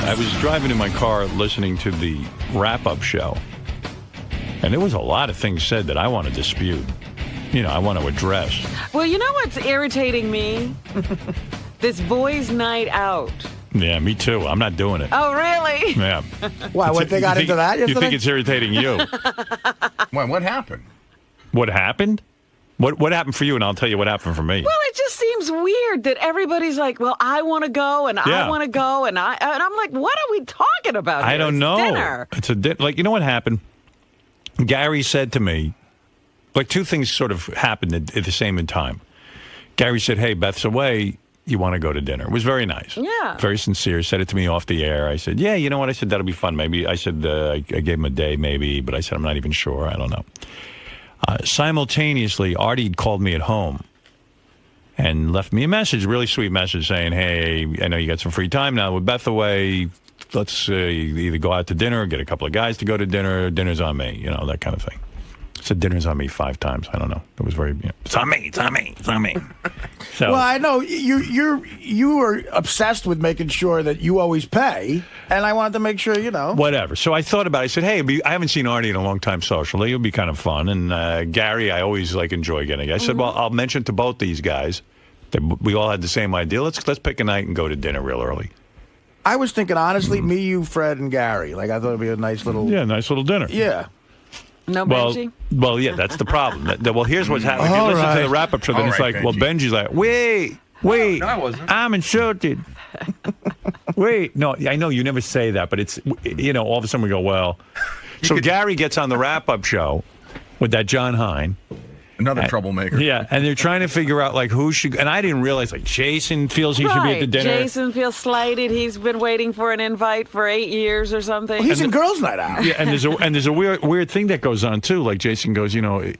I was driving in my car listening to the wrap-up show, and there was a lot of things said that I want to dispute. You know, I want to address. Well, you know what's irritating me? This boys' night out. Yeah, me too. I'm not doing it. Oh, really? Yeah. Why? What they got into that yesterday? You think it's irritating you? What happened? What happened? What happened for you? And I'll tell you what happened for me. Well, it just seems weird that everybody's like, well, I want to go and I want to go. And I'm like, what are we talking about here? I don't know. Dinner. It's like, you know what happened? Gary said to me, like two things sort of happened at the same time. Gary said, hey, Beth's away. You want to go to dinner? It was very nice. Yeah. Very sincere. Said it to me off the air. I said, yeah, you know what? I said, that'll be fun. Maybe. I said, I gave him a day maybe, but I said, I'm not even sure. I don't know. Simultaneously, Artie called me at home and left me a message, really sweet message saying, hey, I know you got some free time now with Beth away. Let's either go out to dinner or get a couple of guys to go to dinner. Dinner's on me, you know, that kind of thing. Said dinner's on me 5 times. I don't know. It was very, it's on me, it's on me, it's on me. So, well, I know you were obsessed with making sure that you always pay, and I wanted to make sure, you know. Whatever. So I thought about it. I said, hey, I haven't seen Artie in a long time socially. It'll be kind of fun. And Gary, I always enjoy getting. I said, well, I'll mention to both these guys that we all had the same idea. Let's pick a night and go to dinner real early. I was thinking, honestly, me, you, Fred, and Gary. Like, I thought it'd be a nice little... Yeah, nice little dinner. Yeah. No Benji? Well, yeah, that's the problem. Well, here's what's happening. If you listen to the wrap-up show, then it's like, Benji. Well, Benji's like, wait, No, I wasn't. I'm insulted. Wait. No, I know you never say that, but it's, you know, all of a sudden we go, well. So Gary gets on the wrap-up show with that John Hein. Another troublemaker. Yeah, and they're trying to figure out, like, who should... And I didn't realize, like, Jason feels he should be at the dinner. Jason feels slighted. He's been waiting for an invite for 8 years or something. Well, he's in Girls' Night Out. Yeah, and there's a weird thing that goes on, too. Like, Jason goes, you know...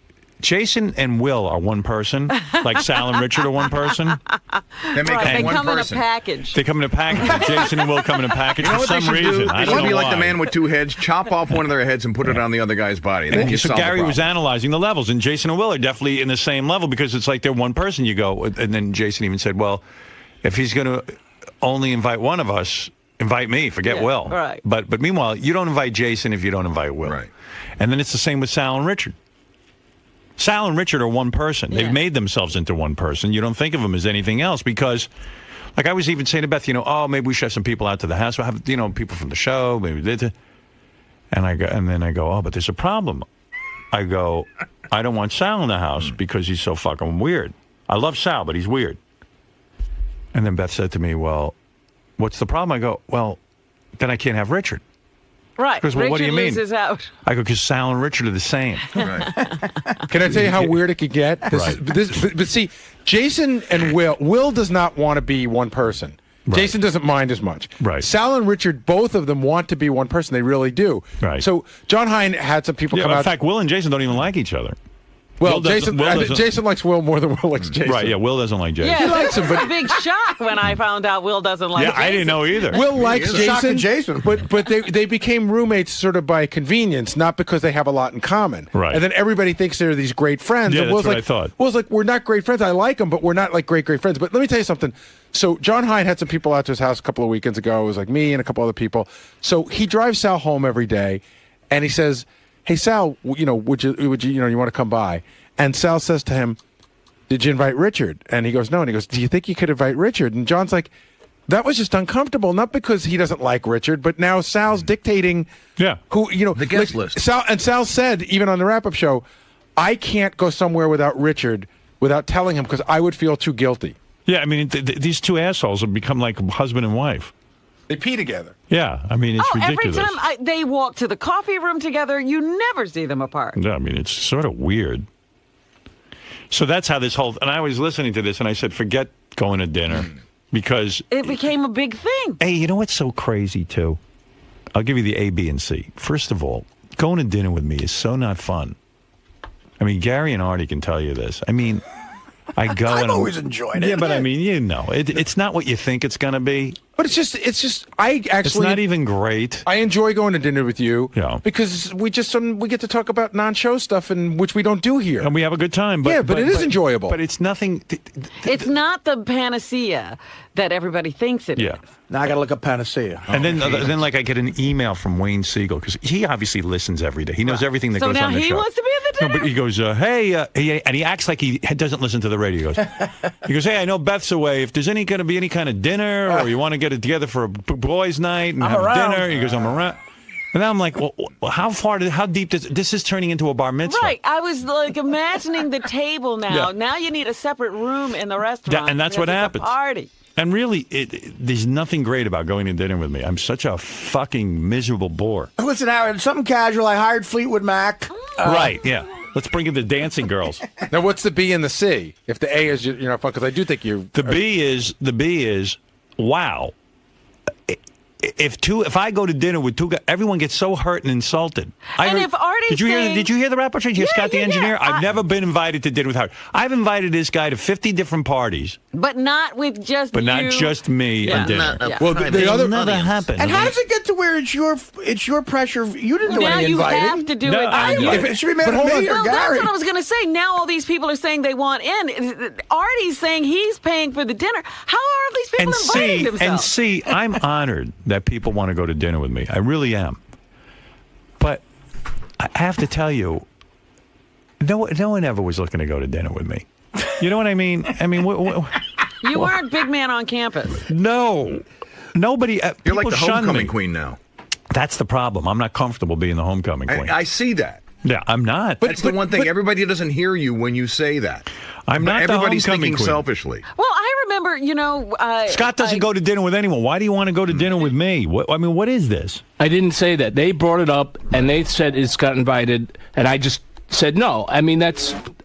Jason and Will are one person, like Sal and Richard are one person. They make They one come person. in a package. They come in a package. Jason and Will come in a package You know for what they some should reason. do? I They don't should know be like why. the man with 2 heads. Chop off one of their heads and put it on the other guy's body. Then you So solve the Gary was problem. analyzing the levels, and Jason and Will are definitely in the same level because it's like they're one person. You go, and then Jason even said, well, if he's going to only invite one of us, invite me. Forget Will. Right. But meanwhile, you don't invite Jason if you don't invite Will. Right. And then it's the same with Sal and Richard. Sal and Richard are one person. They've made themselves into one person. You don't think of them as anything else because, like I was even saying to Beth, you know, oh, maybe we should have some people out to the house. We'll have, you know, people from the show. Maybe they. And then I go, oh, but there's a problem. I go, I don't want Sal in the house because he's so fucking weird. I love Sal, but he's weird. And then Beth said to me, well, what's the problem? I go, well, then I can't have Richard. Right. Because, well, Richard what do you mean? loses out. I go, because Sal and Richard are the same. Right. Can I tell you how weird it could get? But see, Jason and Will does not want to be one person. Right. Jason doesn't mind as much. Right. Sal and Richard, both of them want to be one person. They really do. Right. So John Hein had some people come In out. fact, Will and Jason don't even like each other. Well, Will doesn't- Jason likes Will more than Will likes Jason. Right, yeah, Will doesn't like Jason. Yeah, He likes him, it was but- a big shock when I found out Will doesn't like Yeah, Jason. I didn't know either. Will likes Shocking Jason, Jason. but they became roommates sort of by convenience, not because they have a lot in common. Right. And then everybody thinks they're these great friends. Yeah, and that's Will's what like, I thought. Will's like, we're not great friends. I like them, but we're not like great friends. But let me tell you something. So John Hein had some people out to his house a couple of weekends ago. It was like me and a couple other people. So he drives Sal home every day, and he says, "Hey Sal, you know, would you you want to come by?" And Sal says to him, "Did you invite Richard?" And he goes, "No." And he goes, "Do you think you could invite Richard?" And John's like, that was just uncomfortable, not because he doesn't like Richard, but now Sal's dictating who, you know, the guest list. Sal said, even on the wrap-up show, I can't go somewhere without Richard without telling him because I would feel too guilty. Yeah, I mean, these two assholes have become like husband and wife. They pee together. Yeah, I mean, it's ridiculous. Every time they walk to the coffee room together, you never see them apart. Yeah, I mean, it's sort of weird. So that's how this whole... And I was listening to this, and I said, forget going to dinner, because... It became a big thing. Hey, you know what's so crazy, too? I'll give you the A, B, and C. First of all, going to dinner with me is so not fun. I mean, Gary and Artie can tell you this. I mean, I go I've and... always enjoyed it. Yeah, but I mean, you know, it's not what you think it's going to be. But it's just. I actually. It's not even great. I enjoy going to dinner with you. Yeah. Because we get to talk about non-show stuff, which we don't do here. And we have a good time. But, Yeah, but it is enjoyable. But it's nothing. It's not the panacea that everybody thinks it is. Yeah. Now I got to look up Panacea. And then like I get an email from Wayne Siegel because he obviously listens every day. He knows everything that So goes now on the he show. wants to be at the dinner? No, but he goes, hey, and he acts like he doesn't listen to the radio. He goes, hey, I know Beth's away. If there's going to be any kind of dinner or you want to get it together for a boys' night and have around. dinner, he goes, I'm around. And then I'm like, well, how deep this is turning into a bar mitzvah? Right. I was like imagining the table now. Yeah. Now you need a separate room in the restaurant. and that's because what it's a happens. party. And really, there's nothing great about going to dinner with me. I'm such a fucking miserable bore. Listen, Howard, something casual. I hired Fleetwood Mac. Right, yeah. Let's bring in the dancing girls. Now, what's the B and the C? If the A is you're not fun, because I do think you. The B is wow. If I go to dinner with two guys, everyone gets so hurt and insulted. If Artie's Did you hear the rap? Scott the engineer? Yeah. I've never been invited to dinner with Howard. I've invited this guy to 50 different parties, But not with just but not you. just me Yeah. and dinner. Yeah. Well, the It'll other never happen. And how does it get to where it's your pressure? You didn't do Now any you inviting. have to do No, it. I know. If it should be made But of hold me on. or Well, that's Gary. what I was going to say. Now all these people are saying they want in. Artie's saying he's paying for the dinner. How are all these people inviting themselves? I'm honored that people want to go to dinner with me. I really am. But I have to tell you, no one ever was looking to go to dinner with me. You know what I mean? I mean, You weren't big man on campus. no. Nobody. You're like people the shun homecoming me. queen now. That's the problem. I'm not comfortable being the homecoming queen. I see that. Yeah, I'm not. That's the one thing. Everybody doesn't hear you when you say that. I'm But not the everybody's homecoming thinking queen. selfishly. Well, I remember, Scott doesn't go to dinner with anyone. Why do you want to go to dinner with me? What is this? I didn't say that. They brought it up, and they said it's got invited, and I just said no. I mean,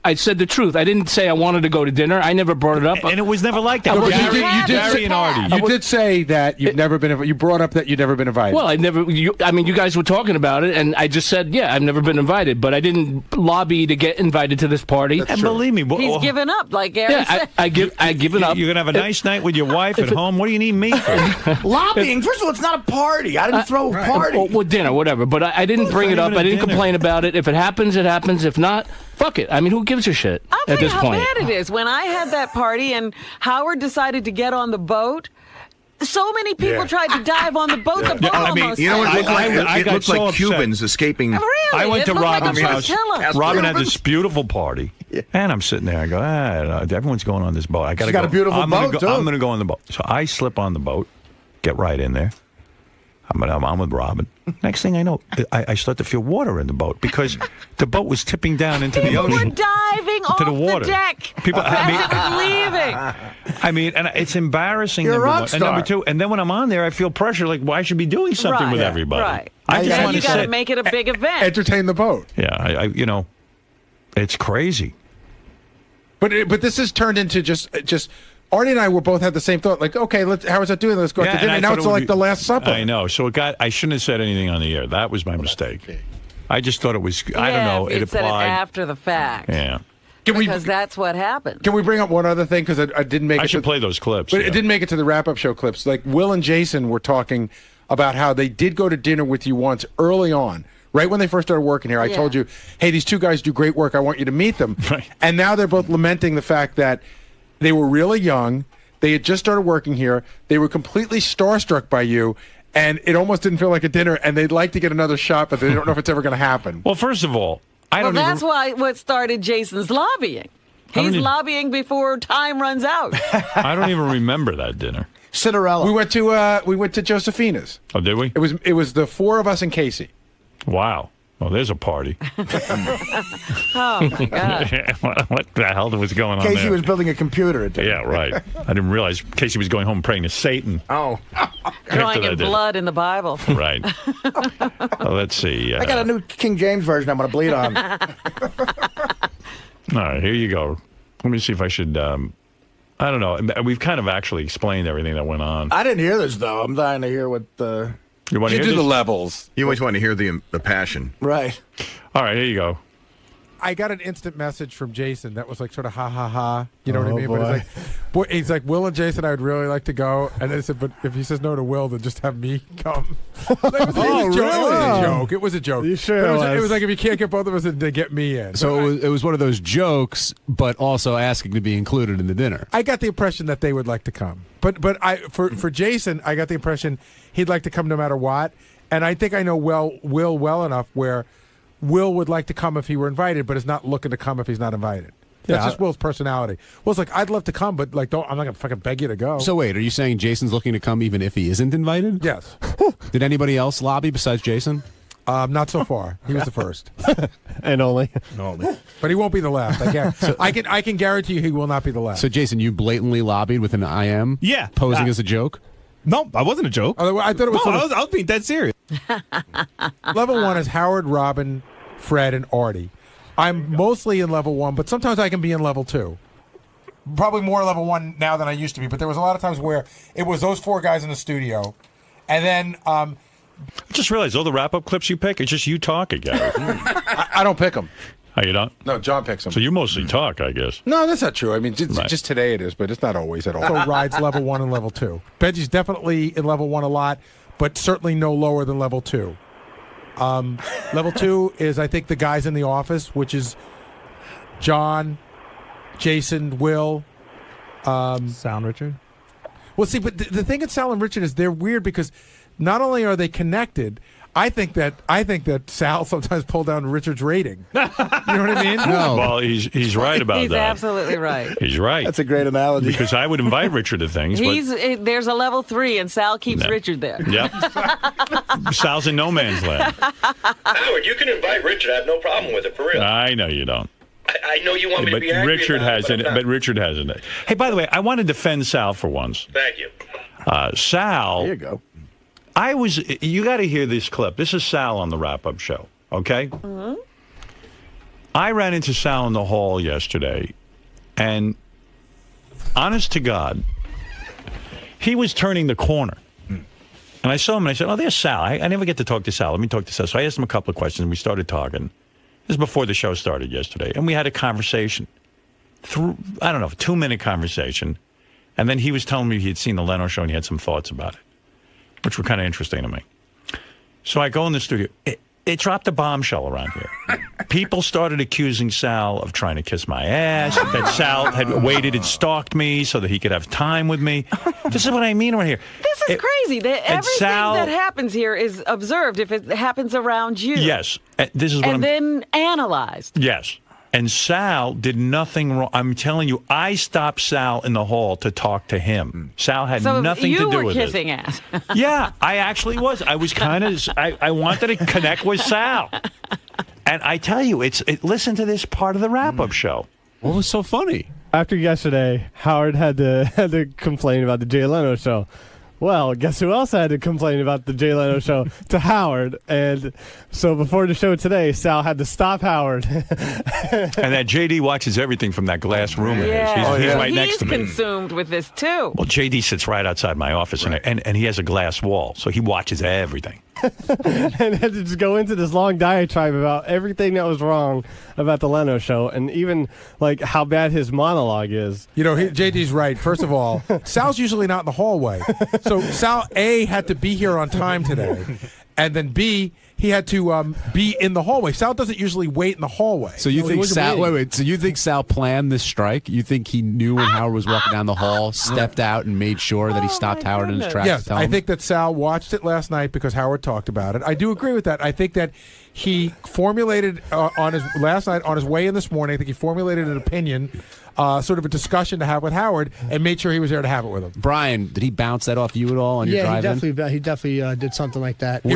I said the truth. I didn't say I wanted to go to dinner. I never brought it up. And it was never like that. No, but Gary, you did Gary say- and Artie. You did say that you've never been. You brought up that you've never been invited. Well, you guys were talking about it, and I just said, yeah, I've never been invited, but I didn't lobby to get invited to this party. And believe me, He's given up, like Gary Yeah, said. I given up. You're gonna have a nice night with your wife at home. What do you need me for? Lobbying. First of all, it's not a party. I didn't throw a party. Well, dinner, whatever. But I didn't bring it not up. even I a didn't dinner. complain about it. If it happens, it happens. If not, fuck it. I mean, who gives a shit I'll tell at you this how point? bad it is. When I had that party and Howard decided to get on the boat, so many people tried to dive on the boat. The boat I mean, almost You know what it looked I- like? I It got looked so like upset. Cubans escaping. Really? I went It to looked like a Robin's house. flotilla. Robin had this beautiful party, and I'm sitting there. I go, everyone's going on this boat. I gotta She's got go. a beautiful I'm gonna boat, go, too. I'm going to go on the boat. So I slip on the boat, get right in there. I'm with Robin. Next thing I know, I start to feel water in the boat because the boat was tipping down into the People were ocean. diving off the water. the deck. People- I mean- as it was leaving. I mean, and it's embarrassing. You're a number rock one. And number star. two, and then when I'm on there, I feel pressure. Like, well, I should be doing something Right, with yeah, everybody. right. I just Yeah, want you to got to sit. make it a big event. entertain the boat. Yeah, it's crazy. But this has turned into just. Artie and I were both had the same thought. Like, okay, how is that doing? Let's go out to and dinner. I Now thought it's it would like be- the Last Supper. I know. So I shouldn't have said anything on the air. That was my mistake. I just thought it was. I don't know. It It said it applied. after the fact. Yeah. Because that's what happened. Can we bring up one other thing? Because I didn't make I it. should play those clips. But yeah. it didn't make it to the wrap-up show clips. Like Will and Jason were talking about how they did go to dinner with you once early on, right when they first started working here. I Yeah. told you, hey, these two guys do great work. I want you to meet them. Right. And now they're both lamenting the fact that they were really young. They had just started working here. They were completely starstruck by you. And it almost didn't feel like a dinner. And they'd like to get another shot, but they don't know if it's ever going to happen. Well, first of all, I Well, don't that's even. what started Jason's lobbying. How He's many- lobbying before time runs out. I don't even remember that dinner. Cinderella. We went to Josephina's. Oh, did we? It was the four of us and Casey. Wow. Well, there's a party. Oh, my God. What the hell was going on Casey there? was building a computer. At Yeah, right. I didn't realize Casey was going home praying to Satan. Oh, Drawing that in dinner. blood in the Bible. Right. Well, let's see. I got a new King James version I'm going to bleed on. All right, here you go. Let me see if I should. I don't know. We've kind of actually explained everything that went on. I didn't hear this, though. I'm dying to hear what the... You want to You hear do this? the levels. you always want to hear the passion. Right. All right, here you go. I got an instant message from Jason that was like sort of ha ha ha. You know what I Oh, mean? boy. But he's like, Will and Jason, I would really like to go. And then I said, but if he says no to Will, then just have me come. Like, it was a joke. It was a joke. You sure But it it was was? like if you can't get both of us, then get me in. So it was one of those jokes, but also asking to be included in the dinner. I got the impression that they would like to come, but for Jason, I got the impression he'd like to come no matter what, and I think I know Will well enough where Will would like to come if he were invited, but is not looking to come if he's not invited. That's Yeah. just Will's personality. Will's like, I'd love to come, but like, I'm not gonna fucking beg you to go. So wait, are you saying Jason's looking to come even if he isn't invited? yes, Did anybody else lobby besides Jason? not so far. He was the first, And only. but he won't be the last. I can guarantee you he will not be the last. So Jason, you blatantly lobbied with an IM? Yeah. Posing as a joke? No, I wasn't a joke. Although I thought it was No, sort of- I was being dead serious. Level 1 is Howard, Robin, Fred, and Artie. I'm mostly in level 1, but sometimes I can be in level 2. Probably more level 1 now than I used to be, but there was a lot of times where it was those 4 guys in the studio, and then I just realized all the wrap-up clips you pick, it's just you talking, Gary. I don't pick them. Oh, you don't? No, John picks them. So you mostly talk, I guess. No, that's not true. I mean, just, Right. just today it is, but it's not always at all. So rides level 1 and level 2. Benji's definitely in level 1 a lot, but certainly no lower than level 2. Level 2 is, I think, the guys in the office, which is John, Jason, Will. Sound Richard. Well, see, but the thing at Sal and Richard is they're weird because not only are they connected, I think that Sal sometimes pulled down Richard's rating. You know what I mean? No. Well, he's right about He's that. absolutely right. He's right. That's a great analogy. Because I would invite Richard to things, but There's a level 3, and Sal keeps No. Richard there. yep. Sal's in no man's land. Howard, you can invite Richard. I have no problem with it, for real. I know you don't. I know you want me to But be angry Richard about has it, it. but I'm But not. Richard hasn't. Hey, by the way, I want to defend Sal for once. Thank you. Sal. There you go. You got to hear this clip. This is Sal on the wrap-up show, okay? Mm-hmm. I ran into Sal in the hall yesterday, and honest to God, he was turning the corner. And I saw him, and I said, oh, there's Sal. I never get to talk to Sal. Let me talk to Sal. So I asked him a couple of questions, and we started talking. This is before the show started yesterday. And we had a conversation. I don't know, a 2-minute conversation. And then he was telling me he had seen the Leno show, and he had some thoughts about it, which were kind of interesting to me. So I go in the studio. It dropped a bombshell around here. People started accusing Sal of trying to kiss my ass, that Sal had waited and stalked me so that he could have time with me. This is what I mean right here. This is crazy. Everything Sal- that happens here is observed if it happens around you. Yes. This is what And I'm... then analyzed. Yes. And Sal did nothing wrong. I'm telling you, I stopped Sal in the hall to talk to him. Sal had So nothing you to do were with kissing it. ass. Yeah, I actually was. I was kind of. I wanted to connect with Sal. And I tell you, listen to this part of the wrap-up show. What was so funny? After yesterday, Howard had to complain about the Jay Leno show. Well, guess who else had to complain about the Jay Leno show to Howard? And so before the show today, Sal had to stop Howard. And that JD watches everything from that glass room of his. He's right next to me. He's consumed with this, too. Well, JD sits right outside my office, and he has a glass wall, so he watches everything. And had to just go into this long diatribe about everything that was wrong about the Leno show, and even like how bad his monologue is. You know, JD's right. First of all, Sal's usually not in the hallway. So Sal, A, had to be here on time today. And then B, he had to be in the hallway. Sal doesn't usually wait in the hallway. So you he think wasn't Sal? waiting. Wait. So you think Sal planned this strike? You think he knew when Howard was walking down the hall, stepped out, and made sure that he stopped Howard in his tracks? Yes, to tell I him? think that Sal watched it last night because Howard talked about it. I do agree with that. I think that he formulated on his last night on his way in this morning. I think he formulated an opinion, sort of a discussion to have with Howard, and made sure he was there to have it with him. Brian, did he bounce that off you at all on your Yeah, drive-in? he definitely did something like that. He He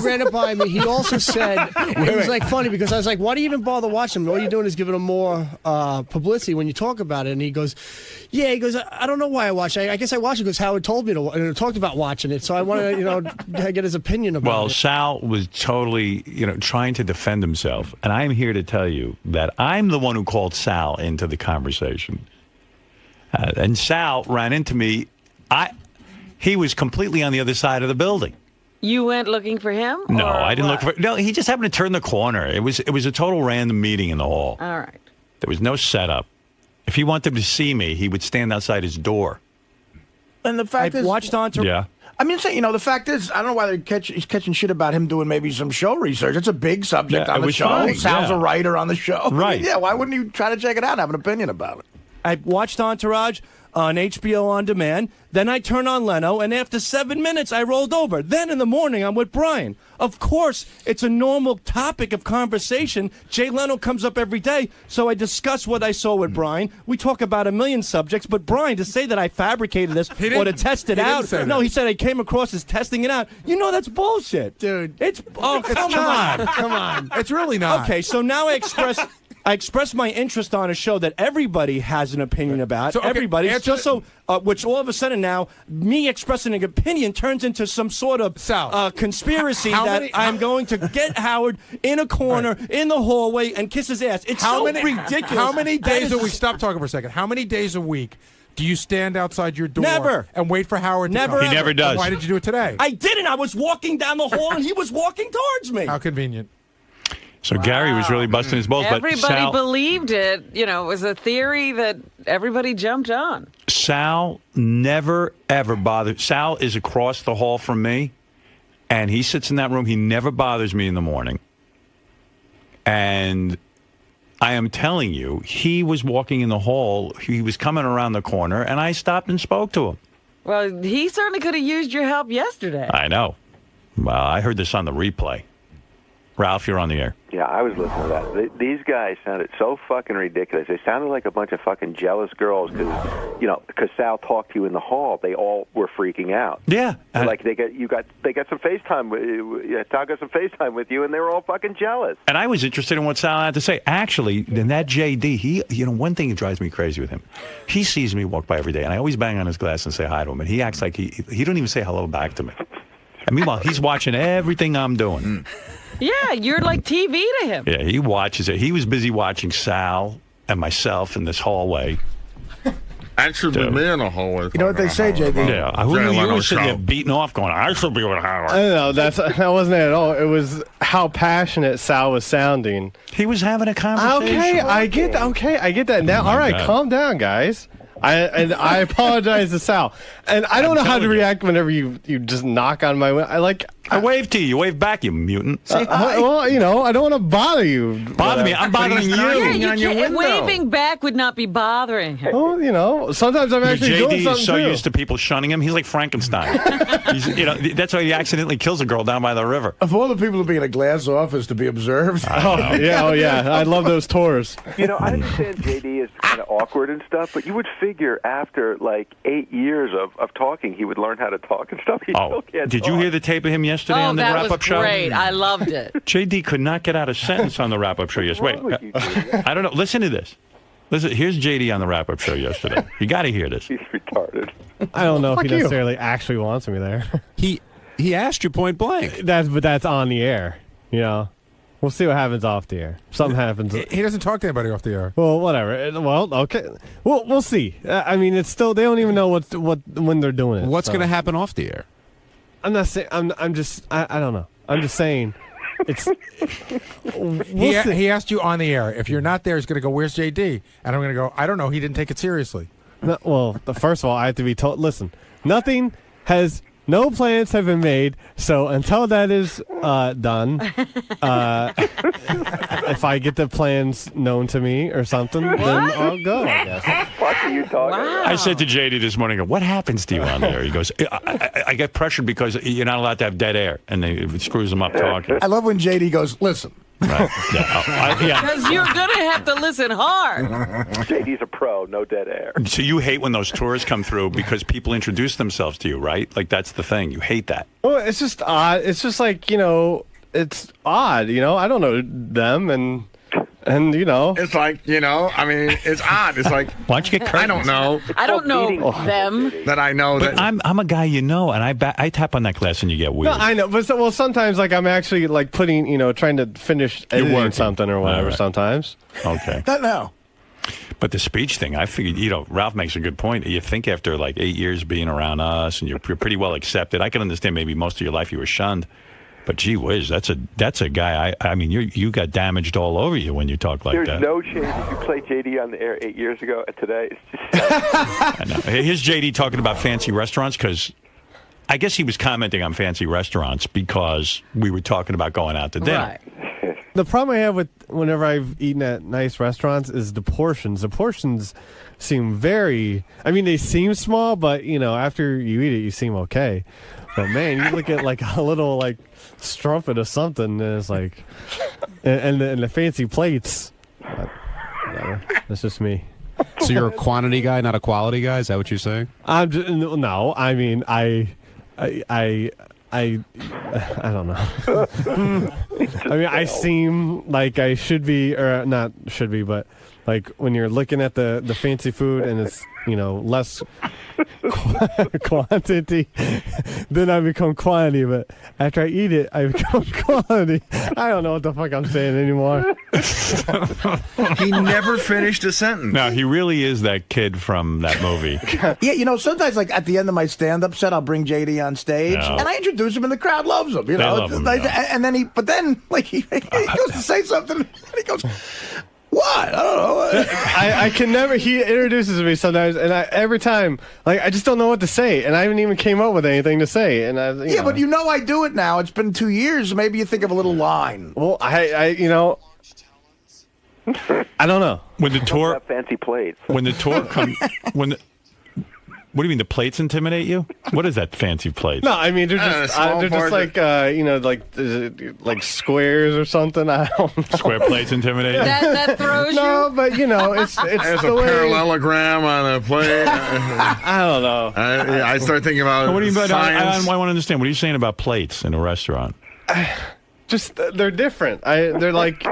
ran it by me. He also said, it was like funny because I was like, why do you even bother watching him? All you're doing is giving him more publicity when you talk about it. And he goes, I don't know why I watch it. I guess I watch it because Howard told me to, and talked about watching it. So I want to, get his opinion about Well, it. Sal was totally, trying to defend himself. And I'm here to tell you that I'm the one who called Sal into the conversation. And Sal ran into me. He was completely on the other side of the building. You went looking for him? No, or I didn't what? look for. No, he just happened to turn the corner. It was a total random meeting in the hall. All right. There was no setup. If he wanted to see me, he would stand outside his door. And the fact I is, watched Entourage. Yeah. I mean, the fact is, I don't know why he's catching shit about him doing maybe some show research. It's a big subject Yeah, on it the was show. fine, Sal's yeah. a writer on the show. Right. Yeah, why wouldn't you try to check it out and have an opinion about it? I watched Entourage on HBO On Demand. Then I turned on Leno, and after 7 minutes, I rolled over. Then in the morning, I'm with Brian. Of course, it's a normal topic of conversation. Jay Leno comes up every day, so I discuss what I saw with Brian. We talk about a million subjects, but Brian, to say that I fabricated this or to test it out, no, he said I came across as testing it out. You know that's bullshit. Dude. It's come on. Come on. It's really not. Okay, so now I express my interest on a show that everybody has an opinion about. So, okay, everybody, answer- just so, which all of a sudden now, me expressing an opinion turns into some sort of Sal, conspiracy how that many- I'm going to get Howard in a corner in the hallway and kiss his ass. It's ridiculous. How many That days is- a week? Stop talking for a second. How many days a week do you stand outside your door Never. and wait for Howard to Never, come? He He never ever. does. And why did you do it today? I didn't. I was walking down the hall and he was walking towards me. How convenient. So Gary was really busting his balls. Everybody but Sal, believed it. You know, it was a theory that everybody jumped on. Sal never, ever bothered. Sal is across the hall from me, and he sits in that room. He never bothers me in the morning. And I am telling you, he was walking in the hall. He was coming around the corner, and I stopped and spoke to him. Well, he certainly could have used your help yesterday. I know. Well, I heard this on the replay. Ralph, you're on the air. Yeah, I was listening to that. These guys sounded so fucking ridiculous. They sounded like a bunch of fucking jealous girls because Sal talked to you in the hall. They all were freaking out. Yeah. Like they got some FaceTime. Sal got some FaceTime with you, and they were all fucking jealous. And I was interested in what Sal had to say. Actually, in that JD, one thing that drives me crazy with him, he sees me walk by every day, and I always bang on his glass and say hi to him, and he acts like he don't even say hello back to me. And meanwhile, he's watching everything I'm doing. Yeah, you're like TV to him. Yeah, he watches it. He was busy watching Sal and myself in this hallway. That should be me in the hallway. You know what they say, JD? Yeah, who knew you were sitting there beating off going, I should be with Howard. No, that wasn't it at all. It was how passionate Sal was sounding. He was having a conversation. Okay, I get that now. All right, God. calm down, guys. I apologize to Sal, and I don't know how to react whenever you just knock on my window. I waved to you. You waved back, you mutant. Say hi. Well, I don't want to bother you. Bother me. I'm bothering you. Yeah, you can't, waving back would not be bothering him. Well, sometimes I'm actually doing JD something is so too. used to people shunning him. He's like Frankenstein. That's why he accidentally kills a girl down by the river. Of all the people to be in a glass office to be observed. Oh yeah. I love those tours. I understand JD is kind of awkward and stuff, but you would figure after like 8 years of talking, he would learn how to talk and stuff. He still can't Did you talk. hear the tape of him yesterday on the that wrap-up was show? great. I loved it. JD could not get out a sentence on the wrap-up show yesterday. Wait, I don't know. Listen to this. Listen, here's JD on the wrap-up show yesterday. You got to hear this. He's retarded. I don't know if he Fuck you. necessarily actually wants me there. He asked you point blank. But that's on the air. We'll see what happens off the air. Something happens. He doesn't talk to anybody off the air. Well, whatever. Well, okay. We'll see. It's still they don't even know when they're doing it. What's so. going to happen off the air? I'm not saying. I'm just. I don't know. I'm just saying. It's. He asked you on the air. If you're not there, he's going to go, "Where's JD?" And I'm going to go, "I don't know. He didn't take it seriously." No, well, first of all, I have to be told. Listen, no plans have been made. So until that is done, if I get the plans known to me or something, then I'll go. I guess. What are you talking about? I said to JD this morning, what happens to you on there? He goes, I get pressured because you're not allowed to have dead air, and it screws him up talking. I love when JD goes, listen. Right. Yeah. Because you're going to have to listen hard. JD's a pro, no dead air. So you hate when those tours come through because people introduce themselves to you, right? Like that's the thing. You hate that. Well, it's just odd. It's just like, it's odd. I don't know them and It's like, it's odd. It's like, why don't you get curtains? I don't know. I don't know them. That I know But that. I'm a guy and I tap on that glass and you get weird. No, I know, but sometimes I'm actually putting, trying to finish editing working. something or whatever. All right. Sometimes. Okay. Not now. But the speech thing, I figured, Ralph makes a good point. You think after like 8 years being around us and you're pretty well accepted, I can understand maybe most of your life you were shunned. But gee whiz, that's a guy. I mean, you got damaged all over you when you talk like that. There's no chance if you played JD on the air 8 years ago and today. It's just I know. Here's JD talking about fancy restaurants because I guess he was commenting on fancy restaurants because we were talking about going out to dinner. Right. The problem I have with whenever I've eaten at nice restaurants is the portions. The portions seem very, I mean, they seem small, but, after you eat it, you seem okay. But, man, you look at, like, a little, like, strumpet or something, and it's like, and the fancy plates. Whatever. That's just me. So you're a quantity guy, not a quality guy? Is that what you're saying? No, I mean, I don't know. I mean, I seem like I should be, or not should be, but like when you're looking at the fancy food and it's, less quantity, then I become quantity. But after I eat it, I become quantity. I don't know what the fuck I'm saying anymore. He never finished a sentence. No, he really is that kid from that movie. Yeah, sometimes like at the end of my stand-up set, I'll bring JD on stage and I introduce him, and the crowd loves him. They love him, and then he goes to say something, and he goes, "What? I don't know." I can never. He introduces me sometimes, and every time, like, I just don't know what to say, and I haven't even came up with anything to say. And I but I do it now. It's been 2 years. Maybe you think of a little line. Well, I don't know. When the tour, fancy plates. When the tour comes, what do you mean the plates intimidate you? What is that fancy plate? No, I mean they're just like squares or something. I don't know. Square plates intimidate you? That throws you. No, but it's There's the a way. parallelogram on a plate. I don't know. I start thinking about What do you mean? science. I want to understand. What are you saying about plates in a restaurant? Just they're different. They're like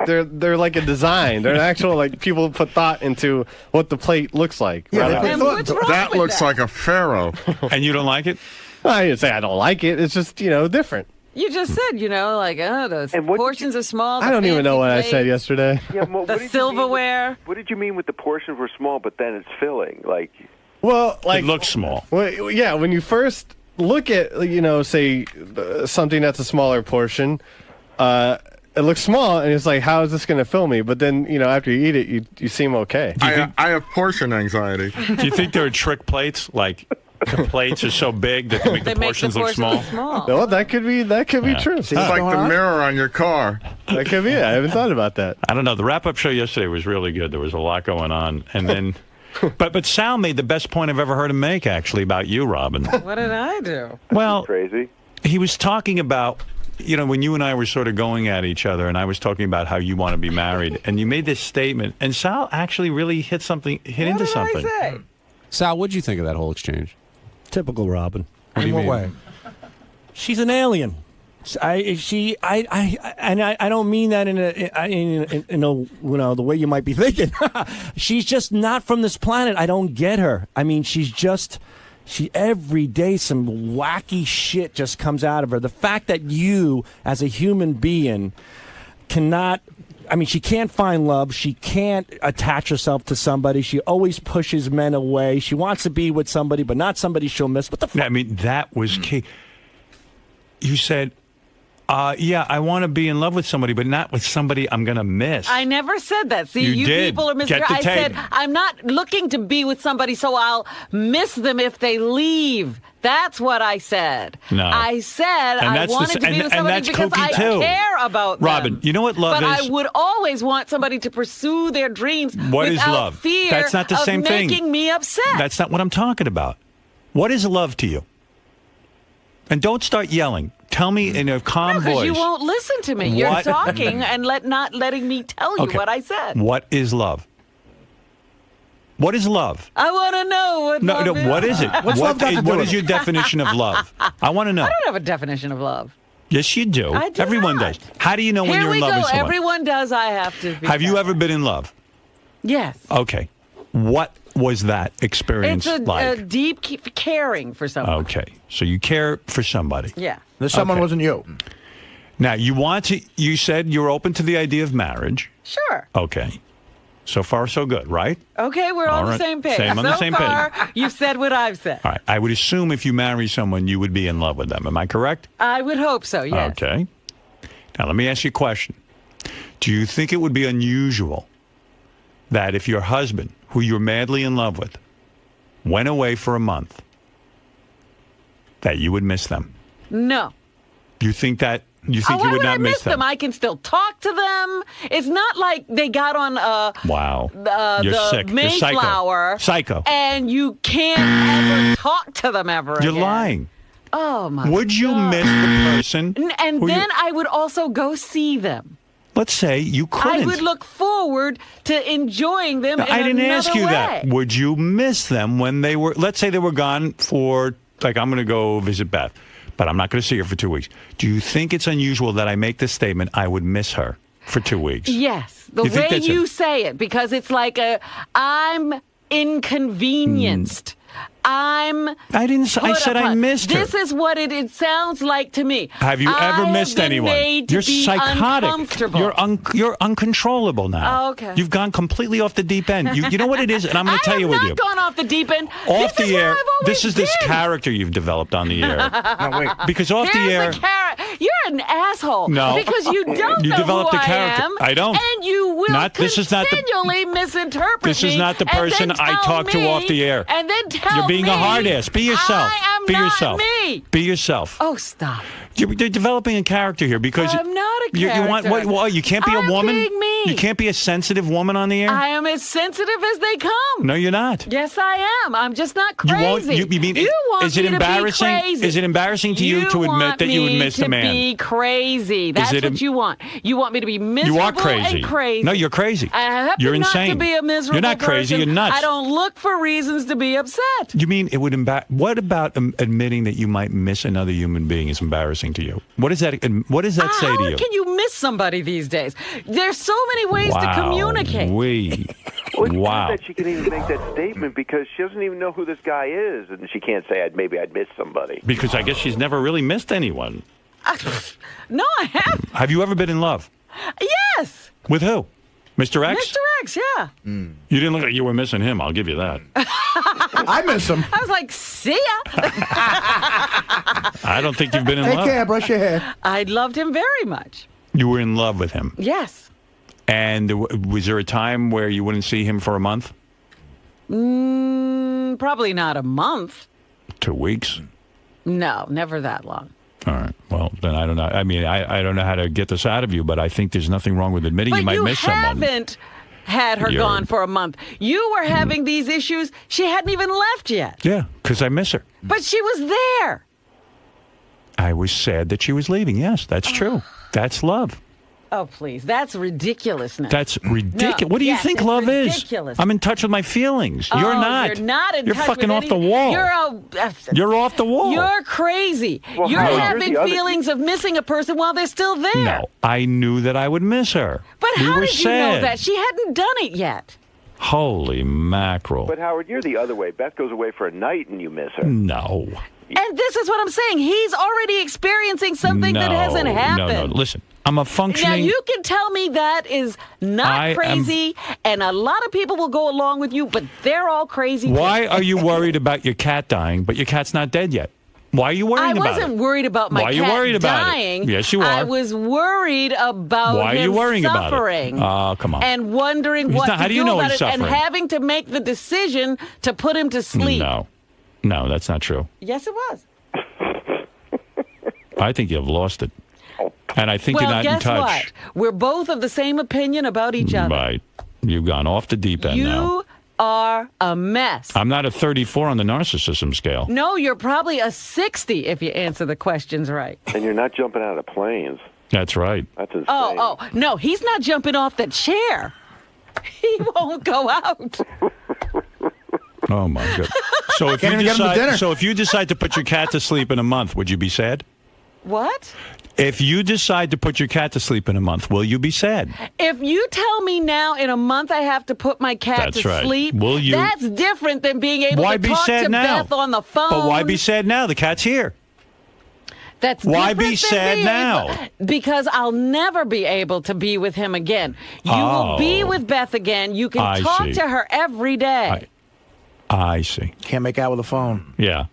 a design. They're an actual, like, people put thought into what the plate looks like. Yeah, And what's wrong That with looks like a pharaoh. And you don't like it? I didn't say I don't like it. It's just different. You just said, like, the portions are small. I don't even know what I said yesterday. Yeah, well, The silverware. What did you mean with the portions were small, but then it's filling? Like, Well, like It looks small. Well, yeah, when you first look at say something that's a smaller portion, it looks small, and it's like, how is this going to fill me? But then after you eat it, you seem okay. I have portion anxiety. Do you think there are trick plates? Like the plates are so big that they make the portions look small? No, that could be true. It's like the mirror on your car. That could be it. I haven't thought about that. I don't know. The wrap-up show yesterday was really good. There was a lot going on, and then. But Sal made the best point I've ever heard him make, actually, about you, Robin. What did I do? Well, crazy. He was talking about, when you and I were sort of going at each other, and I was talking about how you want to be married, and you made this statement, and Sal actually really hit into something. What did I say? Sal, what'd you think of that whole exchange? Typical Robin. What do you mean? way? She's an alien. I don't mean that in a the way you might be thinking. She's just not from this planet. I don't get her. I mean, she every day some wacky shit just comes out of her. The fact that you, as a human being, cannot. I mean, she can't find love. She can't attach herself to somebody. She always pushes men away. She wants to be with somebody, but not somebody she'll miss. What the fuck? I mean, that was key. You said, I want to be in love with somebody, but not with somebody I'm going to miss. I never said that. See, You did. people are Get Mr. the I said, tape. I'm not looking to be with somebody so I'll miss them if they leave. That's what I said. No. I said I wanted to be with somebody because I care about them. Robin, you know what love but is? I would always want somebody to pursue their dreams What is without love? fear That's not the of same thing. making me upset. That's not what I'm talking about. What is love to you? And don't start yelling. Tell me in a calm Because voice. you won't listen to me. You're What- talking and not letting me tell you Okay. what I said. What is love? What is love? I want to know what love is. What is it? What's love got to do what with is it? your definition of love? I want to know. I don't have a definition of love. Yes, you do. I do Everyone not. does. How do you know when Here you're we in love go. with someone? Everyone does. I have to. Be Have you that ever way. been in love? Yes. Okay. What was that experience It's a like? deep caring for someone. Okay. So you care for somebody. Yeah. This someone Okay. wasn't you. Now, you said you're open to the idea of marriage. Sure. Okay. So far, so good, right? Okay, we're All on the right. same page. Same on so the same far, page. you've said what I've said. All right. I would assume if you marry someone, you would be in love with them. Am I correct? I would hope so, yes. Okay. Now, let me ask you a question. Do you think it would be unusual that if your husband, who you're madly in love with, went away for a month, that you would miss them? No. You think that you think why you would I not miss miss them? I can still talk to them. It's not like they got on Wow. the You're sick. You're Mayflower. Psycho. And you can't ever talk to them ever You're again. lying. Oh, my Would you miss the person? And who you- then I would also go see them. Let's say you couldn't. I would look forward to enjoying them in I didn't another ask you way. that. Would you miss them when they were, let's say they were gone for, like, I'm going to go visit Beth, but I'm not going to see her for 2 weeks. Do you think it's unusual that I make this statement, I would miss her for 2 weeks? Yes, the You think way that's you say it, because it's like I'm inconvenienced. I said I missed her. This is what it sounds like to me. Have you ever missed anyone? You're psychotic. You're uncontrollable now. Oh, okay. You've gone completely off the deep end. You know what it is, and I'm going to tell you what you. I've not gone off the deep end. Off This is the where air. I've always This is this been. character you've developed on the air. No, wait. Because off the air. You're an asshole. No. Because you don't You know developed who a character. I am. I don't. And you will This is not the- continually misinterpret This is me not the and person then I tell talk to me- off the air. And then tell You're being me a hard ass. Be yourself. I am Be not yourself. me. Be yourself. Oh, stop. You're developing a character here because I'm not a you want character. what? You can't be a I'm woman. being me. You can't be a sensitive woman on the air. I am as sensitive as they come. No, you're not. Yes, I am. I'm just not You crazy. won't. You mean? want is it me to be embarrassing? crazy. Is it embarrassing to you to admit want that you would me miss to a man? Be crazy. That's it what you want. You want me to be miserable You are crazy. and crazy. No, you're crazy. I happen You're not insane. to be a miserable You're not crazy. person. You're nuts. I don't look for reasons to be upset. You mean it would What about admitting that you might miss another human being is embarrassing to you? What does that say to you? How can you miss somebody these days? There's so many ways to communicate. Well, it's Wow. weird that she can even make that statement because she doesn't even know who this guy is, and she can't say maybe I'd miss somebody. Because I guess she's never really missed anyone. No, I haven't. Have you ever been in love? Yes. With who? Mr. X? Mr. X, yeah. You didn't look like you were missing him. I'll give you that. I miss him. I was like, see ya. I don't think you've been in Take love. care. Brush your hair. I loved him very much. You were in love with him. Yes. And was there a time where you wouldn't see him for a month? Probably not a month. 2 weeks? No, never that long. All right. Well, then I don't know. I mean, I don't know how to get this out of you, but I think there's nothing wrong with admitting But you might miss someone. haven't had her You're- gone for a month. You were having these issues. She hadn't even left yet. Yeah, because I miss her. But she was there. I was sad that she was leaving. Yes, that's true. That's love. Oh, please. That's ridiculousness. That's ridiculous. No, What do you yes, think it's love ridiculous. is? I'm in touch with my feelings. You're Oh, not. You're not in You're touch fucking with off the anything. wall. You're off the wall. You're crazy. Well, you're Howard, having you're the other- feelings of missing a person while they're still there. No, I knew that I would miss her. But we how were did you know sad. that? She hadn't done it yet. Holy mackerel. But Howard, you're the other way. Beth goes away for a night and you miss her. No. And this is what I'm saying. He's already experiencing something that hasn't happened. No. Listen, I'm a Now, functioning. you can tell me that is not I am- crazy, and a lot of people will go along with you, but they're all crazy. Why too. are you worried about your cat dying, but your cat's not dead yet? Why are you worrying I about it? wasn't worried about my Why are you cat worried about it? dying. Yes, you I are. was worried about Why are him you worrying about it? suffering. Oh, come on. And wondering He's what not- to how do you do know about he's it, and suffering? having to make the decision to put him to sleep. No, that's not true. Yes, it was. I think you've lost it. And I think well, you're not in guess touch. what? We're both of the same opinion about each other. Right. You've gone off the deep end now. You are a mess. I'm not a 34 on the narcissism scale. No, you're probably a 60 if you answer the questions right. And you're not jumping out of planes. That's right. That's insane. Oh, no, he's not jumping off the chair. He won't go out. Oh my god. So if Can't you even get him to dinner. decide, so if you decide to put your cat to sleep in a month, would you be sad? What? If you decide to put your cat to sleep in a month, will you be sad? If you tell me now in a month I have to put my cat That's to right. sleep, Will you- that's different than being able Why to be talk sad to now? Beth on the phone. But why be sad now? The cat's here. That's Why different be than sad being now? able- because I'll never be able to be with him again. You will be Oh. with Beth again. You can I talk see. to her every day. I see. Can't make out with a phone. Yeah.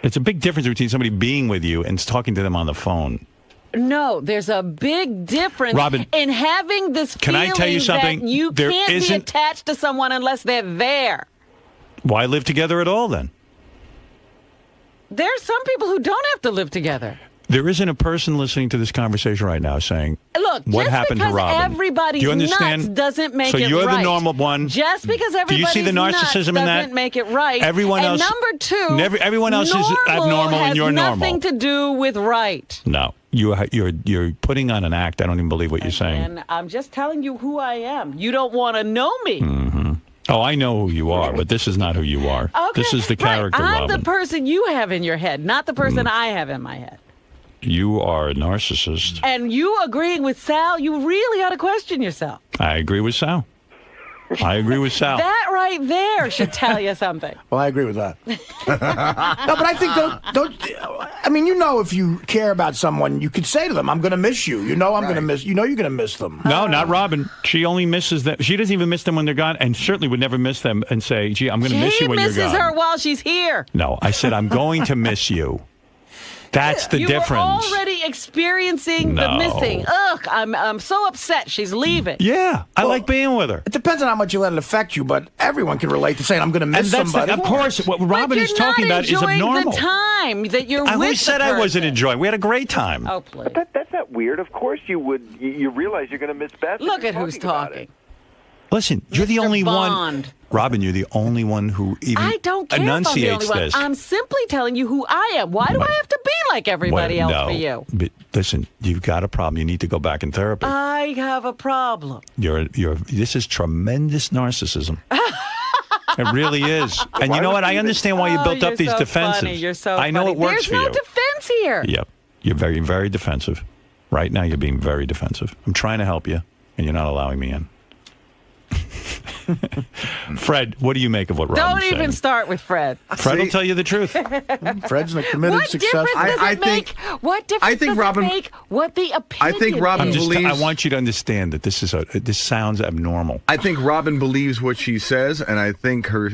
It's a big difference between somebody being with you and talking to them on the phone. No, there's a big difference Robin, in having this can I feeling tell you something? that you There can't be isn't- attached to someone unless they're there. Why live together at all then? There's some people who don't have to live together. There isn't a person listening to this conversation right now saying, Look, what just happened to because Robin? everybody's Do you understand? nuts doesn't make so it you're right. the normal one. Just because Do you everybody's see the narcissism nuts in that? doesn't make it right. Everyone and else. number two, everyone else is normal abnormal has and you're normal. nothing to do with right. No, you're putting on an act. I don't even believe what you're saying. And I'm just telling you who I am. You don't want to know me. Mm-hmm. Oh, I know who you are, but this is not who you are. Okay, This is the character, right. I'm Robin. the person you have in your head, not the person I have in my head. You are a narcissist. And you agreeing with Sal, you really ought to question yourself. I agree with Sal. I agree with Sal. That right there should tell you something. Well, I agree with that. No, but I think I mean, if you care about someone, you could say to them, "I'm going to miss you." I'm going to miss. You're going to miss them. No, not Robin. She only misses them. She doesn't even miss them when they're gone, and certainly would never miss them and say, "Gee, I'm going to miss you when you're gone." He misses her while she's here. No, I said I'm going to miss you. That's the you difference. You were already experiencing the No. missing. Ugh, I'm so upset she's leaving. Yeah, I like being with her. It depends on how much you let it affect you, but everyone can relate to saying, "I'm going to miss And that's somebody." of course, what Robin is talking about is abnormal. The time that you're with Who said the I wasn't person. enjoying? We had a great time. Oh, please. But that's not weird. Of course you would. You realize you're going to miss Beth. Look at who's about talking. Listen, you're the Mr. only Bond. one. Robin, you're the only one who even I don't care enunciates if I'm the only one. this. I'm simply telling you who I am. Why do I have to be like everybody Well, else no, for you? But listen, you've got a problem. You need to go back in therapy. I have a problem. This is tremendous narcissism. It really is. And you know what? I understand why you built up you're these so defenses. Funny. You're so I know funny. it works There's for no you. defense here. Yep. You're very, very defensive. Right now, you're being very defensive. I'm trying to help you, and you're not allowing me in. Fred, what do you make of what Robin's Don't saying? even start with Fred. Fred will tell you the truth. Fred's a committed, What successful. difference does it make? What difference think does Robin- it make what the opinion I'm is? just, I want you to understand that this sounds abnormal. I think Robin believes what she says, and I think her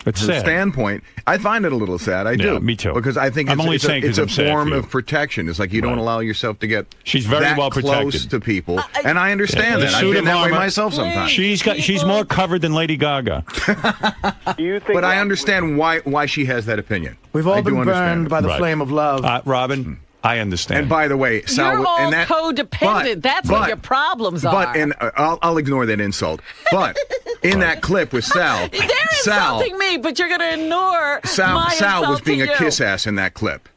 It's sad. standpoint. I find it a little sad. I do. Yeah, me too. Because I think I'm only saying 'cause it's a I'm sad form for you. of protection. It's like you don't Right. allow yourself to get She's very that well close protected. to people, and I understand The that. I've suit been of that way armor. myself sometimes. She's more covered than Lady Gaga. Do you think? But I understand why she has that opinion. We've all I do been understand burned it. by the Right. flame of love. Robin, I understand. And by the way, Sal, You're all and that, codependent. That's what your problems are. But and I'll ignore that insult. But in that clip with Sal, They're Sal, insulting me, but you're going to ignore my Sal was insult being to a you. kiss ass in that clip.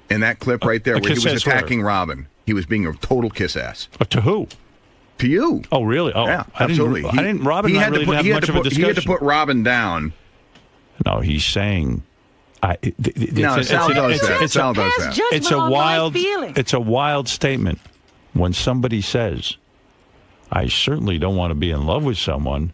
In that clip right there, A where he kiss was ass where? attacking Robin, he was being a total kiss ass. To who? To you. Oh, really? Oh, Yeah, I absolutely. didn't. Robin and I really didn't have much of a discussion. He had to put Robin down. No, he's saying. Sal does that. Sal does that. It's a on my wild. feelings. It's a wild statement when somebody says, "I certainly don't want to be in love with someone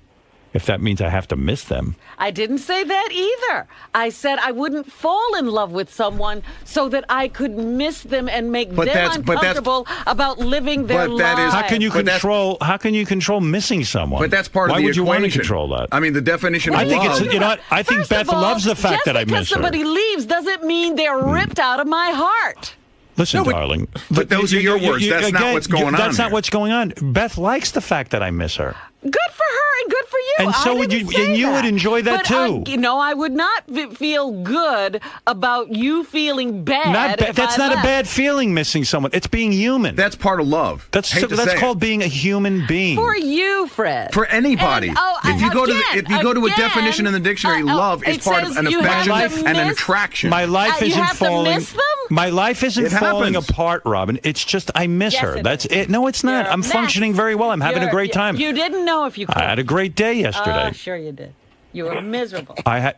if that means I have to miss them." I didn't say that either. I said I wouldn't fall in love with someone so that I could miss them and make them uncomfortable about living their lives. How can you control? How can you control missing someone? But that's part Why of the would you want to equation. control that? I mean, the definition of I think love. it's. You know what? I think First Beth of all, loves the fact that I just because miss her. somebody leaves doesn't mean they're ripped out of my heart. Listen, darling. but those are your words. That's not what's going on That's not here. what's going on. Beth likes the fact that I miss her. Good for her and good for you. And so I would didn't you- say and you would that. enjoy that But, too. No, I would not feel good about you feeling bad. That's not a bad feeling. Missing someone. It's being human. That's part of love. That's Hate to that's say it. called being a human being. For you, Fred. For anybody. And, if you go to a again, definition in the dictionary, love is it part of says an you have to affection and an miss- attraction. My life You isn't have to falling. miss them? My life isn't It falling happens. apart, Robin. It's just I miss Yes, her. it That's is. it. No, it's not. You're a I'm mess. functioning very well. I'm having a great time. You didn't know if you could. I had a great day yesterday. Sure you did. You were miserable. I had.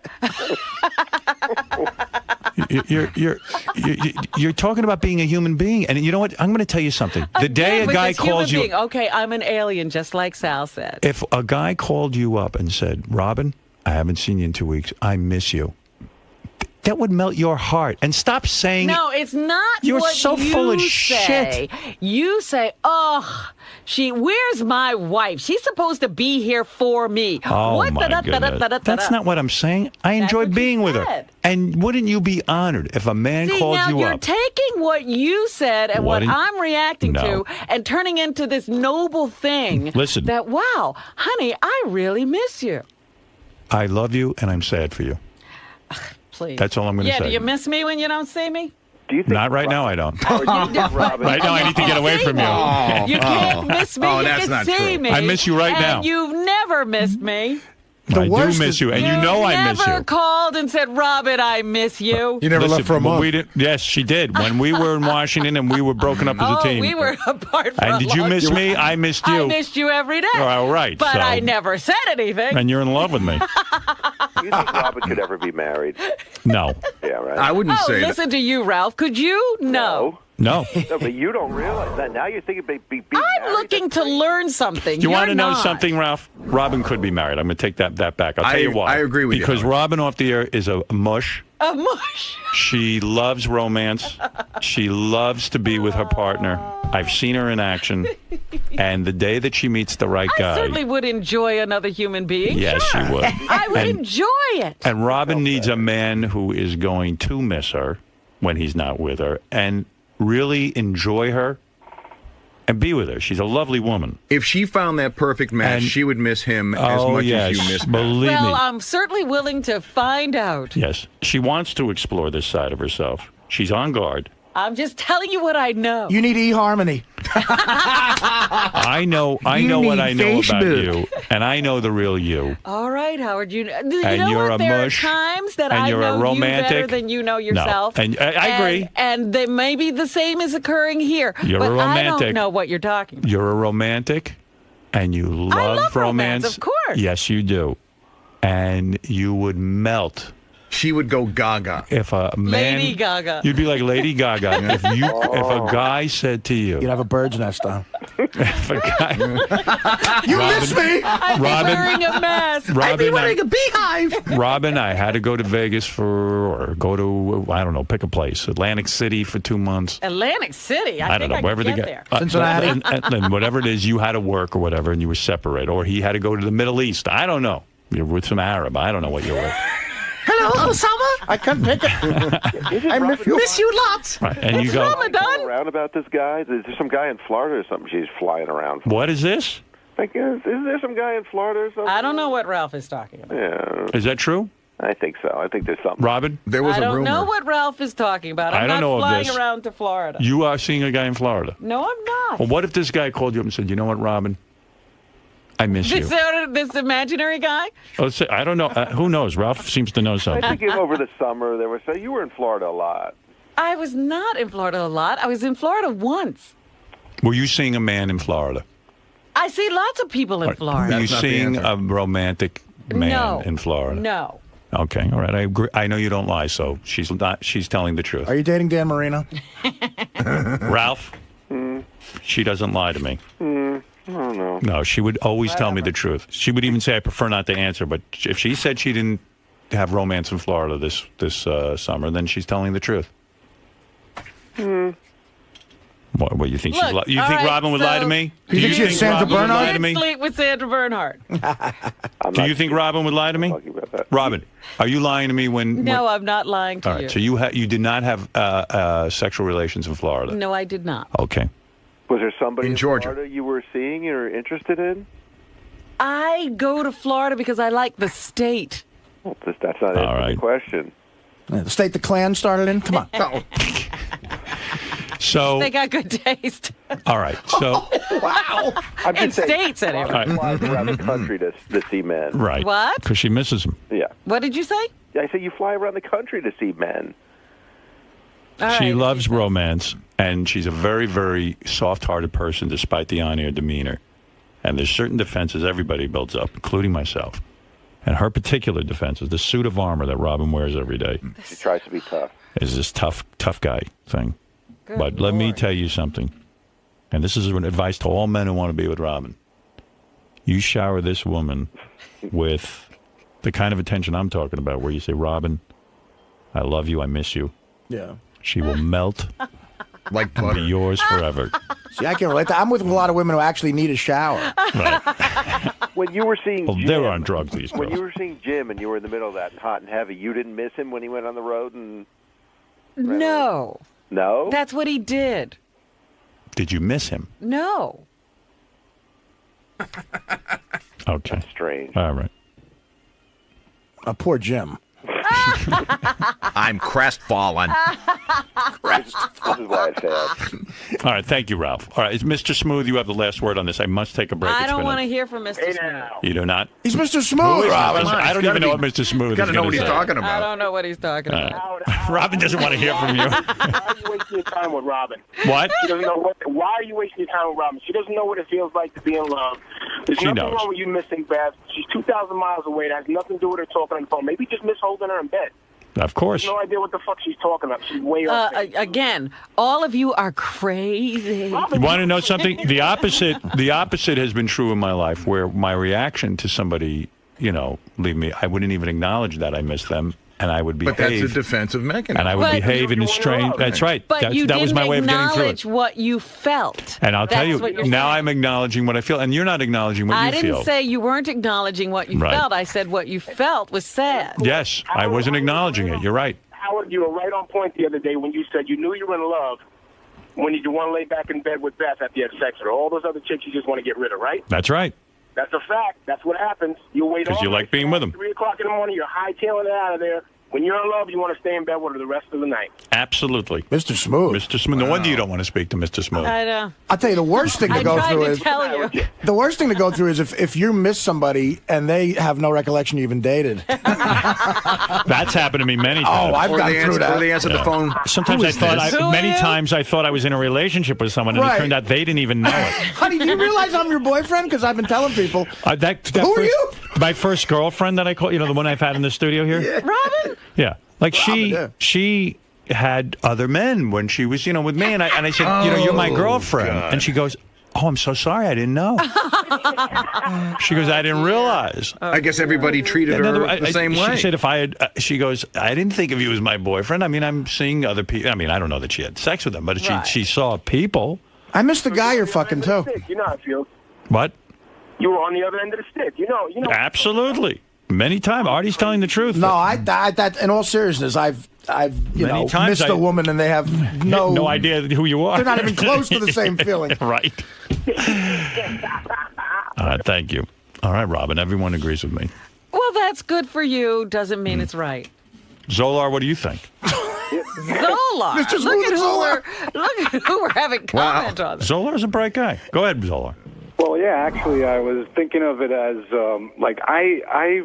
You're talking about being a human being, and you know what? I'm going to tell you something. The day Again, a guy with this human calls you, being. Okay, I'm an alien, just like Sal said. if a guy called you up and said, "Robin, I haven't seen you in 2 weeks. I miss you," That would melt your heart. And stop saying. No, it's not. You're what so you full of say. shit. You say, "Oh, where's my wife? She's supposed to be here for me." Oh, what my goodness. That's not what I'm saying. I enjoy being with her. And wouldn't you be honored if a man See, called now you you're up? taking what you said and what Wouldn't- I'm reacting No. to and turning into this noble thing. Listen. That, wow, honey, I really miss you. I love you, and I'm sad for you. Please. That's all I'm going to Yeah, say. do you miss me when you don't see me? Do you think Not right now, I don't. Robin? Right now, I need to get away from you. You can't miss me. Oh, you that's can not see true. me. I miss you right and now. You've never missed me. I do miss you, and you know I miss never you. called and said, "Robin, I miss you." You never left for a when month. we didn't, yes, she did. When we were in Washington and we were broken up as a team. we were apart for And a did you long miss time. me? I missed you. I missed you every day. All right, But so- I never said anything. And you're in love with me. Do you think Robin could ever be married? No. Yeah, right. I wouldn't Oh, say that. listen to you, Ralph. Could you? No. No. No, but you don't realize that. Now you're thinking about being I'm married. looking to learn something. You You're want to know not. something, Ralph? Robin could be married. I'm going to take that back. I'll tell you why. I agree with you, Because Howard. Robin off the air is a mush. A mush. She loves romance. She loves to be with her partner. I've seen her in action. And the day that she meets the right I guy. certainly would enjoy another human being. Yes, sure. she would. I would And- enjoy it. And Robin needs a man who is going to miss her when he's not with her and really enjoy her and be with her. She's a lovely woman. If she found that perfect match, And- she would miss him as Oh, much yes. as you miss Believe Well, me. I'm certainly willing to find out. Yes. She wants to explore this side of herself. She's on guard. I'm just telling you what I know. You need eHarmony. I know You what need I know about Facebook. you, and I know the real you. All right, Howard. You And know you're what? a There mush, are times that and I you're a know you better romantic. than you know yourself. No, and I agree. And they, maybe the same is occurring here. You're but a I romantic. don't know what you're talking about. You're a romantic, and you love romance, of course. Yes, you do. And you would melt. She would go gaga. If a man, Lady Gaga. You'd be like Lady Gaga. If a guy said to you, You'd have a bird's nest on. if a guy, You miss me? I'd be Robin- wearing a mask. Robin, I'd be wearing a beehive. Robin, I had to go to Vegas or go to, I don't know, pick a place, Atlantic City for 2 months. Atlantic City. I think don't know, I wherever could they get get there. Cincinnati. and whatever it is, you had to work or whatever, and you were separate, or he had to go to the Middle East. I don't know. You're with some Arab. I don't know what you're with. Hello, Osama. I couldn't pick it. I miss you lots. Right, and you go, Ramadan. Around about this guy? Is there some guy in Florida or something she's flying around for? what is this? Like, is there some guy in Florida or something? I don't know what Ralph is talking about. Yeah, Is that true, I think so. I think there's something. Robin? There was I a don't rumor. know what Ralph is talking about. I'm I don't not know of flying this. around to Florida. You are seeing a guy in Florida. No, I'm not. Well, what if this guy called you up and said, you know what, Robin? I miss you. This imaginary guy? Oh, I don't know. Who knows? Ralph seems to know I something. think over the summer there was. You were in Florida a lot. I was not in Florida a lot. I was in Florida once. Were you seeing a man in Florida? I see lots of people in Were Florida. you That's not the seeing answer. a romantic man No. in Florida? No. Okay, all right. I agree. I know you don't lie, so she's not. She's telling the truth. Are you dating Dan Marino? Ralph, she doesn't lie to me. I don't know. No, she would always tell me the truth. She would even say, "I prefer not to answer." But if she said she didn't have romance in Florida this summer, then she's telling the truth. What you think? Look, You all think right, Robin would lie to so- me? You think she's Sandra Robin would lie Bernhard? to me? Sleep with Sandra Bernhardt. Do you think Robin would lie to me? Talking about that. Robin, are you lying to me when? No, I'm not lying to All you. right. So you did not have sexual relations in Florida. No, I did not. Okay. Was there somebody In in Georgia. Florida you were seeing or interested in? I go to Florida because I like the state. Well, that's not All answering right. the question. The state the Klan started in? Come on. So They got good taste. all right. So Wow. I'm In just saying, states, anyway. Robin flies around the country to see men. right. What? Because she misses him. Yeah. What did you say? Yeah, I said you fly around the country to see men. All She right. loves romance, and she's a very, very soft-hearted person, despite the on-air demeanor. And there's certain defenses everybody builds up, including myself. And her particular defense is the suit of armor that Robin wears every day. She tries to be tough. Is this tough guy thing. Good But let me Lord. tell you something, and this is an advice to all men who want to be with Robin. You shower this woman with the kind of attention I'm talking about, where you say, Robin, I love you. I miss you. Yeah. She will melt like and be yours forever. See, I can relate to that. I'm with a lot of women who actually need a shower. Right. When you were seeing Well, Jim, they're on drugs, these when girls. you were seeing Jim and you were in the middle of that and hot and heavy, you didn't miss him when he went on the road and No. no. That's what he did. Did you miss him? No. Okay. That's strange. All right. Poor Jim. I'm crestfallen. This is why I said. All right. Thank you, Ralph. All right. It's Mr. Smooth. You have the last word on this. I must take a break. I It's don't been want to hear from Mr. Smooth. You do not? He's Mr. Smooth, Who is Robin. Mr. I don't even know what Mr. Smooth is Got to know what he's say. talking I about. don't know what he's talking All about. right. Robin doesn't want to hear from you. Why are you wasting your time with Robin? What? She doesn't know what. Why are you wasting your time with Robin? She doesn't know what it feels like to be in love. There's She nothing knows. wrong with you missing Beth. She's 2,000 miles away. That has nothing to do with her talking on the phone. Maybe just miss holding her in bed. Of course. No idea what the fuck she's talking about. She's way off. Again, all of you are crazy. You want to know something? The opposite has been true in my life, where my reaction to somebody, leave me, I wouldn't even acknowledge that I miss them, and I would behave. But that's a defensive mechanism. And I would behave in a strange. That's right. But you that was my way of getting through acknowledge it. what you felt. And I'll tell That's you, what you're now saying. I'm acknowledging what I feel, and you're not acknowledging what I you didn't feel. say you weren't acknowledging what you Right. felt. I said what you felt was sad. Yes, I wasn't acknowledging it. You're right. Howard, you were right on point the other day when you said you knew you were in love when you want to lay back in bed with Beth after you had sex with her. All those other chicks you just want to get rid of, right? That's right. That's a fact. That's what happens. You wait 'Cause all you night, like being with them. 3 o'clock in the morning, you're hightailing it out of there. When you're in love, you want to stay in bed with her the rest of the night. Absolutely. Mr. Smooth. Mr. Smooth. No wonder you don't want to speak to Mr. Smooth. I know. I'll tell you, the worst thing to I go tried through to is tell you. the worst thing to go through is if you miss somebody and they have no recollection you even dated. That's happened to me many times. Oh, I've gone through that. Or they answered the phone. Sometimes Who I is thought, this? many times I thought I was in a relationship with someone, and Right. it turned out they didn't even know it. Honey, do you realize I'm your boyfriend? Because I've been telling people. That Who are first- you? My first girlfriend that I called, the one I've had in the studio here? Robin? Yeah. Like Robin, she had other men when she was, with me. And I said, you're my girlfriend. God. And she goes, oh, I'm so sorry. I didn't know. She goes, I didn't realize. I guess everybody treated In other- her the same way. She said if I had, she goes, I didn't think of you as my boyfriend. I mean, I'm seeing other people. I mean, I don't know that she had sex with them, but Right. she saw people. I miss the guy you're fucking too. You know how it feels. What? You were on the other end of the stick. You know. Absolutely. Many times. Artie's telling the truth. No, that in all seriousness, I've Many times missed a woman and they have no no idea who you are. They're not even close to the same feeling. Right. All right, thank you. All right, Robin, everyone agrees with me. Well, that's good for you. Doesn't mean it's right. Zolar, what do you think? Zolar. Mr. Look Smooth at and Zolar. look at who we're having comment on. Zolar's a bright guy. Go ahead, Zolar. Well, yeah, actually, I was thinking of it as like I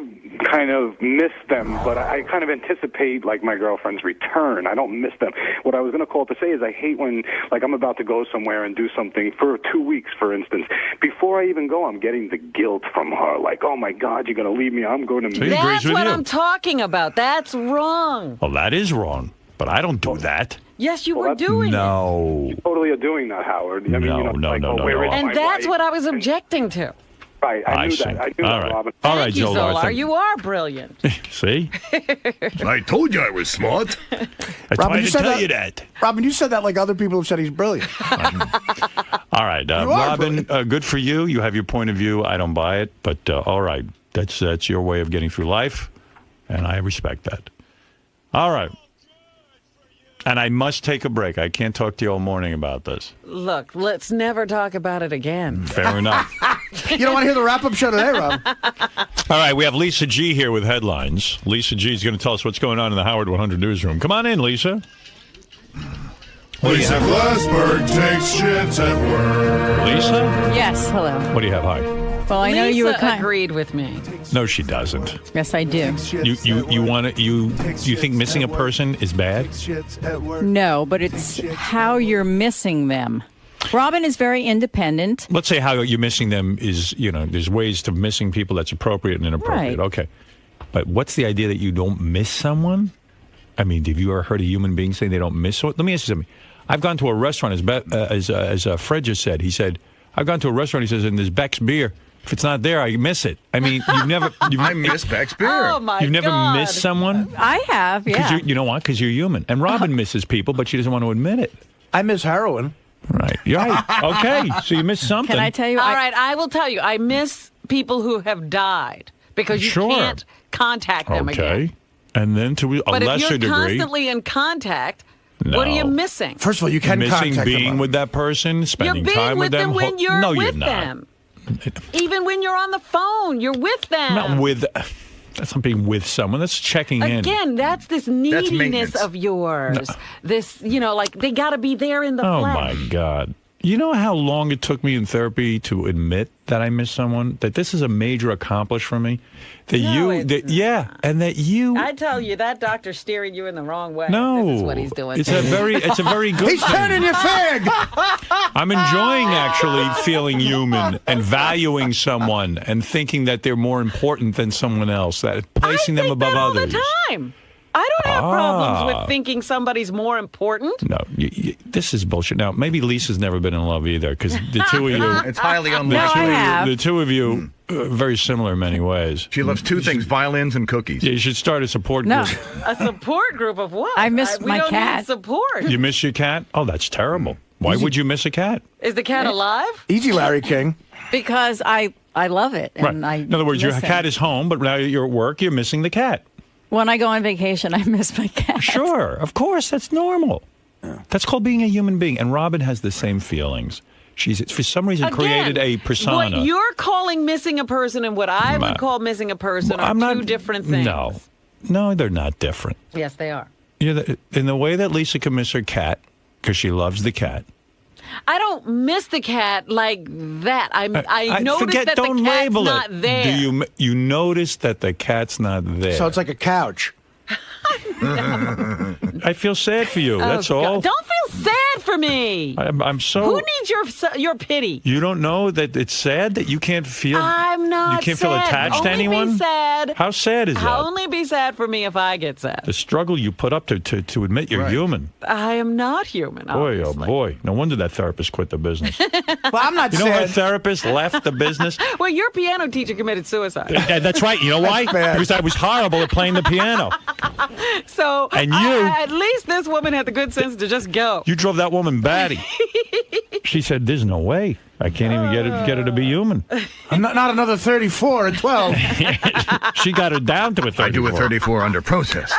kind of miss them, but I kind of anticipate like my girlfriend's return. I don't miss them. What I was going to call to say is I hate when like I'm about to go somewhere and do something for 2 weeks, for instance. Before I even go, I'm getting the guilt from her. Like, oh my God, you're going to leave me. I'm going to miss. That's what I'm talking about. That's wrong. Well, that is wrong, but I don't do that. Yes, you were doing it. No. You totally are doing that, Howard. I mean, No, you know, no, like, no, oh, no, where no. is my And that's wife? what I was objecting to. Right, I knew see. that. I knew All that, right. Robin. All right, Thank you, Zolar. Zolar. You are brilliant. See? I told you I was smart. I Robin, tried you to said tell that- you that. Robin, you said that like other people have said he's brilliant. All right, You are Robin, good for you. You have your point of view. I don't buy it, but all right. That's your way of getting through life, and I respect that. All right. And I must take a break. I can't talk to you all morning about this. Look, let's never talk about it again. Fair enough. You don't want to hear the wrap-up show today, Rob? All right, we have Lisa G here with headlines. Lisa G is going to tell us what's going on in the Howard 100 newsroom. Come on in, Lisa. Lisa Glassberg takes shits at work. Lisa? Yes, hello. What do you have? Hi. Well, I know you were Lisa agreed with me. No, she doesn't. Yes, I do. You want to you think missing a person is bad? No, but it's how you're missing them. Robin is very independent. Let's say how you're missing them is, there's ways to missing people that's appropriate and inappropriate. Right. Okay. But what's the idea that you don't miss someone? I mean, have you ever heard a human being say they don't miss someone? Let me ask you something. I've gone to a restaurant, as Fred just said. He said, I've gone to a restaurant, he says, and there's Beck's beer. If it's not there, I miss it. I mean, I miss Beck's beer. Oh my You've never God. missed someone? I have, yeah. You know why? Because you're human. And Robin misses people, but she doesn't want to admit it. I miss heroin. Right. You're right. Okay. So you missed something. Can I tell you? All right, I will tell you. I miss people who have died because you Sure. can't contact them again. Okay. And then to a But if lesser you're degree, constantly in contact, what are you No. missing? First of all, you can missing contact being them. with that person, You're spending being time with them when you're no, with you're not. them. Even when you're on the phone, you're with them. Not with. That's not being with someone. That's checking in. Again, that's this neediness maintenance. of yours. This, like they got to be there in the Oh flesh. my God. You know how long it took me in therapy to admit that I miss someone? That this is a major accomplishment for me? That and that you. I tell you, that doctor's steering you in the wrong way. No. This is what he's doing. It's a very good He's thing. turning your fig. I'm enjoying actually feeling human and valuing someone and thinking that they're more important than someone else, that placing them above all others. the time. I don't have problems Ah. with thinking somebody's more important. No, this is bullshit. Now, maybe Lisa's never been in love either, because the two of you. It's highly the unlikely. two No, I of you- have. The two of you are very similar in many ways. She loves two things: violins and cookies. Yeah, you should start a support No. group. A support group of what? I miss we my don't cat. Need support. You miss your cat? Oh, that's terrible. Why would you miss a cat? Is the cat alive? Easy, Larry King. Because I love it. And Right. I In other words, your miss him. cat is home, but now you're at work, you're missing the cat. When I go on vacation, I miss my cat. Sure, of course, that's normal. That's called being a human being. And Robin has the same feelings. She's, for some reason, created a persona. What you're calling missing a person and what I would call missing a person are two different things. No, they're not different. Yes, they are. In the way that Lisa can miss her cat, because she loves the cat. I don't miss the cat like that. I noticed that don't the cat's label not it. there. Do you notice that the cat's not there? So it's like a couch. I feel sad for you. That's Oh, God. all. Don't feel sad for me. I'm so. Who needs your pity? You don't know that it's sad that you can't feel. I'm not. You can't feel sad. attached to Only anyone. Be sad. How sad is I'll that? only be sad for me if I get sad. The struggle you put up to admit you're human. I am not human. Boy, obviously. oh boy! No wonder that therapist quit the business. Well, I'm not You know, her sad. therapist left the business. Well, your piano teacher committed suicide. Yeah, that's right. You know why? Because I was horrible at playing the piano. So, And you- at least this woman had the good sense to just go. You drove that woman batty. She said, "There's no way. I can't even get her to be human." I'm not another 34 at 12. She got her down to a 34. I do a 34 under protest.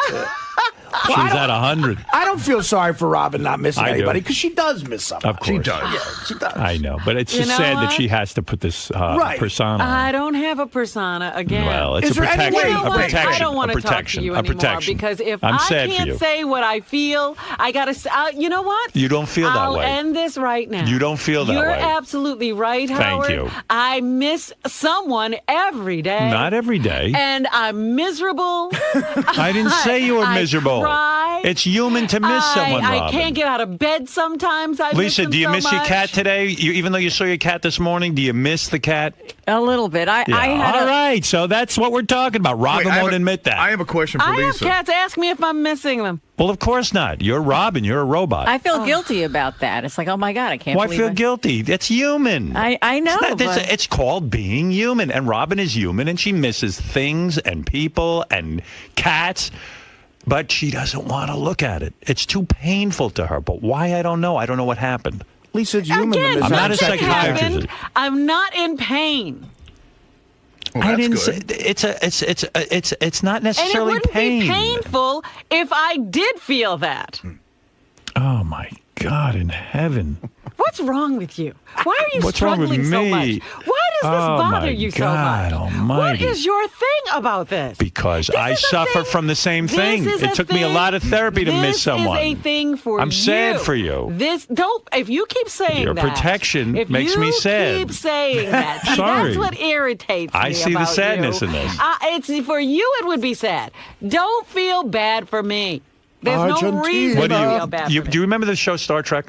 She's at 100. I don't feel sorry for Robin not missing I do. anybody because she does miss somebody. Of course. She does. Yeah, she does. I know, but it's You just know sad what? that she has to put this Right. persona on. I don't have a persona again. Well, it's Is a there any protection. way- A What? protection. I don't want a to talk to protection. you a anymore protection. because if I'm I sad for can't you. say what I feel, I gotta. You know what? You don't feel that I'll way. end this right now. You don't feel that You're way. absolutely right, Thank Howard. you. I miss someone every day. Not every day. And I'm miserable. I didn't say you were I miserable. cry. It's human to miss someone, I Robin. can't get out of bed sometimes. I miss Lisa, him do you so miss your much. cat today? Even though you saw your cat this morning, do you miss the cat? A little bit. I had All right, so that's what we're talking about. Robin won't admit that. I have a question for I have Lisa. cats ask me if I'm missing them. Well, of course not. You're Robin. You're a robot. I feel guilty about that. It's like, oh my God, I can't Why believe feel it. guilty? That's human. I know. It's, not- but it's called being human. And Robin is human, and she misses things and people and cats. But she doesn't want to look at it. It's too painful to her. But why? I don't know. I don't know what happened. Lisa, it's human Again, to miss I'm not a something psychiatrist. happened. I'm not in pain. Well, I that's didn't good. say it's not And it necessarily wouldn't pain. be painful if I did feel that. Oh my God in heaven! What's wrong with you? Why are you What's wrong with struggling so me? much? Why does this Oh, bother my you so God much? What almighty. is your thing about this? Because I is a suffer thing- from the same This thing. is It a took me a thing- lot of therapy to miss someone. This is a thing for I'm you. sad for you. This don't. If you keep saying Your that, protection if makes you me sad. Keep saying that. See, Sorry. That's what irritates me. I see the about sadness you. in this. It's for you. It would be sad. Don't feel bad for me. There's no Argentina. reason What to do feel bad you for me. do? You remember the show Star Trek?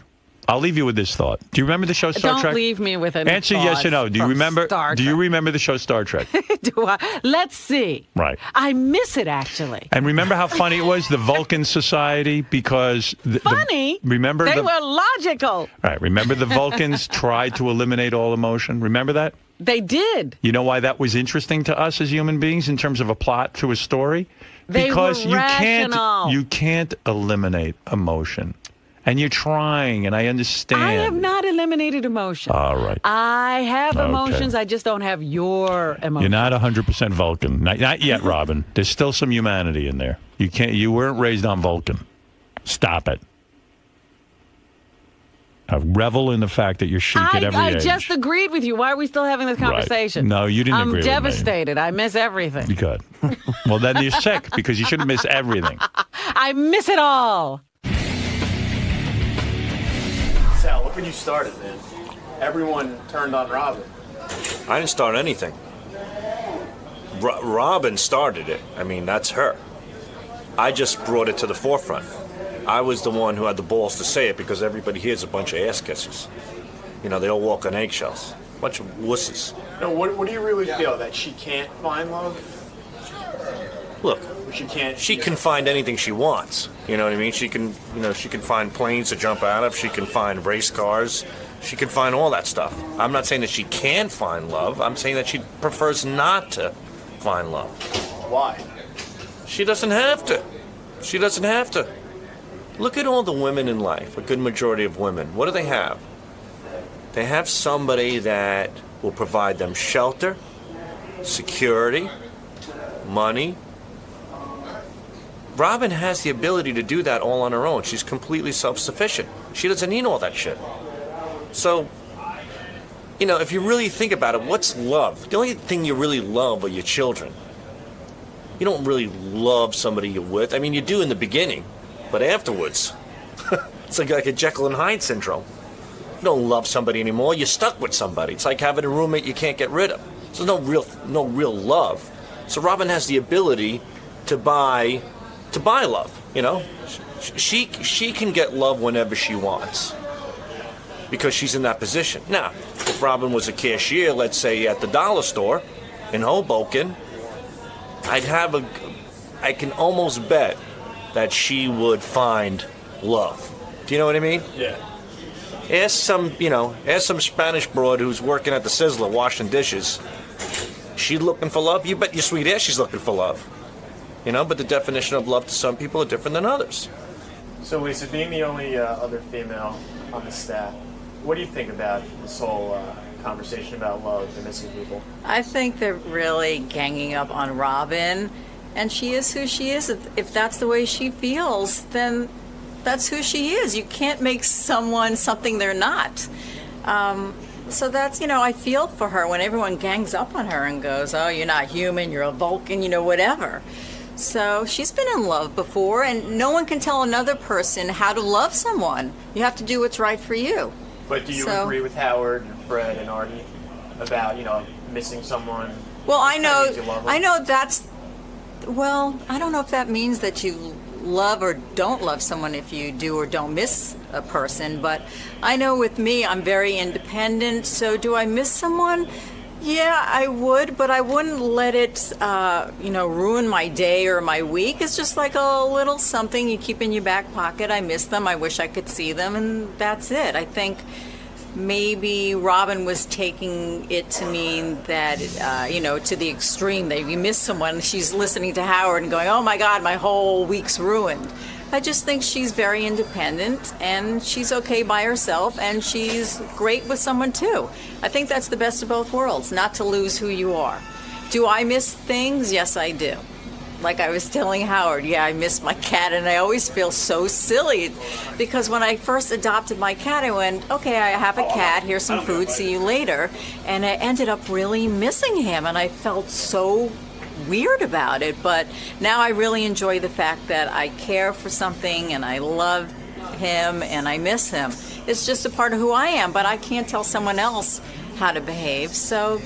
I'll leave you with this thought. Do you remember the show Star Don't Trek? leave me with an Answer yes or no. Do you from remember? Star Do you Trek. remember the show Star Trek? Do I? Let's see. Right. I miss it actually. And remember how funny it was, the Vulcan Society, because Funny. remember They the were logical. right. Remember the Vulcans tried to eliminate all emotion. Remember that? They did. You know why that was interesting to us as human beings in terms of a plot to a story? They Because were rational. you can't eliminate emotion. And you're trying, and I understand. I have not eliminated emotion. All right. I have Okay. emotions. I just don't have your emotions. You're not 100% Vulcan. Not yet, Robin. There's still some humanity in there. You weren't raised on Vulcan. Stop it. I revel in the fact that you're chic at every I age. just agreed with you. Why are we still having this Right. conversation? No, you didn't I'm agree with me. devastated. I miss everything. Good. Well, then you're sick because you shouldn't miss everything. I miss it all. Sal, look when you started, man. Everyone turned on Robin. I didn't start anything. Robin started it. I mean, that's her. I just brought it to the forefront. I was the one who had the balls to say it because everybody here is a bunch of ass kissers. You know, they all walk on eggshells. Bunch of wusses. No, what do you really feel? That she can't find love? Look, She can find anything she wants. You know what I mean? She can find planes to jump out of. She can find race cars. She can find all that stuff. I'm not saying that she can find love. I'm saying that she prefers not to find love. Why? She doesn't have to. She doesn't have to. Look at all the women in life, a good majority of women. What do they have? They have somebody that will provide them shelter, security, money. Robin has the ability to do that all on her own. She's completely self-sufficient. She doesn't need all that shit. So, you know, if you really think about it, what's love? The only thing you really love are your children. You don't really love somebody you're with. I mean, you do in the beginning, but afterwards, it's like a Jekyll and Hyde syndrome. You don't love somebody anymore. You're stuck with somebody. It's like having a roommate you can't get rid of. So there's no real love. So Robin has the ability to buy love. You know, she can get love whenever she wants because she's in that position. Now, if Robin was a cashier, let's say at the dollar store in Hoboken, I can almost bet that she would find love. Do you know what I mean? Yeah. Ask some Spanish broad who's working at the Sizzler washing dishes. She looking for love? You bet your sweet ass she's looking for love. You know, but the definition of love to some people are different than others. So, Lisa, being the only other female on the staff, what do you think about this whole conversation about love and missing people? I think they're really ganging up on Robin, and she is who she is. If that's the way she feels, then that's who she is. You can't make someone something they're not. So that's, I feel for her when everyone gangs up on her and goes, oh, you're not human, you're a Vulcan, whatever. So she's been in love before, and no one can tell another person how to love someone. You have to do what's right for you. But do you agree with Howard and Fred and Artie about, missing someone? Well, I know I don't know if that means that you love or don't love someone if you do or don't miss a person, but I know with me, I'm very independent, so do I miss someone? Yeah, I would, but I wouldn't let it, ruin my day or my week. It's just like a little something you keep in your back pocket. I miss them. I wish I could see them, and that's it. I think maybe Robin was taking it to mean that, to the extreme, that if you miss someone, she's listening to Howard and going, oh my God, my whole week's ruined. I just think she's very independent, and she's okay by herself, and she's great with someone too. I think that's the best of both worlds, not to lose who you are. Do I miss things? Yes, I do. Like I was telling Howard, yeah, I miss my cat, and I always feel so silly because when I first adopted my cat, I went, okay, I have a cat, here's some food, see you later. And I ended up really missing him, and I felt so weird about it. But now I really enjoy the fact that I care for something, and I love him, and I miss him. It's just a part of who I am, but I can't tell someone else how to behave. So,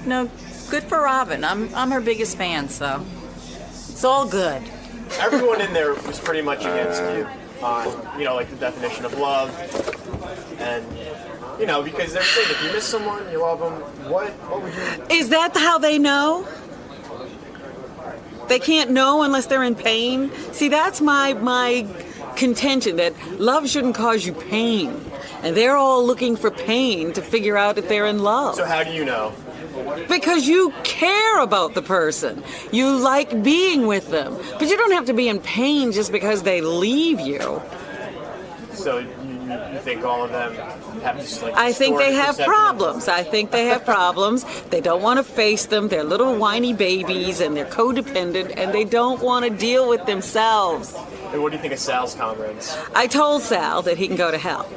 good for Robin. I'm her biggest fan, so it's all good. Everyone in there was pretty much against you on, like the definition of love. And, because they're saying if you miss someone, you love them, what would you... Is that how they know? They can't know unless they're in pain? See, that's my contention, that love shouldn't cause you pain. And they're all looking for pain to figure out if they're in love. So how do you know? Because you care about the person. You like being with them. But you don't have to be in pain just because they leave you. So you think all of them have just like... I think they have distorted problems. I think they have problems. They don't want to face them. They're little whiny babies and they're codependent and they don't want to deal with themselves. Hey, what do you think of Sal's comments? I told Sal that he can go to hell.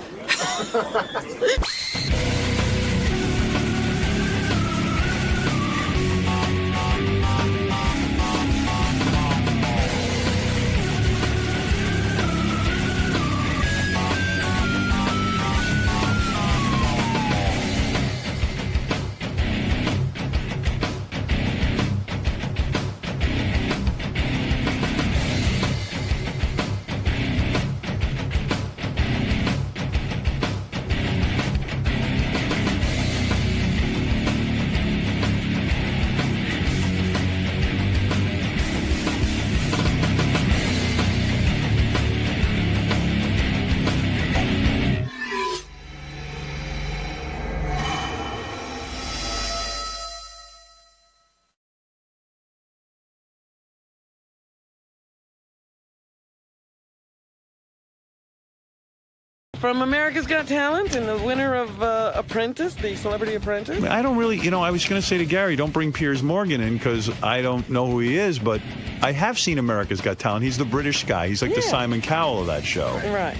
From America's Got Talent and the winner of Apprentice, the Celebrity Apprentice. I don't really, I was going to say to Gary, don't bring Piers Morgan in because I don't know who he is, but I have seen America's Got Talent. He's the British guy. He's like the Simon Cowell of that show. Right.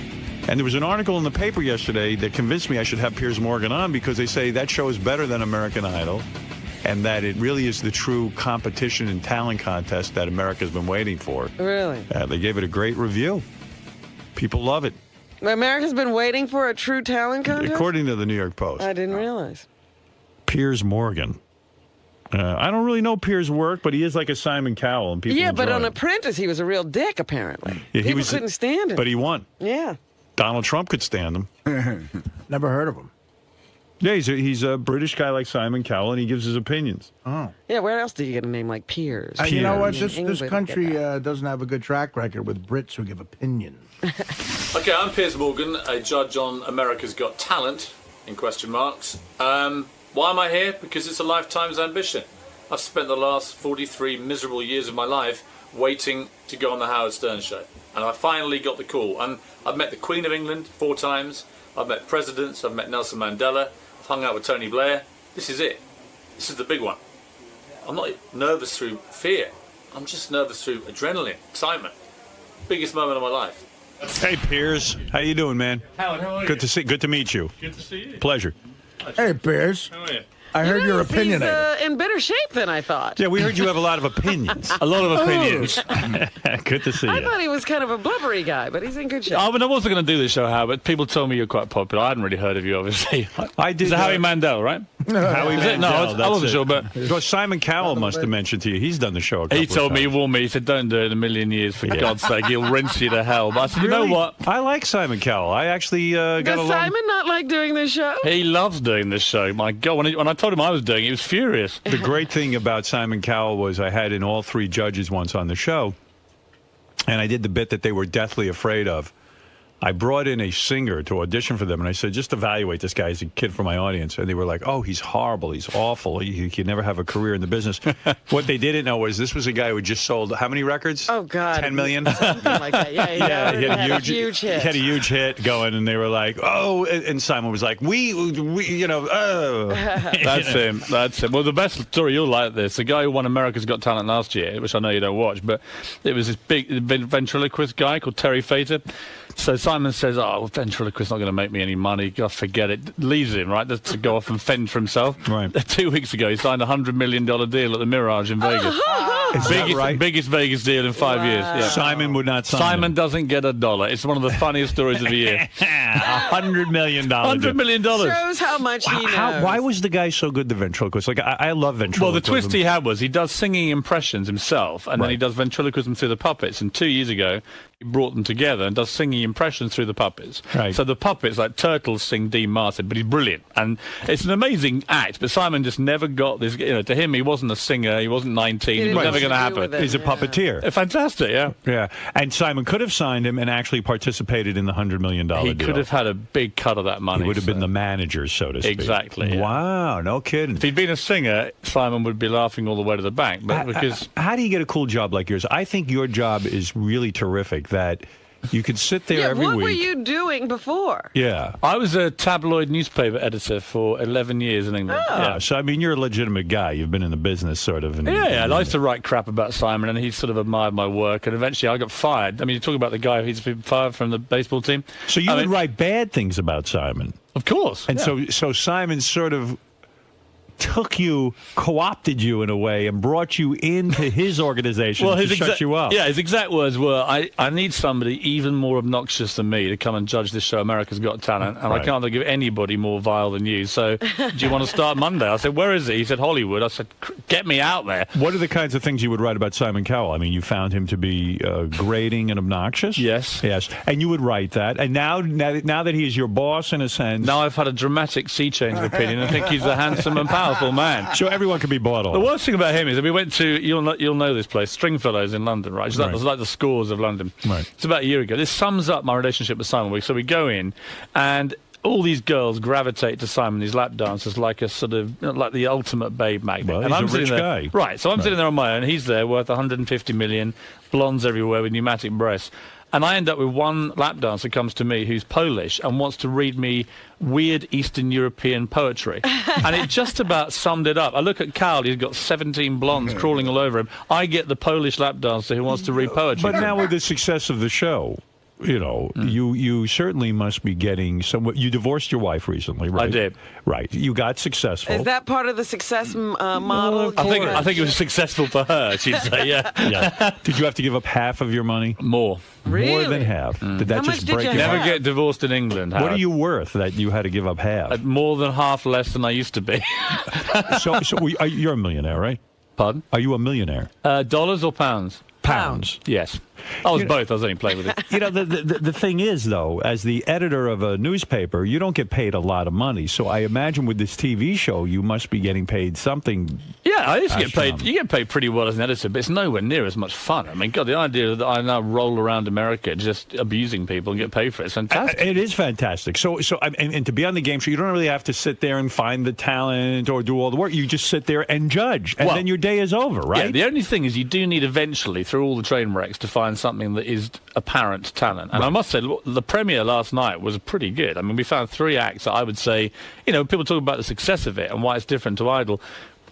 And there was an article in the paper yesterday that convinced me I should have Piers Morgan on because they say that show is better than American Idol and that it really is the true competition and talent contest that America's been waiting for. Really? They gave it a great review. People love it. America's been waiting for a true talent contest? According to the New York Post. I didn't realize. Piers Morgan. I don't really know Piers' work, but he is like a Simon Cowell. And people But on it. Apprentice, he was a real dick, apparently. Yeah, People couldn't stand him. But he won. Yeah. Donald Trump could stand him. Never heard of him. Yeah, he's a British guy like Simon Cowell, and he gives his opinions. Oh. Yeah, where else do you get a name like Piers? You know what? This England country doesn't have a good track record with Brits who give opinions. Okay, I'm Piers Morgan, a judge on America's Got Talent, in question marks. Why am I here? Because it's a lifetime's ambition. I've spent the last 43 miserable years of my life waiting to go on the Howard Stern show. And I finally got the call. And I've met the Queen of England 4 times. I've met presidents. I've met Nelson Mandela. I've hung out with Tony Blair. This is it. This is the big one. I'm not nervous through fear. I'm just nervous through adrenaline, excitement. Biggest moment of my life. Hey, Piers. How you doing, man? Howard, how are you? Good to meet you. Good to see you. Pleasure. Hey, Piers. How are you? I heard you're He's opinionated. in better shape than I thought. Yeah, we heard you have a lot of opinions. A lot of opinions. Good to see you. I thought he was kind of a blubbery guy, but he's in good shape. I wasn't going to do this show, Howard, but people told me you're quite popular. I hadn't really heard of you, obviously. I did. It's Howie Mandel, right? Howie Is it? Mandel. No, I that's wasn't it. sure, but Well, Simon Cowell must have mentioned to you. He's done the show a couple he told of me, he times. warned me. He said, "Don't do it in a million years, for God's sake. He'll rinse you to hell." But I said, "You know Really? what? I like Simon Cowell. I actually got Does along. Simon not like doing this show? He loves doing this show. My God, when I told him I was doing it, he was furious." The great thing about Simon Cowell was I had in all 3 judges once on the show, and I did the bit that they were deathly afraid of. I brought in a singer to audition for them, and I said, just evaluate this guy as a kid for my audience. And they were like, oh, he's horrible. He's awful. He can never have a career in the business. What they didn't know was this was a guy who just sold how many records? Oh, God. 10 million? Something like that. Yeah, He had a huge hit. He had a huge hit going, and they were like, oh, and Simon was like, we oh. That's him. That's him. Well, the best story, you'll like this. The guy who won America's Got Talent last year, which I know you don't watch, but it was this big ventriloquist guy called Terry Fator. So Simon says, oh, ventriloquist's not going to make me any money. God, forget it. Leaves him, right, to go off and fend for himself. Right. 2 weeks ago, he signed a $100 million deal at the Mirage in Vegas. Is that right? Biggest Vegas deal in 5 years. Yeah. Simon would not sign Simon him. doesn't get a dollar. It's one of the funniest stories of the year. $100 million. $100 million. Shows how much he knows. Why was the guy so good, the ventriloquist? Like, I love ventriloquism. Well, the twist he had was he does singing impressions himself, and then he does ventriloquism through the puppets. And 2 years ago, he brought them together and does singing impressions through the puppets. Right. So the puppets, like Turtles, sing Dean Martin, but he's brilliant. And it's an amazing act, but Simon just never got this. To him, he wasn't a singer. He wasn't 19. He was never never going to happen. He's a puppeteer. Fantastic, yeah. Yeah. And Simon could have signed him and actually participated in the $100 million deal. He could have had a big cut of that money. He would have been the manager, so to speak. Exactly. Yeah. Wow, no kidding. If he'd been a singer, Simon would be laughing all the way to the bank. But because how do you get a cool job like yours? I think your job is really terrific. That you could sit there every what week. were you doing before? Yeah. I was a tabloid newspaper editor for 11 years in England. Oh, yeah. So, I mean, you're a legitimate guy. You've been in the business, sort of. Yeah, I used to write crap about Simon, and he sort of admired my work, and eventually I got fired. I mean, you talk about the guy who's been fired from the baseball team. So you would write bad things about Simon? Of course. And so Simon sort of took you, co-opted you in a way, and brought you into his organization to shut you up. Yeah, his exact words were, I need somebody even more obnoxious than me to come and judge this show, America's Got Talent, and I can't think of anybody more vile than you, so do you want to start Monday? I said, where is he? He said, Hollywood. I said, get me out there. What are the kinds of things you would write about Simon Cowell? I mean, you found him to be grating and obnoxious? Yes. Yes. And you would write that, and now that he's your boss, in a sense... Now I've had a dramatic sea change of opinion. I think he's a handsome and powerful man. So everyone can be bought off. The worst thing about him is that we went to, you'll know this place, Stringfellows in London, right? It's like the Scores of London. Right. It's about a year ago. This sums up my relationship with Simon. So we go in, and all these girls gravitate to Simon, these lap dancers, like a sort of, like the ultimate babe magnet. Well, and he's I'm a rich sitting guy. there, right, so I'm sitting there on my own. He's there, worth 150 million, blondes everywhere with pneumatic breasts. And I end up with one lap dancer comes to me who's Polish and wants to read me weird Eastern European poetry. And it just about summed it up. I look at Carl, he's got 17 blondes crawling all over him. I get the Polish lap dancer who wants to read poetry. But now with the success of the show, you know, you certainly must be getting somewhat. You divorced your wife recently, right? I did. Right. You got successful. Is that part of the success model? I think it was successful for her, she'd say, yeah. Yeah. Did you have to give up half of your money? More. Really? More than half. Did that How just much did break you your Never heart? get divorced in England, What Howard. are you worth that you had to give up half? More than half less than I used to be. So you're a millionaire, right? Pardon? Are you a millionaire? Dollars or pounds? Pounds. Yes. I was both. I was only playing with it. You know, the thing is, though, as the editor of a newspaper, you don't get paid a lot of money. So I imagine with this TV show, you must be getting paid something. Yeah, I used to get paid. You get paid pretty well as an editor, but it's nowhere near as much fun. I mean, God, the idea that I now roll around America just abusing people and get paid for it's fantastic. It is fantastic. So and to be on the game show, you don't really have to sit there and find the talent or do all the work. You just sit there and judge, and then your day is over, right? Yeah, the only thing is you do need eventually, through all the train wrecks, to find something that is apparent talent. And I must say, the premiere last night was pretty good. I mean, we found 3 acts that I would say, you know, people talk about the success of it and why it's different to Idol.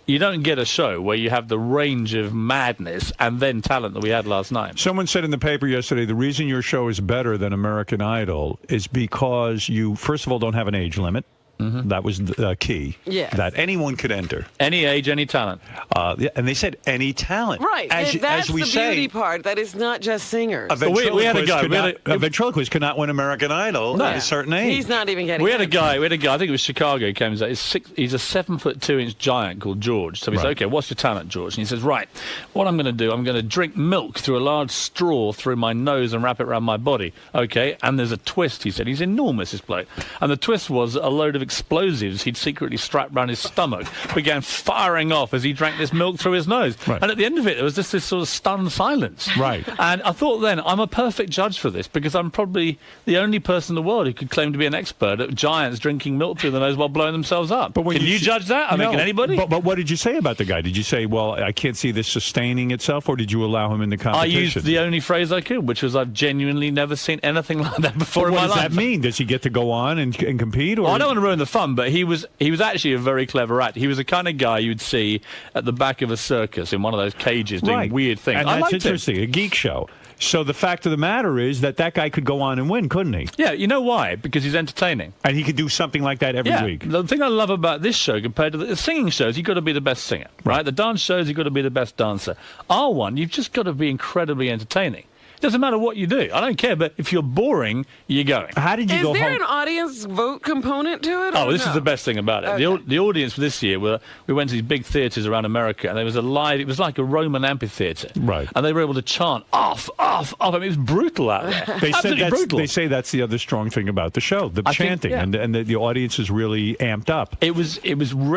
You don't get a show where you have the range of madness and then talent that we had last night. Someone said in the paper yesterday, the reason your show is better than American Idol is because you, first of all, don't have an age limit. Mm-hmm. That was the key. Yes. That anyone could enter. Any age, any talent. And they said any talent. Right. That's we the beauty part. That is not just singers. We had a guy. A ventriloquist could not win American Idol at a certain age. He's not even getting We had a guy, I think it was Chicago, came and said, he's a 7'2" giant called George. So we said, okay, what's your talent, George? And he says, right, what I'm going to do, I'm going to drink milk through a large straw through my nose and wrap it around my body. Okay, and there's a twist, he said. He's enormous, this bloke. And the twist was a load of explosives he'd secretly strapped around his stomach began firing off as he drank this milk through his nose. Right. And at the end of it, there was just this sort of stunned silence. Right. And I thought then, I'm a perfect judge for this because I'm probably the only person in the world who could claim to be an expert at giants drinking milk through the nose while blowing themselves up. But can you judge that? I mean, can anybody? But what did you say about the guy? Did you say, well, I can't see this sustaining itself, or did you allow him in the competition? I used the only phrase I could, which was I've genuinely never seen anything like that before in my life. What does that mean? Does he get to go on and compete? Or? I don't want to ruin the fun, but he was actually a very clever actor. He was the kind of guy you'd see at the back of a circus in one of those cages doing weird things. And that's interesting, a geek show. So the fact of the matter is that guy could go on and win, couldn't he? Yeah, you know why? Because he's entertaining. And he could do something like that every week. The thing I love about this show compared to the singing shows, you've got to be the best singer, right? The dance shows, you've got to be the best dancer. Our one, you've just got to be incredibly entertaining. It doesn't matter what you do. I don't care, but if you're boring, you're going. How did you Is go there home? an audience vote component to it? Oh, or this no? is the best thing about it. Okay. The audience for this year, we went to these big theatres around America, and there was a live, it was like a Roman amphitheatre. Right. And they were able to chant, off, off, off. I mean, it was brutal out there. They say that's the other strong thing about the show, the chanting, and the audience is really amped up. It was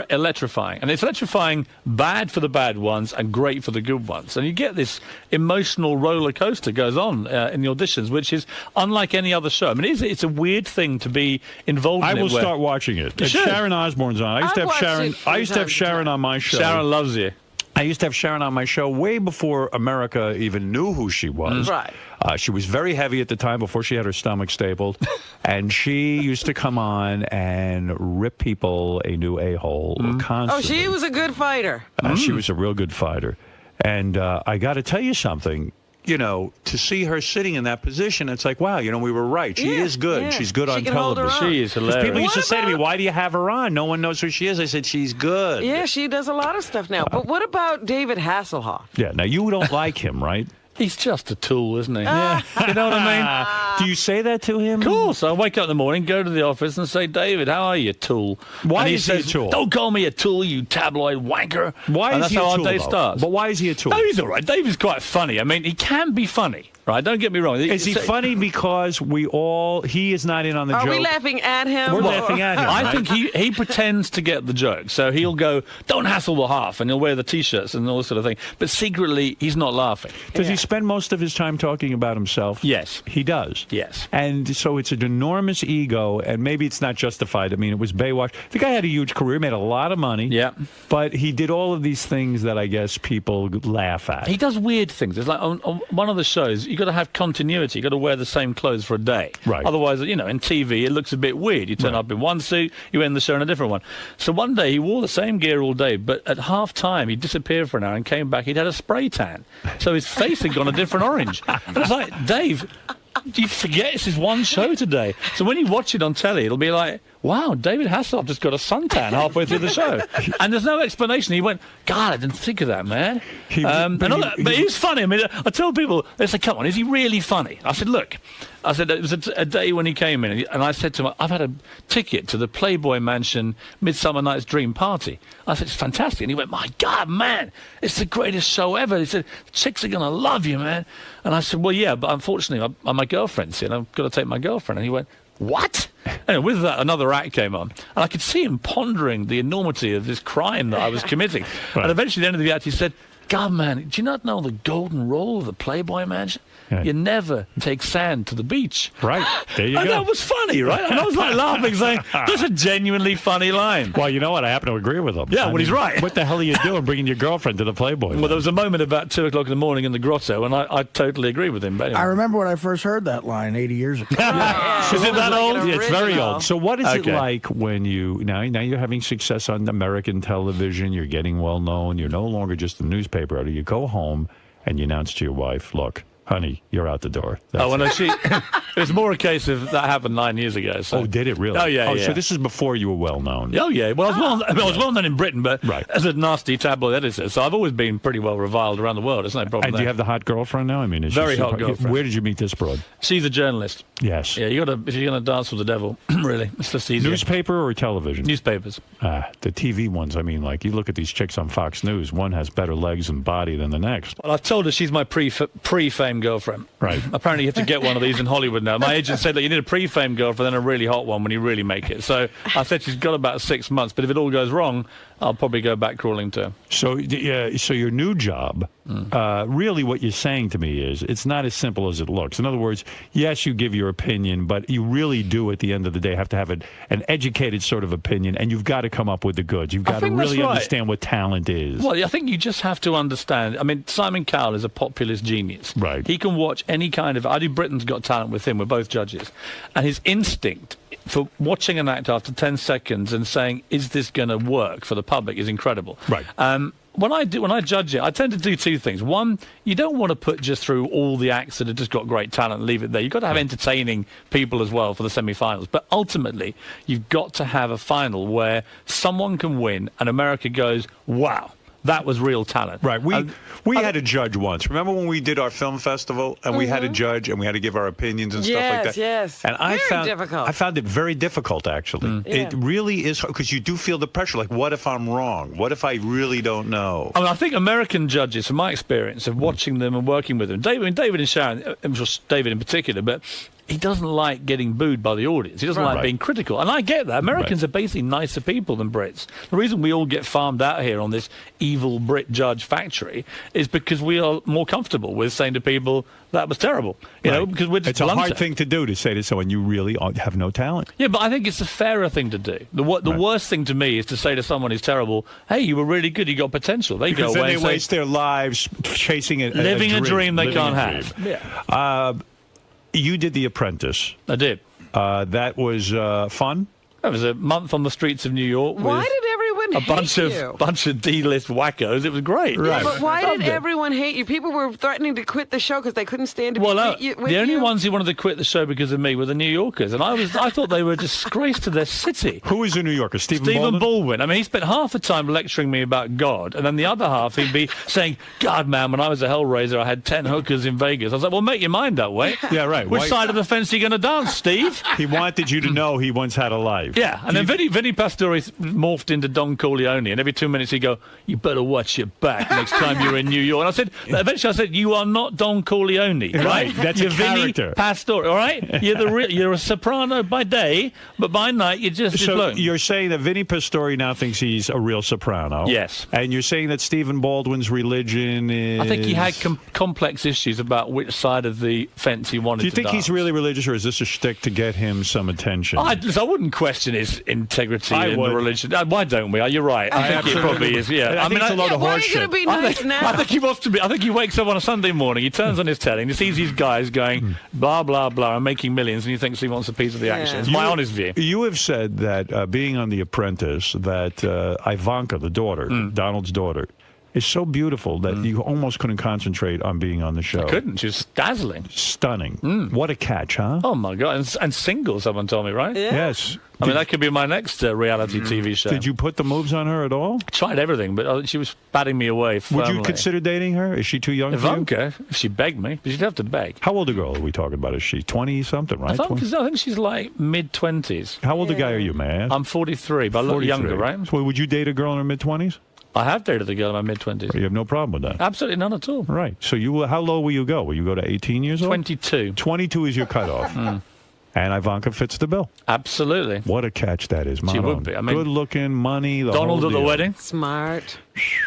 electrifying, and it's electrifying bad for the bad ones and great for the good ones. And you get this emotional roller coaster goes on in the auditions, which is unlike any other show. I mean, it's a weird thing to be involved in. I will start watching it. Sharon Osbourne's on. I used to have Sharon on my show. Sharon loves you. I used to have Sharon on my show way before America even knew who she was. Right. She was very heavy at the time before she had her stomach stapled. And she used to come on and rip people a new a-hole constantly. Oh, she was a good fighter. She was a real good fighter. And I got to tell you something. You know, to see her sitting in that position, it's like, wow, we were right. She is good. Yeah. She's good She on can hold her television. own. She is hilarious. People used to say to me, why do you have her on? No one knows who she is. I said, she's good. Yeah, she does a lot of stuff now. But what about David Hasselhoff? Yeah, now you don't like him, right? He's just a tool, isn't he? Yeah. You know what I mean? Do you say that to him? Of course. I wake up in the morning, go to the office and say, David, how are you, tool? Why and is he a tool? Don't call me a tool, you tabloid wanker. Why and is that's he a how tool, our day though? starts. But why is he a tool? No, he's all right. David's quite funny. I mean, he can be funny, right? Don't get me wrong. Is he funny because he is not in on the Are joke? we laughing at him? We're laughing at him. I right? think he pretends to get the joke. So he'll go, don't hassle the half, and he'll wear the T-shirts and all this sort of thing. But secretly, he's not laughing. Does he spend most of his time talking about himself? Yes. He does? Yes. And so it's an enormous ego, and maybe it's not justified. I mean, it was Baywatch. The guy had a huge career, made a lot of money. Yeah. But he did all of these things that I guess people laugh at. He does weird things. It's like on one of the shows, you've got to have continuity. You've got to wear the same clothes for a day. Right. Otherwise, in TV, it looks a bit weird. You turn up in one suit, you end the show in a different one. So one day, he wore the same gear all day, but at half-time, he disappeared for an hour and came back. He'd had a spray tan. So his face had gone a different orange. And it's like, Dave, do you forget it's his one show today? So when you watch it on telly, it'll be like, wow, David Hasselhoff just got a suntan halfway through the show. And there's no explanation. He went, God, I didn't think of that, man. But he was funny. I mean, I tell people, they say, come on, is he really funny? I said, look, it was a day when he came in, and I said to him, I've had a ticket to the Playboy Mansion Midsummer Night's Dream Party. I said, it's fantastic. And he went, my God, man, it's the greatest show ever. He said, chicks are going to love you, man. And I said, well, yeah, but unfortunately, my girlfriend's here, and I've got to take my girlfriend. And he went, what? And with that, another act came on, and I could see him pondering the enormity of this crime that I was committing. Right. And eventually, at the end of the act, he said, God, man, do you not know the golden rule of the Playboy Mansion? Yeah. You never take sand to the beach. Right. There you And go. that was funny, right? And I was like laughing, saying, that's a genuinely funny line. Well, you know what? I happen to agree with him. Yeah, well, he's right. What the hell are you doing bringing your girlfriend to the Playboy? Well, there was a moment about 2 o'clock in the morning in the grotto, and I totally agree with him. But anyway. I remember when I first heard that line 80 years ago. Is it that old? Yeah, it's very old. So what is it Okay. like when now you're having success on American television, you're getting well known, you're no longer just a newspaper editor, you go home and you announce to your wife, look, honey, you're out the door. That's Oh, well, no, it. it was more a case of that happened 9 years ago. So. Oh, did it really? Oh, yeah, yeah. So this is before you were well known. Oh, yeah. Well, I was well known in Britain, but Right. as a nasty tabloid editor, so I've always been pretty well reviled around the world. It's no problem. And do you have the hot girlfriend now? I mean, is she Very hot super- girlfriend. Where did you meet this broad? She's a journalist. Yes. Yeah, if you're going to dance with the devil, really, it's just easier. Newspaper or television? Newspapers. The TV ones. I mean, like you look at these chicks on Fox News. One has better legs and body than the next. Well, I've told her she's my pre-fame girlfriend. Right. Apparently, you have to get one of these in Hollywood now. My agent said that you need a pre-fame girlfriend and a really hot one when you really make it. So I said she's got about 6 months, but if it all goes wrong, I'll probably go back crawling to her. So your new job, really what you're saying to me is it's not as simple as it looks. In other words, yes, you give your opinion, but you really do at the end of the day have to have an educated sort of opinion, and you've got to come up with the goods. You've got to think that's really right. understand what talent is. Well, I think you just have to understand. I mean, Simon Cowell is a populist genius. Right. He can watch any kind of... I do Britain's Got Talent with him. We're both judges. And his instinct for watching an act after 10 seconds and saying, is this going to work for the public is incredible. Right. When I judge it, I tend to do two things. One, you don't want to put just through all the acts that have just got great talent and leave it there. You've got to have entertaining people as well for the semi-finals. But ultimately, you've got to have a final where someone can win and America goes, wow, that was real talent. Right. We had a judge once. Remember when we did our film festival and we had a judge and we had to give our opinions and stuff like that? Yes, And I found it very difficult, actually. It really is, because you do feel the pressure. Like, what if I'm wrong? What if I really don't know? I mean, I think American judges, from my experience of watching them and working with them, David and Sharon, just David in particular, but he doesn't like getting booed by the audience. He doesn't like being critical. And I get that. Americans are basically nicer people than Brits. The reason we all get farmed out here on this evil Brit judge factory is because we are more comfortable with saying to people, that was terrible. You know, because we're just It's a hard thing to do, to say to someone, you really have no talent. Yeah, but I think it's a fairer thing to do. The worst thing to me is to say to someone who's terrible, hey, you were really good, you got potential. They Because go then away they and say, waste their lives chasing living a dream they living can't a have. dream. Yeah. You did The Apprentice. I did. That was fun? It was a month on the streets of New York. Why with did everyone a hate bunch of D-list wackos. It was great. Yeah, but why did everyone hate you? People were threatening to quit the show because they couldn't stand to be with the only you. ones who wanted to quit the show because of me were the New Yorkers, and I thought they were a disgrace to their city. Who is a New Yorker? Stephen Baldwin. I mean, he spent half the time lecturing me about God, and then the other half he'd be saying, God, man, when I was a Hellraiser, I had 10 hookers in Vegas. I was like, well, make your mind up, way. Yeah, right. Which side of the fence are you going to dance, Steve? He wanted you to know he once had a life. Yeah, and then Vinny Pastore morphed into Don Corleone, and every 2 minutes he'd go, you better watch your back next time you're in New York. And eventually I said, you are not Don Corleone, right? That's you're a character. Vinny Pastore, all right? You're a soprano by day, but by night you're just So blown. you're saying that Vinny Pastore now thinks he's a real soprano. Yes. And you're saying that Stephen Baldwin's religion is... I think he had complex issues about which side of the fence he wanted to Do you think dance. he's really religious, or is this a shtick to get him some attention? I wouldn't question his integrity I in would. the religion. Why don't we? You're right. I think it probably is. Yeah. I think it's a load of why are you horseshit. going to be nice now? I think he wants to be. I think he wakes up on a Sunday morning, he turns on his telly, and he sees these guys going blah blah blah and making millions, and he thinks he wants a piece of the action. It's my honest view. You have said that being on The Apprentice, that Ivanka, the daughter, Donald's daughter, is so beautiful that you almost couldn't concentrate on being on the show. I couldn't. She was dazzling. Stunning. What a catch, huh? Oh, my God. And single, someone told me, right? Yeah. Yes. I mean, that could be my next reality TV show. Did you put the moves on her at all? Tried everything, but she was batting me away firmly. Would you consider dating her? Is she too young for you? Ivanka, if she begged me, but she'd have to beg. How old a girl are we talking about? Is she 20-something, right? I think she's like mid-20s. How old a guy are you, man? I'm 43, but I look younger, right? So would you date a girl in her mid-20s? I have dated a girl in my mid-20s. You have no problem with that? Absolutely none at all. Right. So how low will you go? Will you go to 18 years old? 22. 22 is your cutoff. And Ivanka fits the bill. Absolutely. What a catch that is, She would be. I mean, good-looking, money, the Donald whole at the deal. wedding. Smart.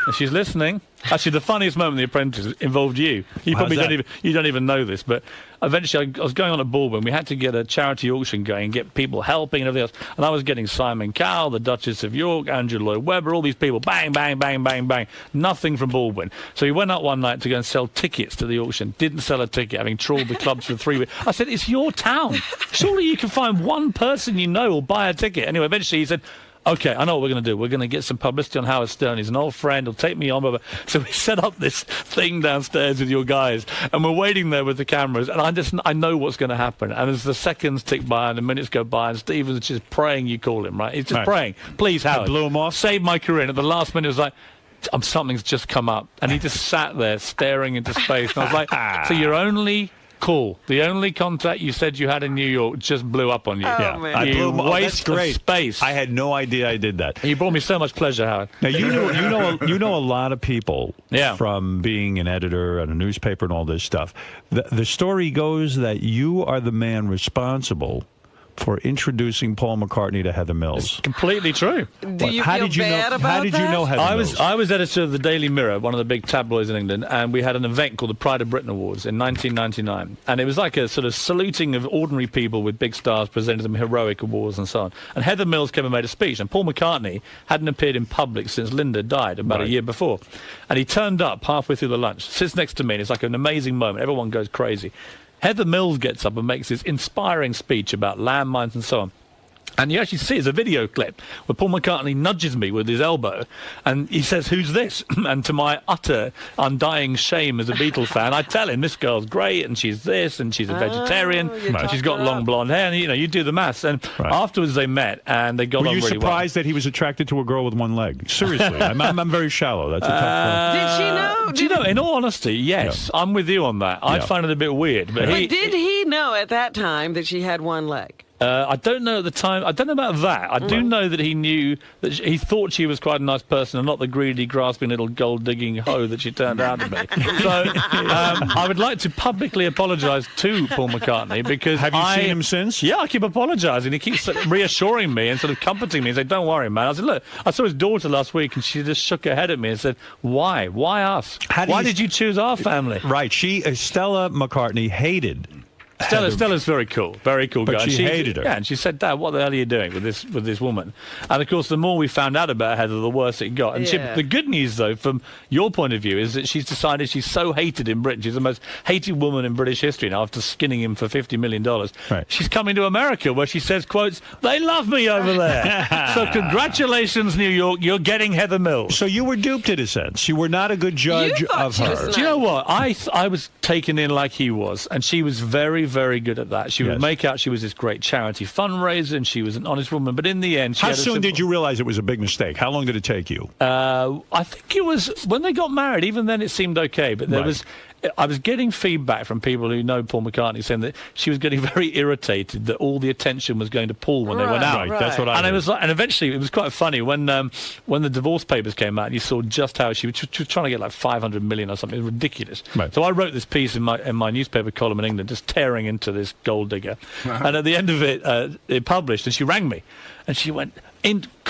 If she's listening. Actually, the funniest moment in The Apprentice involved you. You probably don't even know this, but eventually I was going on at Baldwin. We had to get a charity auction going and get people helping and everything else. And I was getting Simon Cowell, the Duchess of York, Andrew Lloyd Webber, all these people. Bang, bang, bang, bang, bang. Nothing from Baldwin. So he went up one night to go and sell tickets to the auction. Didn't sell a ticket, having trawled the clubs for 3 weeks. I said, it's your town. Surely you can find one person you know will buy a ticket. Anyway, eventually he said, okay, I know what we're going to do. We're going to get some publicity on Howard Stern. He's an old friend. He'll take me on. Blah, blah. So we set up this thing downstairs with your guys, and we're waiting there with the cameras, and I know what's going to happen. And as the seconds tick by and the minutes go by, and Stephen's just praying you call him, right? He's just praying. Please, Howard. Blew him off. Save my career. And at the last minute, it was like, something's just come up. And he just sat there staring into space. And I was like, so you're only... Cool. The only contact you said you had in New York just blew up on you. Oh, man. I blew him up. Waste That's great. of space. I had no idea I did that. And you brought me so much pleasure, Howard. Now you know a lot of people Yeah. from being an editor at a newspaper and all this stuff. The story goes that you are the man responsible for introducing Paul McCartney to Heather Mills. Completely true. Do you feel bad about How did you know Heather Mills? I was editor of the Daily Mirror, one of the big tabloids in England, and we had an event called the Pride of Britain Awards in 1999. And it was like a sort of saluting of ordinary people with big stars, presented them heroic awards and so on. And Heather Mills came and made a speech, and Paul McCartney hadn't appeared in public since Linda died about a year before. And he turned up halfway through the lunch, sits next to me, and it's like an amazing moment. Everyone goes crazy. Heather Mills gets up and makes this inspiring speech about landmines and so on. And you actually see, it's a video clip where Paul McCartney nudges me with his elbow and he says, "Who's this?" And to my utter, undying shame as a Beatles fan, I tell him, this girl's great and she's this and she's a vegetarian and she's got long blonde hair. And, you do the maths. And afterwards they met and they got on really well. Were you surprised that he was attracted to a girl with one leg? Seriously, I'm very shallow. That's a tough Did she know? Do you know, in all honesty, yes, I'm with you on that. I find it a bit weird. But did he know at that time that she had one leg? I don't know at the time. I don't know about that. I do know that he knew that he thought she was quite a nice person and not the greedy, grasping little gold-digging hoe that she turned out to be. So I would like to publicly apologise to Paul McCartney because Have you seen him since? Yeah, I keep apologising. He keeps reassuring me and sort of comforting me and saying, "Don't worry, man." I said, "Look, I saw his daughter last week and she just shook her head at me and said, why? Why us? Why did you choose our family?" Right. Stella McCartney hated Stella's very cool but guy. She hated her. Yeah, and she said, "Dad, what the hell are you doing with this woman?" And of course, the more we found out about her, the worse it got. And the good news, though, from your point of view, is that she's decided she's so hated in Britain. She's the most hated woman in British history now after skinning him for $50 million. Right. She's coming to America where she says, quotes, "They love me over there." So congratulations, New York. You're getting Heather Mills. So you were duped in a sense. You were not a good judge of her. Do you know what? I was taken in like he was, and she was very, very good at that. She would make out she was this great charity fundraiser, and she was an honest woman. But in the end, how soon did you realize it was a big mistake? How long did it take you? I think it was when they got married. Even then, it seemed okay. But I was getting feedback from people who know Paul McCartney saying that she was getting very irritated that all the attention was going to Paul when they went out. Right. That's what I heard. And it was and eventually it was quite funny when the divorce papers came out. You saw just how she was trying to get like 500 million or something. It was ridiculous. Right. So I wrote this piece in my newspaper column in England, just tearing into this gold digger. And at the end of it published, and she rang me, and she went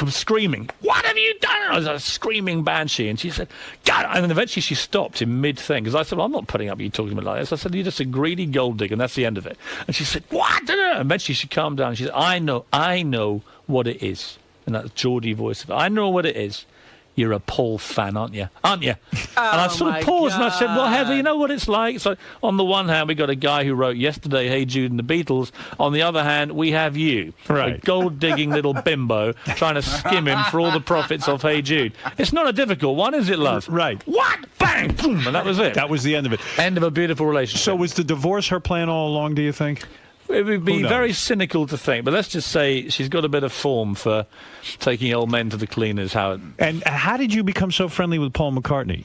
screaming, "What have you done?" I was a screaming banshee, and she said, "God!" And then eventually she stopped in mid-thing, because I said, "Well, I'm not putting up with you talking to me like this." I said, "You're just a greedy gold digger," and that's the end of it. And she said, "What?" And eventually she calmed down, and she said, I know what it is." And that Geordie voice of it. "I know what it is. You're a Paul fan, aren't you? Aren't you?" And I sort of paused and I said, "Well, Heather, you know what it's like?" So on the one hand, we got a guy who wrote yesterday, "Hey Jude" and the Beatles. On the other hand, we have you, a gold-digging little bimbo, trying to skim him for all the profits of Hey Jude. It's not a difficult one, is it, love? Right. What? Bang! Boom! And that was it. That was the end of it. End of a beautiful relationship. So was the divorce her plan all along, do you think? It would be very cynical to think, but let's just say she's got a bit of form for taking old men to the cleaners, Howard. And how did you become so friendly with Paul McCartney?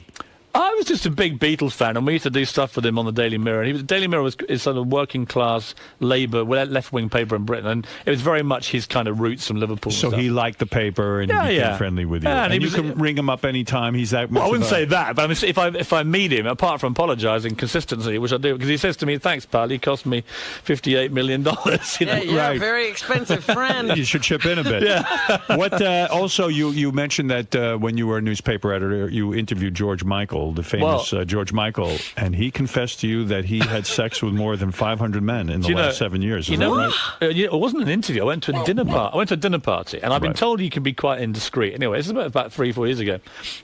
I was just a big Beatles fan, and we used to do stuff with him on the Daily Mirror. And Daily Mirror is sort of working class Labour, left-wing paper in Britain, and it was very much his kind of roots from Liverpool. So he liked the paper and he became friendly with you. And you can ring him up anytime. He's that much. Well, I wouldn't say that, but I mean, if I meet him, apart from apologising consistently, which I do, because he says to me, "Thanks, pal, he cost me $58 million." You're a very expensive friend. You should chip in a bit. What? Also, you mentioned that when you were a newspaper editor, you interviewed George Michael, the famous George Michael, and he confessed to you that he had sex with more than 500 men in the last 7 years. Is that right? It wasn't an interview. I went to a dinner party. I went to a dinner party, and I've been told you can be quite indiscreet. Anyway, this is about 3-4 years ago,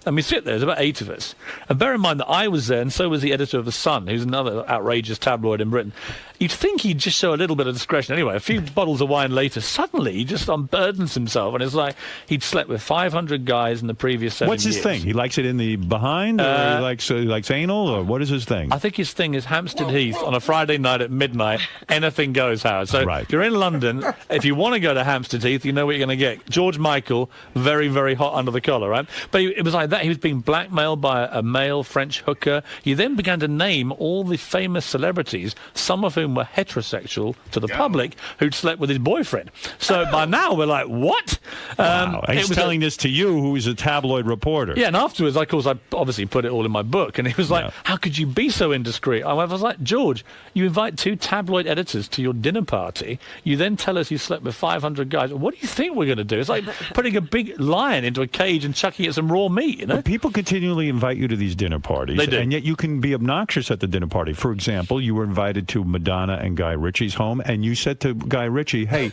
and we sit there. There's about 8 of us, and bear in mind that I was there, and so was the editor of The Sun, who's another outrageous tabloid in Britain. You'd think he'd just show a little bit of discretion. Anyway, a few bottles of wine later, suddenly he just unburdens himself, and it's like he'd slept with 500 guys in the previous 7 years. What's his thing? He likes it in the behind, or he likes anal, or what is his thing? I think his thing is Hampstead Heath on a Friday night at midnight. Anything goes, Howard. So if you're in London, if you want to go to Hampstead Heath, you know what you're going to get. George Michael, very, very hot under the collar, right? But it was like that. He was being blackmailed by a male French hooker. He then began to name all the famous celebrities, some of whom were heterosexual to the public, who'd slept with his boyfriend. So by now we're like, what? Wow. He's telling this to you, who is a tabloid reporter. Yeah, and afterwards, of course, I obviously put it all in my book, and he was like, how could you be so indiscreet? I was like, George, you invite 2 tabloid editors to your dinner party, you then tell us you slept with 500 guys. What do you think we're going to do? It's like putting a big lion into a cage and chucking it some raw meat, you know? But people continually invite you to these dinner parties. They do. And yet you can be obnoxious at the dinner party. For example, you were invited to Madonna and Guy Ritchie's home, and you said to Guy Ritchie, hey,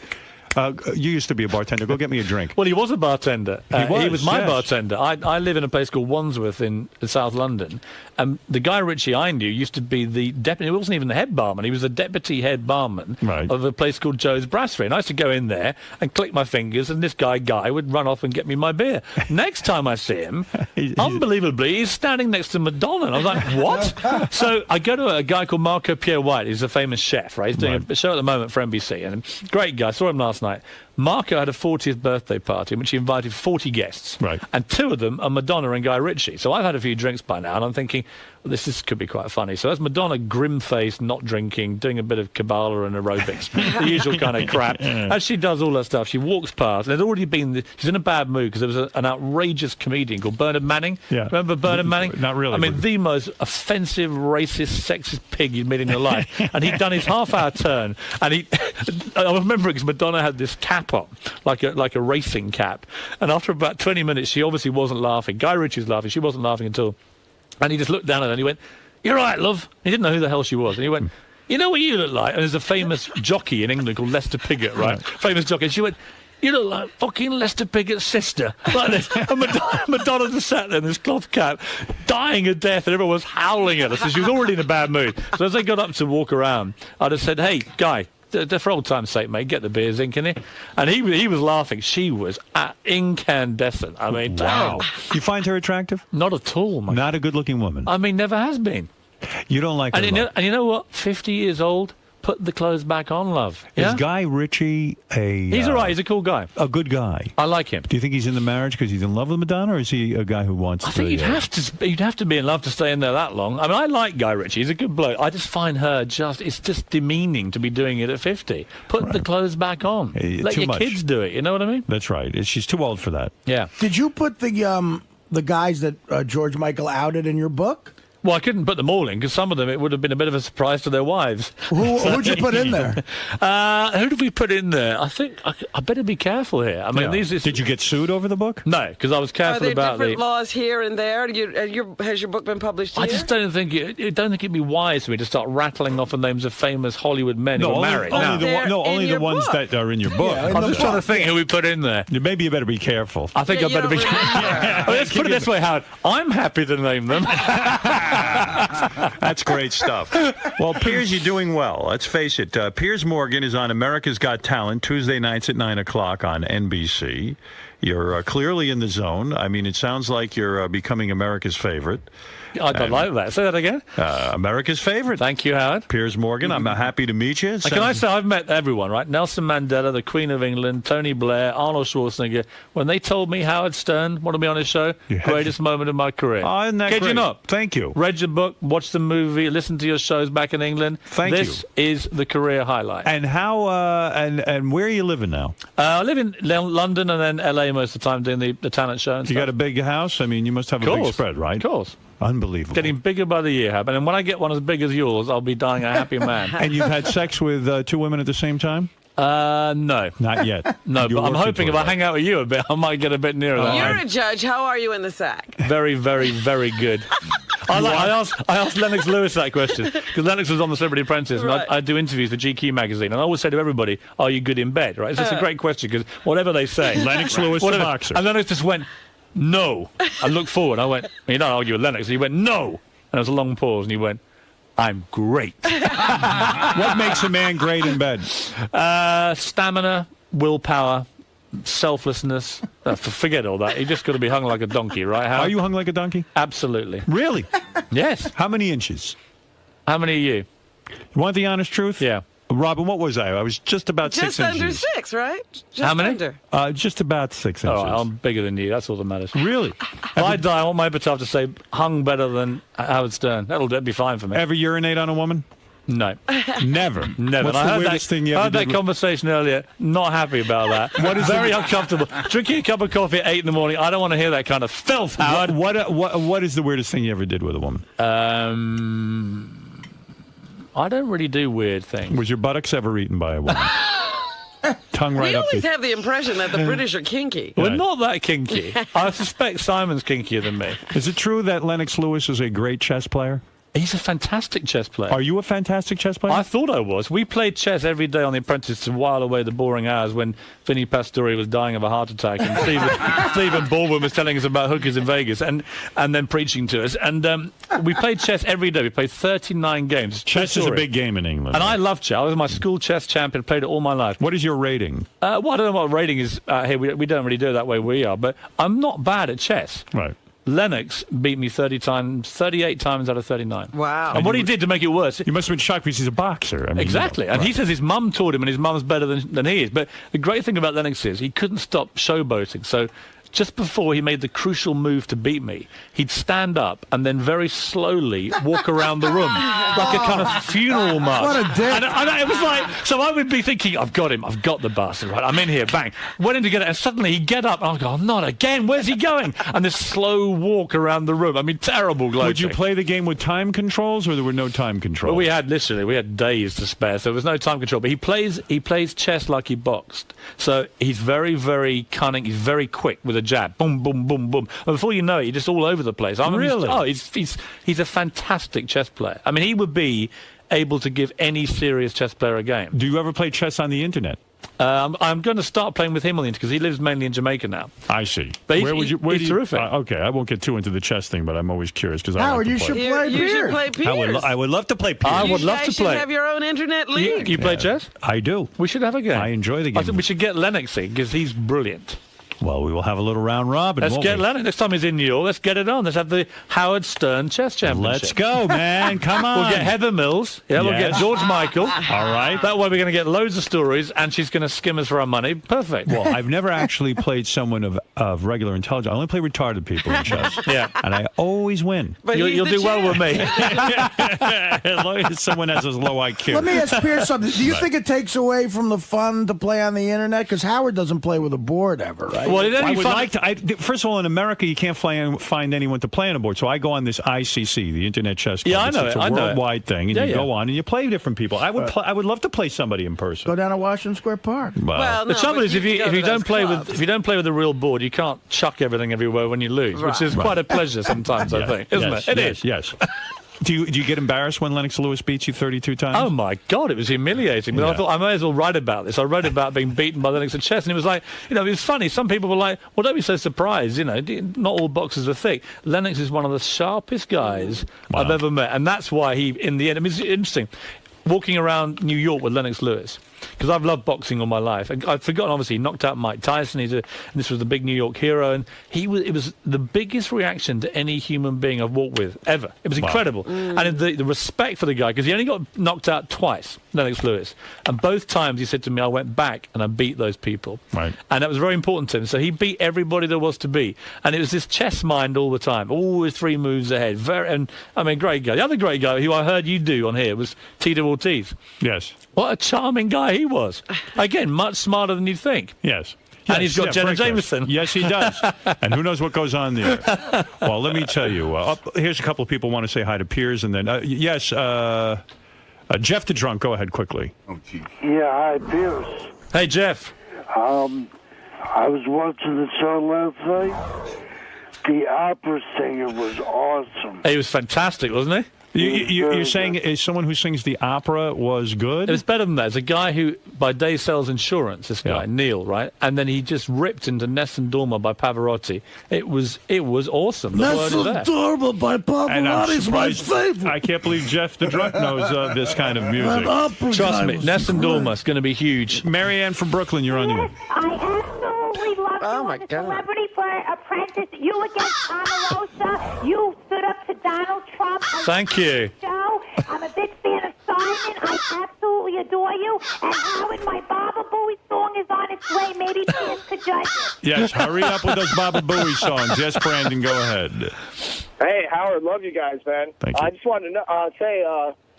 You used to be a bartender. Go get me a drink. Well, he was a bartender. He was my yes. bartender. I live in a place called Wandsworth in South London. And the Guy Ritchie I knew used to be the deputy. He wasn't even the head barman. He was the deputy head barman of a place called Joe's Brasserie. And I used to go in there and click my fingers, and this guy would run off and get me my beer. Next time I see him, unbelievably, he's standing next to Madonna. And I was like, what? So I go to a guy called Marco Pierre White. He's a famous chef, right? He's doing a show at the moment for NBC. And great guy. I saw him last night. Marco had a 40th birthday party in which he invited 40 guests. Right. And 2 of them are Madonna and Guy Ritchie. So I've had a few drinks by now, and I'm thinking, well, this could be quite funny. So that's Madonna, grim-faced, not drinking, doing a bit of Kabbalah and aerobics, the usual kind of crap. As she does all her stuff, she walks past, and there's already been... She's in a bad mood because there was an outrageous comedian called Bernard Manning. Yeah. Remember Bernard Manning? Not really. I mean, the most offensive, racist, sexist pig you'd meet in your life. And he'd done his half-hour turn, and I remember because Madonna had this cap on, like a racing cap. And after about 20 minutes, she obviously wasn't laughing. Guy Ritchie was laughing. She wasn't laughing at all. And he just looked down at her and he went, "You're right, love." He didn't know who the hell she was. And he went, "You know what you look like?" And there's a famous jockey in England called Lester Piggott, right? Famous jockey. And she went, "You look like fucking Lester Piggott's sister." Like this. And Madonna just sat there in this cloth cap, dying of death, and everyone was howling at her. So she was already in a bad mood. So as they got up to walk around, I just said, "Hey, Guy, for old time's sake, mate, get the beers in, can you?" And he was laughing. She was incandescent. I mean, wow. You find her attractive? Not at all, mate. Not a good-looking woman. I mean, never has been. You don't like her. And you know what? 50 years old. Put the clothes back on, love. Is Guy Ritchie He's all right. He's a cool guy. A good guy. I like him. Do you think he's in the marriage because he's in love with Madonna, or is he a guy who wants I think you'd have to be in love to stay in there that long. I mean, I like Guy Ritchie. He's a good bloke. I just find her it's just demeaning to be doing it at 50. Put the clothes back on. Let your kids do it. You know what I mean? That's right. She's too old for that. Yeah. Did you put the guys that George Michael outed in your book? Well, I couldn't put them all in because some of them it would have been a bit of a surprise to their wives. Who'd you put in there? Who did we put in there? I think I better be careful here. I mean, Did you get sued over the book? No, because I was careful Are there about different laws here and there? Has your book been published here? I just don't think it'd be wise for me to start rattling off the names of famous Hollywood men who are married. Only the ones that are in your book. Yeah, I'm just trying to think who we put in there. Maybe you better be careful. I think I better be careful. Let's put it this way, Howard. I'm happy to name them. That's great stuff. Well, Piers, you're doing well. Let's face it. Piers Morgan is on America's Got Talent Tuesday nights at 9 o'clock on NBC. You're clearly in the zone. I mean, it sounds like you're becoming America's favorite. I don't like that. Say that again. America's favorite. Thank you, Howard. Piers Morgan, I'm happy to meet you. Can I say I've met everyone, right? Nelson Mandela, the Queen of England, Tony Blair, Arnold Schwarzenegger. When they told me Howard Stern wanted me on his show, greatest moment of my career. Oh, isn't that Kid great? you not? Thank you. Read your book, watched the movie, listened to your shows back in England. Thank you. This is the career highlight. And how? And where are you living now? I live in London and then LA most of the time doing the talent show. And you got a big house? I mean, you must have a big spread, right? Of course. Unbelievable. Getting bigger by the year, Hab. And when I get one as big as yours, I'll be dying a happy man. And you've had sex with 2 women at the same time? No. Not yet. No, but I'm hoping if I hang out with you a bit, I might get a bit nearer that. You're a judge. How are you in the sack? Very, very, very good. I asked Lennox Lewis that question because Lennox was on The Celebrity Apprentice, and I do interviews for GQ magazine, and I always say to everybody, "Are you good in bed?" Right? It's just a great question because whatever they say, Lennox Lewis, the boxer, and Lennox just went, "No." I looked forward. I went, "You don't argue with Lennox." He went, "No," and there was a long pause, and he went, "I'm great." What makes a man great in bed? Stamina, willpower, selflessness. Forget all that. You just got to be hung like a donkey, right? Are you hung like a donkey? Absolutely. Really? Yes. How many inches? How many are you? You want the honest truth? Yeah. Robin, what was I was just about 6 inches. Just under 6, right? Just How many? Under. Just about 6 inches. Oh, I'm bigger than you. That's all that matters. Really? If I die, I want my epitaph to say, hung better than Howard Stern. That'll be fine for me. Ever urinate on a woman? No. Never. Never. What's the weirdest thing you ever did? I had that conversation earlier. Not happy about that. What is very uncomfortable. Drinking a cup of coffee at 8 in the morning. I don't want to hear that kind of filth, Howard. What is the weirdest thing you ever did with a woman? I don't really do weird things. Was your buttocks ever eaten by a woman? Tongue right we up. always have the impression that the British are kinky. We're not that kinky. I suspect Simon's kinkier than me. Is it true that Lennox Lewis is a great chess player? He's a fantastic chess player. Are you a fantastic chess player? I thought I was. We played chess every day on The Apprentice to while away the boring hours when Vinny Pastore was dying of a heart attack and Stephen Baldwin was telling us about hookers in Vegas and then preaching to us. And we played chess every day. We played 39 games. Chess is a big game in England. And I love chess. I was my school chess champion, played it all my life. What is your rating? Well, I don't know what rating is here. We don't really do it that way where we are, but I'm not bad at chess. Right. Lennox beat me 38 times out of 39. Wow. And what he did to make it worse... You must have been shocked because he's a boxer. I mean, exactly. And he says his mum taught him and his mum's better than he is. But the great thing about Lennox is he couldn't stop showboating. So just before he made the crucial move to beat me, he'd stand up and then very slowly walk around the room like a kind of funeral march. What a dick. And it was like, so I would be thinking, I've got him, I've got the bastard, right? I'm in here, bang. Went in to get it, and suddenly he'd get up, and I'd go, not again, where's he going? And this slow walk around the room. I mean, terrible gloating. Would you play the game with time controls, or there were no time controls? Well, we had days to spare, so there was no time control. But he plays chess like he boxed. So he's very, very cunning. He's very quick with a jab. Boom, boom, boom, boom. And before you know it, he's just all over the place. Really? He's a fantastic chess player. I mean, he would be able to give any serious chess player a game. Do you ever play chess on the internet? I'm going to start playing with him on the internet because he lives mainly in Jamaica now. I see. But he's terrific. Okay, I won't get too into the chess thing, but I'm always curious because Howard, I you should play You should play Piers. I would love to play Piers. I would love to You play. should have your own internet league. You play chess? I do. We should have a game. I enjoy the game. I think we should get Lennox in because he's brilliant. Well, we will have a little round robin. Let's won't get we? Lennox. Next time he's in New York, let's get it on. Let's have the Howard Stern Chess Championship. Let's go, man. Come on. We'll get Heather Mills. Yeah, we'll get Yes. George Michael. All right. That way we're going to get loads of stories, and she's going to skim us for our money. Perfect. Well, I've never actually played someone of regular intelligence. I only play retarded people in chess. Yeah. And I always win. But You'll do well with me. As long as someone has a low IQ. Let me ask Pierce something. Do you think it takes away from the fun to play on the internet? Because Howard doesn't play with a board ever, right? Well, it'd I be would fun. like to. First of all, in America, you can't find anyone to play on a board. So I go on this ICC, the Internet Chess Club. Yeah, I know It's it. a I know it. worldwide thing, and Yeah, you yeah. go on and you play different people. I would love to play somebody in person. Go down to Washington Square Park. Well, The no, trouble but is, if can go to you don't those play clubs. with a real board, you can't chuck everything everywhere when you lose, which is quite a pleasure sometimes. I think, isn't it? It is. Yes. Do you get embarrassed when Lennox Lewis beats you 32 times? Oh my God, it was humiliating. But I thought I may as well write about this. I wrote about being beaten by Lennox at chess, and it was like, it was funny. Some people were like, "Well, don't be so surprised. Not all boxers are thick." Lennox is one of the sharpest guys I've ever met, and that's why he, in the end, it's interesting. Walking around New York with Lennox Lewis, because I've loved boxing all my life. I'd forgotten, obviously, he knocked out Mike Tyson. And this was the big New York hero, and it was the biggest reaction to any human being I've walked with ever. It was incredible. And the respect for the guy, because he only got knocked out twice, Lennox Lewis. And both times he said to me, I went back and I beat those people. Right. And that was very important to him. So he beat everybody there was to beat. And it was this chess mind all the time, always 3 moves ahead. Great guy. The other great guy who I heard you do on here was Tito Ortiz. Yes. What a charming guy he was. Again, much smarter than you'd think. Yes. And he's got Jenna Frank does. Jameson. Yes, he does. And who knows what goes on there. Well, let me tell you. Here's a couple of people want to say hi to Piers. And then, Jeff the Drunk, go ahead quickly. Oh, geez. Yeah, hi, Piers. Hey, Jeff. I was watching the show last night. The opera singer was awesome. He was fantastic, wasn't he? You're saying someone who sings the opera was good? It was better than that. It's a guy who, by day, sells insurance, this guy, Neil, right? And then he just ripped into Nessun Dorma by Pavarotti. It was awesome. The word is there. Nessun Dorma by Pavarotti is my favorite. I can't believe Jeff the Drunk knows this kind of music. Trust me, Nessun Dorma is going to be huge. Marianne from Brooklyn, you're on the air. I absolutely love you. Celebrity for Apprentice. You against Omarosa. You stood up to Donald Trump. Thank you. Show. I'm a big fan of Simon. I absolutely adore you. And Howard, my Baba Booey song is on its way. Maybe Piers could judge it. Yes, hurry up with those Baba Booey songs. Yes, Brandon, go ahead. Hey, Howard, love you guys, man. Thank you. I just wanted to say,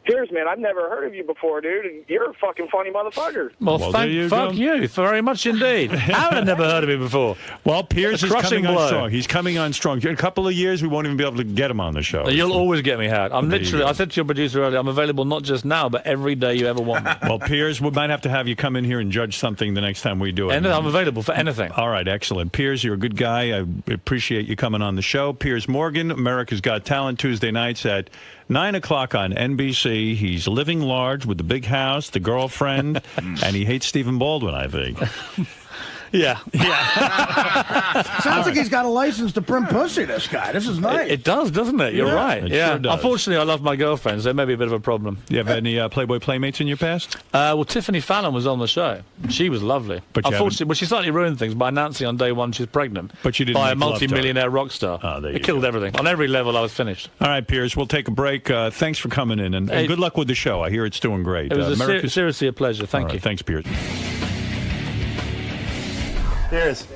Piers, man, I've never heard of you before, dude, and you're a fucking funny motherfucker. Well, there you fuck go. you very much indeed. Howard had never heard of me before. Well, Piers A is crushing coming on blow. strong. He's coming on strong. In a couple of years, we won't even be able to get him on the show. You'll always get me, Howard. I'm There you literally, go. I said to your producer earlier, I'm available not just now, but every day you ever want me. Well, Piers, we might have to have you come in here and judge something the next time we do it. And I'm available for anything. All right, excellent. Piers, you're a good guy. I appreciate you coming on the show. Piers Morgan, America's Got Talent, Tuesday nights at 9 o'clock on NBC. He's living large with the big house, the girlfriend, and he hates Stephen Baldwin, I think. Yeah. Sounds like he's got a license to prim pussy, this guy. This is nice. It does, doesn't it? You're right. It Yeah. sure does. Unfortunately, I love my girlfriends. There may be a bit of a problem. You have any Playboy Playmates in your past? Well, Tiffany Fallon was on the show. She was lovely. But you unfortunately, well, she slightly ruined things by announcing on day one she's pregnant. But you didn't by a make love to her. multi-millionaire rock star. It killed everything. On every level, I was finished. All right, Piers, we'll take a break. Thanks for coming in, and good luck with the show. I hear it's doing great. It was seriously a pleasure. Thank you. Thanks, Piers. Piers.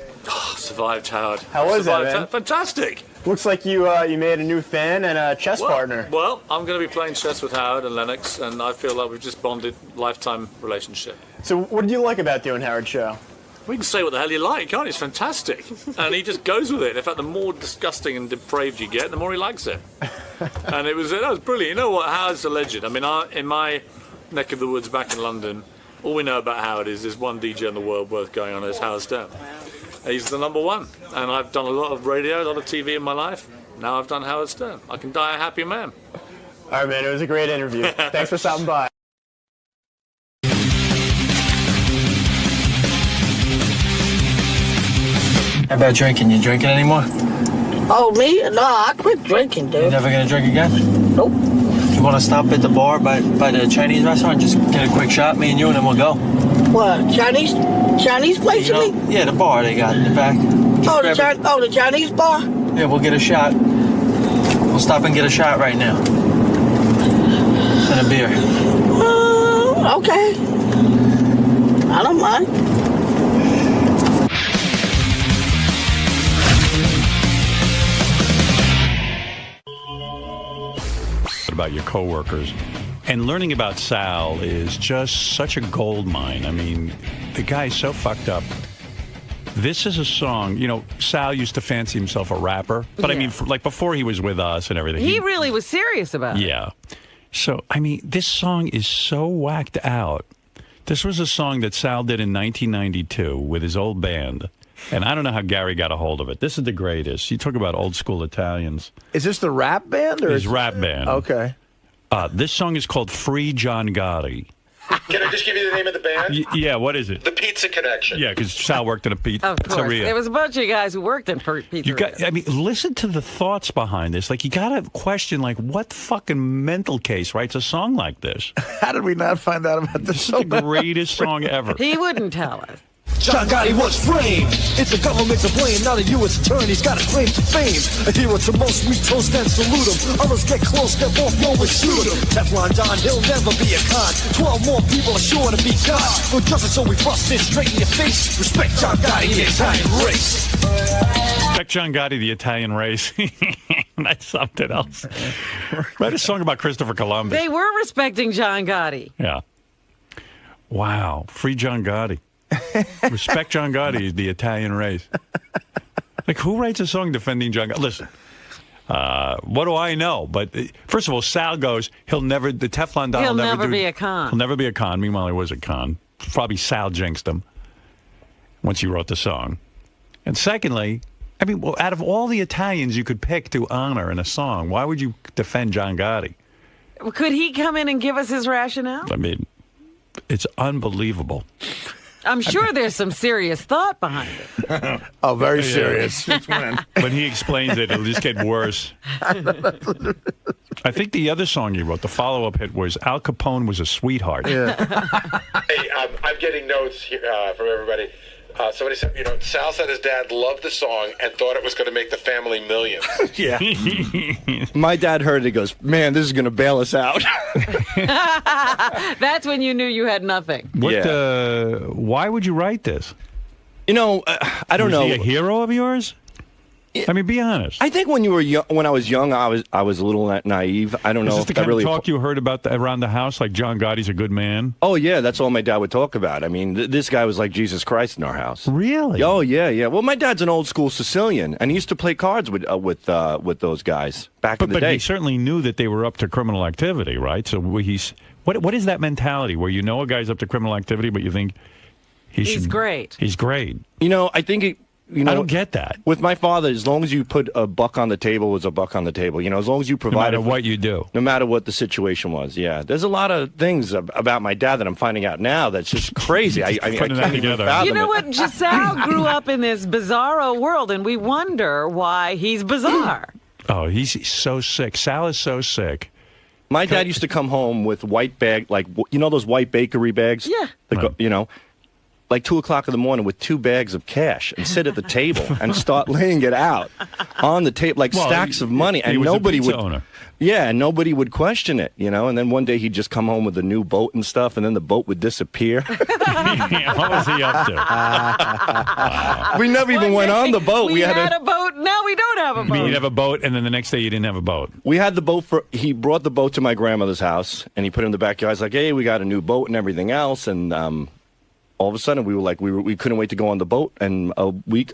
Survived, Howard. How was that, Survived, man? Fantastic. Looks like you made a new fan and a chess partner. Well, I'm going to be playing chess with Howard and Lennox, and I feel like we've just bonded, lifetime relationship. So what did you like about doing Howard's show? We can say what the hell you like, can't you? It's fantastic. And he just goes with it. In fact, the more disgusting and depraved you get, the more he likes it. And that was brilliant. You know what? Howard's a legend. I mean, in my neck of the woods back in London, all we know about Howard is there's one DJ in the world worth going on, is Howard Stern. He's the number one. And I've done a lot of radio, a lot of TV in my life. Now I've done Howard Stern. I can die a happy man. All right, man. It was a great interview. Thanks for stopping by. How about drinking? You drinking anymore? Oh, me? No, I quit drinking, dude. You never gonna drink again? Nope. You wanna stop at the bar by the Chinese restaurant? Just get a quick shot, me and you, and then we'll go. What, Chinese place, you mean? Yeah, the bar they got in the back. Oh, the Chinese bar? Yeah, we'll get a shot. We'll stop and get a shot right now. And a beer. Okay. I don't mind. About your coworkers. And learning about Sal is just such a gold mine. I mean, the guy's so fucked up. This is a song, Sal used to fancy himself a rapper, but I mean, like before he was with us and everything. He really was serious about it. Yeah. So, I mean, this song is so whacked out. This was a song that Sal did in 1992 with his old band. And I don't know how Gary got a hold of it. This is the greatest. You talk about old school Italians. Is this the rap band? Or his rap band. Okay. This song is called Free John Gotti. Can I just give you the name of the band? Yeah, what is it? The Pizza Connection. Yeah, because Sal worked in a pizzeria. Of course. There was a bunch of guys who worked in pizzeria. I mean, listen to the thoughts behind this. Like, you got to question, like, what fucking mental case writes a song like this? How did we not find out about this? This is the greatest song ever. He wouldn't tell us. John Gotti was framed. It's the government to blame. Now the U.S. attorney's got a claim to fame. A hero to most, we toast and salute him. Others get close, step off, no one shoot him. Teflon Don, he'll never be a con. 12 more people are sure to be God. No justice, so we bust it straight in your face. Respect John Gotti, the Italian race. Respect John Gotti, the Italian race. That's something else. Write a song about Christopher Columbus. They were respecting John Gotti. Yeah. Wow. Free John Gotti. Respect John Gotti, the Italian race. Like, who writes a song defending John Gotti? Listen, what do I know? But first of all, Sal goes, the Teflon Don He'll will never be a con. He'll never be a con. Meanwhile, he was a con. Probably Sal jinxed him once he wrote the song. And secondly, I mean, well, out of all the Italians you could pick to honor in a song, why would you defend John Gotti? Could he come in and give us his rationale? I mean, it's unbelievable. I'm sure there's some serious thought behind it. Oh, very serious. When he explains it, it'll just get worse. I think the other song you wrote, the follow-up hit, was Al Capone was a sweetheart. Hey, I'm getting notes here, from everybody. Somebody said, Sal said his dad loved the song and thought it was going to make the family millions. Yeah. My dad heard it. He goes, man, this is going to bail us out. That's when you knew you had nothing. Why would you write this? I don't know. Was he a hero of yours? I mean, be honest. I think when you were young, when I was young, I was a little naive. I don't know. Is this if the that kind really of talk you heard about around the house, like John Gotti's a good man? Oh yeah, that's all my dad would talk about. I mean, this guy was like Jesus Christ in our house. Really? Oh yeah. Well, my dad's an old school Sicilian, and he used to play cards with those guys back in the day. But he certainly knew that they were up to criminal activity, right? So he's what is that mentality where you know a guy's up to criminal activity, but you think he's great. He's great. I think you know, I don't get that. With my father, as long as you put a buck on the table, it's a buck on the table. You know, as long as you provide no matter what you do, no matter what the situation was. Yeah, there's a lot of things about my dad that I'm finding out now that's just crazy. I can't even fathom You know it. what? Giselle grew up in this bizarro world, and we wonder why he's bizarre. Oh, he's so sick. Sal is so sick. My dad used to come home with white bag, like, you know those white bakery bags? Yeah. You know, like 2 o'clock in the morning with 2 bags of cash and sit at the table and start laying it out on the table, like stacks of money. And nobody would. Owner. Yeah, and nobody would question it, you know. And then one day he'd just come home with a new boat and stuff, and then the boat would disappear. What was he up to? We never even went on the boat. We had a boat. Now we don't have a boat. I mean, you'd have a boat, and then the next day you didn't have a boat. We had the boat he brought the boat to my grandmother's house, and he put it in the backyard. He's like, hey, we got a new boat and everything else. And all of a sudden, we were like, we couldn't wait to go on the boat. And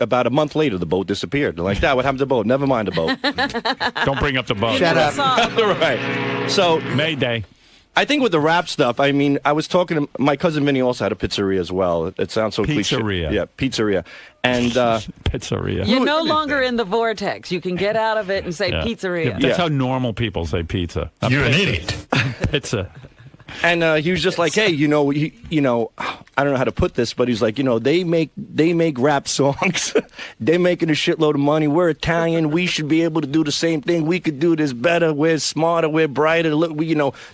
about a month later, the boat disappeared. They're like, Dad, what happened to the boat? Never mind the boat. Don't bring up the boat. Shut up. Right. So Mayday. I think with the rap stuff, I mean, I was talking to my cousin Vinny also had a pizzeria as well. It sounds so cliche. Pizzeria. Yeah, pizzeria. And pizzeria. You're no longer in the vortex. You can get out of it and say pizzeria. Yeah, that's how normal people say pizza. You're an idiot. Pizza. And he was just like, hey, I don't know how to put this, but he's like, they make rap songs. They're making a shitload of money. We're Italian. We should be able to do the same thing. We could do this better. We're smarter. We're brighter. Look,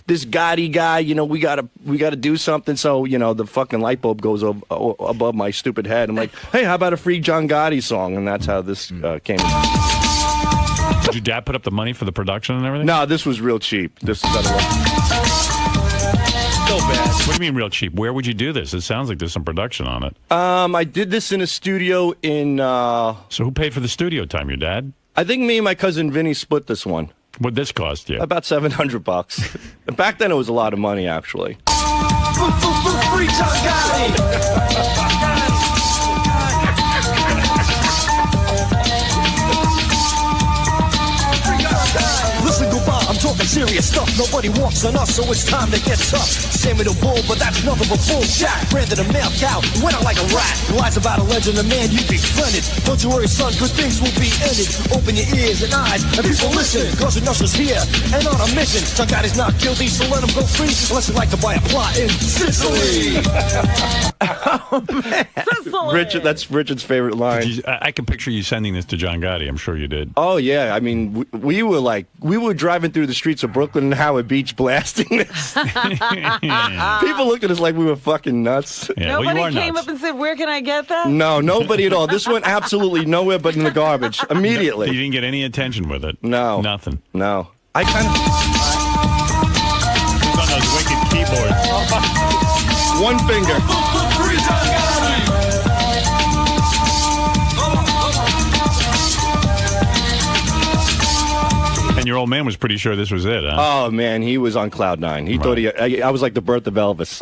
this Gotti guy. We gotta do something. So the fucking light bulb goes above my stupid head. I'm like, hey, how about a free John Gotti song? And that's how this came. Did your dad put up the money for the production and everything? No, this was real cheap. This is so bad. What do you mean real cheap? Where would you do this? It sounds like there's some production on it. I did this in a studio in... So who paid for the studio time? Your dad? I think me and my cousin Vinny split this one. What'd this cost you? About $700. Back then it was a lot of money, actually. Free John Gotti. Listen, go by, I'm talking serious stuff. Nobody walks on us, so it's time to get tough. Samuel Bull, but that's nothing but bullshit. Branded a male cow, went out like a rat. Lies about a legend, a man you befriended. Don't you worry, son, good things will be ended. Open your ears and eyes, and people listen. Cause the Usher's here, and on a mission. John Gotti's not guilty, so let him go free. Unless you like to buy a plot in Sicily. Oh, man. Richard, that's Richard's favorite line. I can picture you sending this to John Gotti. I'm sure you did. Oh, yeah. I mean, we were driving through the streets of Brooklyn and Howard Beach blasting this. People looked at us like we were fucking nuts. Yeah, Nobody came up and said, where can I get that? No, nobody at all. This went absolutely nowhere but in the garbage immediately. You didn't get any attention with it? No. Nothing? No. I kind of... It's on those wicked keyboards. One finger. And your old man was pretty sure this was it, huh? Oh, man, he was on cloud nine. He thought I was like the birth of Elvis.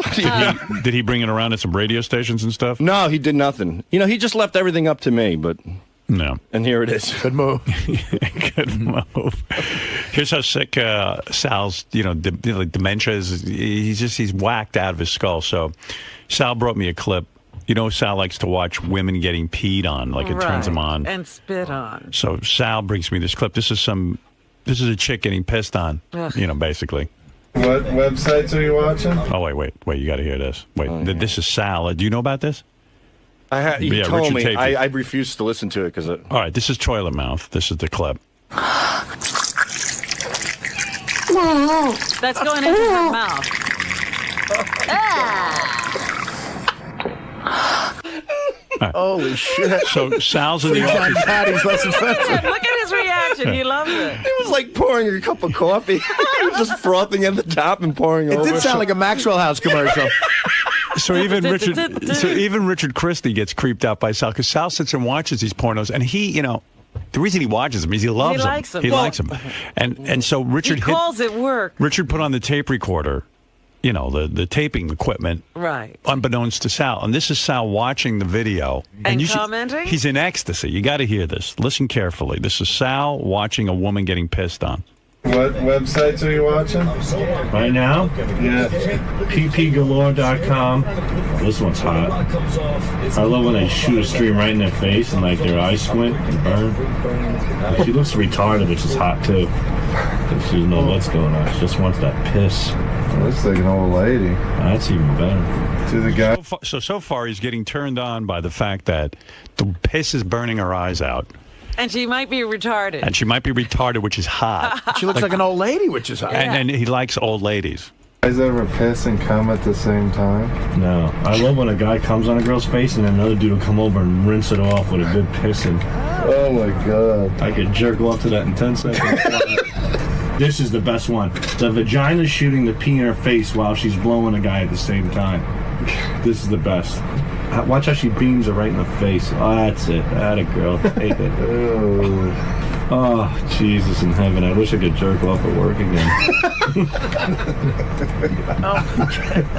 Did he bring it around at some radio stations and stuff? No, he did nothing. He just left everything up to me, but... No. And here it is. Good move. Good move. Here's how sick Sal's, dementia is. He's whacked out of his skull. So Sal brought me a clip. Sal likes to watch women getting peed on, like it turns him on. And spit on. So Sal brings me this clip. This is a chick getting pissed on, basically. What websites are you watching? Oh, wait. You got to hear this. Wait, this is Sal. Do you know about this? You told Richard me. taped it. I refused to listen to it because... All right, this is Toilet Mouth. This is the clip. That's going into her mouth. Holy shit. So Sal's in the office. Patty's less offensive. Look at his reaction. He loves it. It was like pouring a cup of coffee. He was just frothing at the top and pouring over. It did sound like a Maxwell House commercial. So even Richard Christie gets creeped out by Sal because Sal sits and watches these pornos, and he, the reason he watches them is he loves them. He likes them. And so Richard calls it work. Richard put on the tape recorder, the taping equipment, right? Unbeknownst to Sal, and this is Sal watching the video and commenting. He's in ecstasy. You got to hear this. Listen carefully. This is Sal watching a woman getting pissed on. What websites are you watching? Right now? Yeah. ppgalore.com. This one's hot. I love when they shoot a stream right in their face and like their eyes squint and burn. She looks retarded, which is hot too. She doesn't know what's going on. She just wants that piss. Looks like an old lady. That's even better. To the guy. So far, he's getting turned on by the fact that the piss is burning her eyes out. And she might be retarded. And she might be retarded, which is hot. She looks like an old lady, which is hot. And he likes old ladies. Guys ever piss and come at the same time? No. I love when a guy comes on a girl's face and then another dude will come over and rinse it off with a good pissing. Oh my god. I could jerk off to that in 10 seconds. This is the best one. The vagina shooting the pee in her face while she's blowing a guy at the same time. This is the best. Watch how she beams her right in the face. Oh, that's it. Atta girl. Take it. Oh, Jesus in heaven. I wish I could jerk off at work again.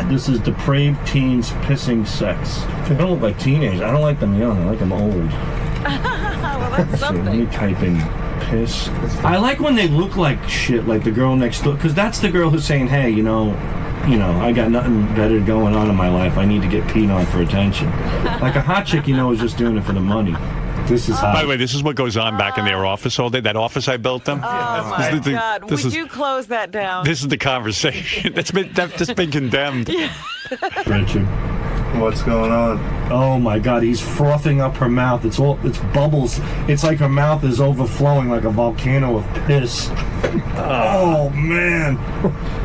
This is depraved teens pissing sex. They don't look like teenagers. I don't like them young. I like them old. Well, that's something. Let me type in piss. I like when they look like shit, like the girl next door, because that's the girl who's saying, hey, you know, I got nothing better going on in my life. I need to get peed on for attention. Like a hot chick, is just doing it for the money. This is hot. By the way, this is what goes on back in their office all day. That office I built them. Oh my God! Would you close that down? This is the conversation that's been condemned. Richard, what's going on? Oh my God, he's frothing up her mouth. It's bubbles. It's like her mouth is overflowing like a volcano of piss. Oh man!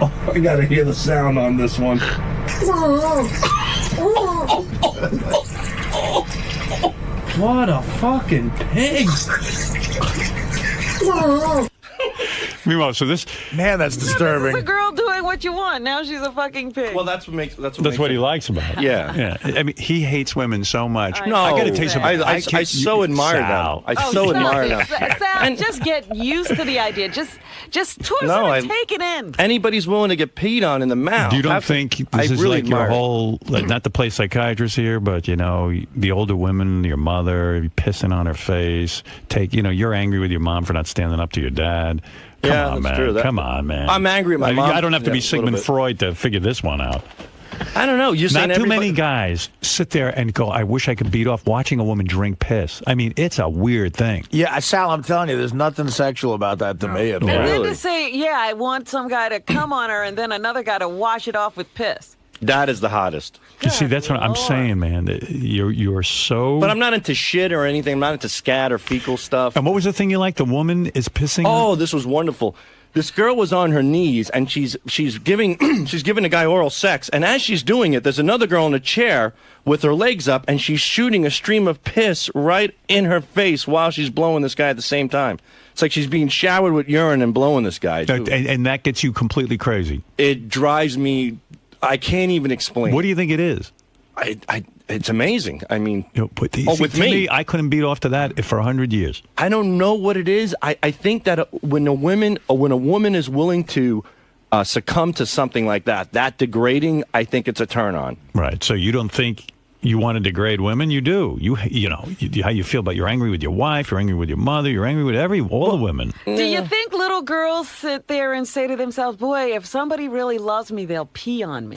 Oh, I gotta hear the sound on this one. What a fucking pig! Meanwhile, so this man, that's disturbing. This is a girl doing what you want. Now she's a fucking pig. Well, that's what he likes about it. Yeah. I mean, he hates women so much. No, I got to take some. I so admire Sal. them. I so admire them. Sal, just get used to the idea. Just sort of take it in. Anybody's willing to get peed on in the mouth. You don't think this is really like your admire whole, like, not to play psychiatrist here, but the older women, your mother, pissing on her face. You're angry with your mom for not standing up to your dad. Come on, man. True. Come on, man. I'm angry at my mom. I don't have to be Sigmund Freud to figure this one out. I don't know. Not too many guys sit there and go, I wish I could beat off watching a woman drink piss. I mean, it's a weird thing. Yeah, Sal, I'm telling you, there's nothing sexual about that to me at all. And then to say, I want some guy to come on her and then another guy to wash it off with piss. That is the hottest. You see, that's what I'm saying, man. You're so... But I'm not into shit or anything. I'm not into scat or fecal stuff. And what was the thing you liked? The woman is pissing? Oh, this was wonderful. This girl was on her knees, and she's giving a guy oral sex, and as she's doing it, there's another girl in a chair with her legs up, and she's shooting a stream of piss right in her face while she's blowing this guy at the same time. It's like she's being showered with urine and blowing this guy. And that gets you completely crazy. It drives me... I can't even explain. What do you think it is? It's amazing. I mean, with me, I couldn't beat off to that for 100 years. I don't know what it is. I think that when a woman is willing to succumb to something like that degrading, I think it's a turn on. Right. So you don't think you want to degrade women? You do. How you feel about you're angry with your wife, you're angry with your mother, you're angry with all the women. Do you think little girls sit there and say to themselves, boy, if somebody really loves me, they'll pee on me?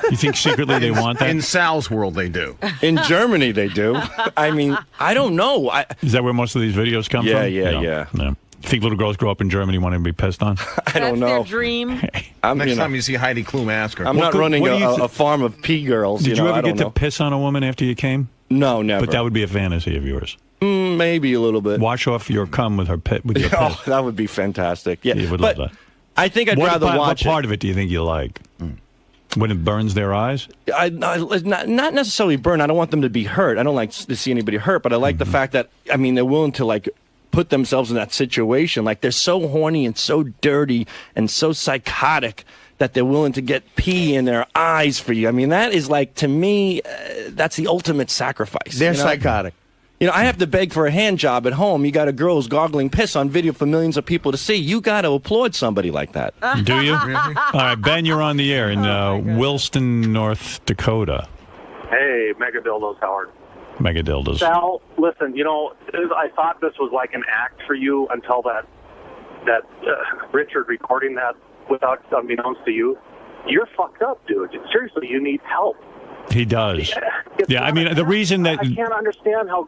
You think secretly they want that? In Sal's world, they do. In Germany, they do. I mean, I don't know. Is that where most of these videos come from? Yeah. No. You think little girls grow up in Germany wanting to be pissed on? I don't know. That's their dream. Next time you see Heidi Klum, ask her. I'm not running a farm of pee girls. Did you ever get to piss on a woman after you came? No, never. But that would be a fantasy of yours. Maybe a little bit. Wash off your cum with your piss. Oh, that would be fantastic. Yeah, you would love that. I think I'd rather watch it. What part of it do you think you like? When it burns their eyes? Not necessarily burn. I don't want them to be hurt. I don't like to see anybody hurt, but I like the fact that, they're willing to, put themselves in that situation. Like, they're so horny and so dirty and so psychotic that they're willing to get pee in their eyes for you. I mean, that is, to me, that's the ultimate sacrifice. They're psychotic. I have to beg for a hand job at home. You got a girl who's goggling piss on video for millions of people to see. You got to applaud somebody like that. Do you? All right, Ben, you're on the air in Williston, North Dakota. Hey, Mega Dildos, Howard. Mega Dildos. Sal, listen, I thought this was like an act for you until that that Richard recording that without unbeknownst to you, you're fucked up, dude. Seriously, you need help. He does. Yeah, I mean, the reason that... I can't understand how...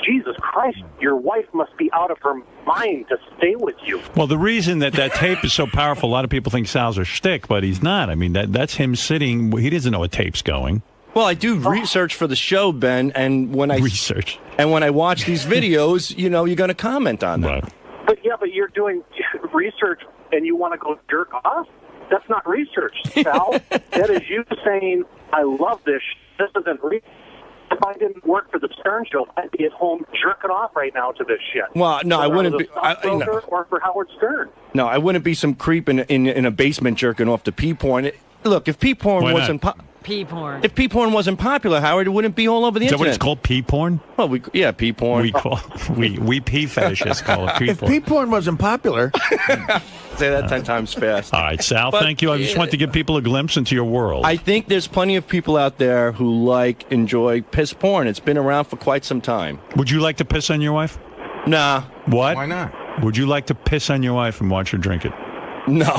Jesus Christ, your wife must be out of her mind to stay with you. Well, the reason that tape is so powerful, a lot of people think Sal's a shtick, but he's not. I mean, that's him sitting... He doesn't know a tape's going. Well, I do research for the show, Ben, and when I watch these videos, you know, you're going to comment on them. Right. But you're doing research and you want to go jerk off? That's not research, Sal. That is you saying, I love this. This isn't research. If I didn't work for the Stern Show, I'd be at home jerking off right now to this shit. Well, no, I wouldn't be. No. Or for Howard Stern. No, I wouldn't be some creep in a basement jerking off to pee porn. Look, if pee porn wasn't pee porn. If pee porn wasn't popular, Howard, it wouldn't be all over the internet. Is that what it's called, pee porn? Well, pee porn. We pee fetishists call it pee porn. If pee porn wasn't popular... Say that 10 times fast. All right, Sal, thank you. I just want to give people a glimpse into your world. I think there's plenty of people out there who enjoy piss porn. It's been around for quite some time. Would you like to piss on your wife? Nah. What? Why not? Would you like to piss on your wife and watch her drink it? No.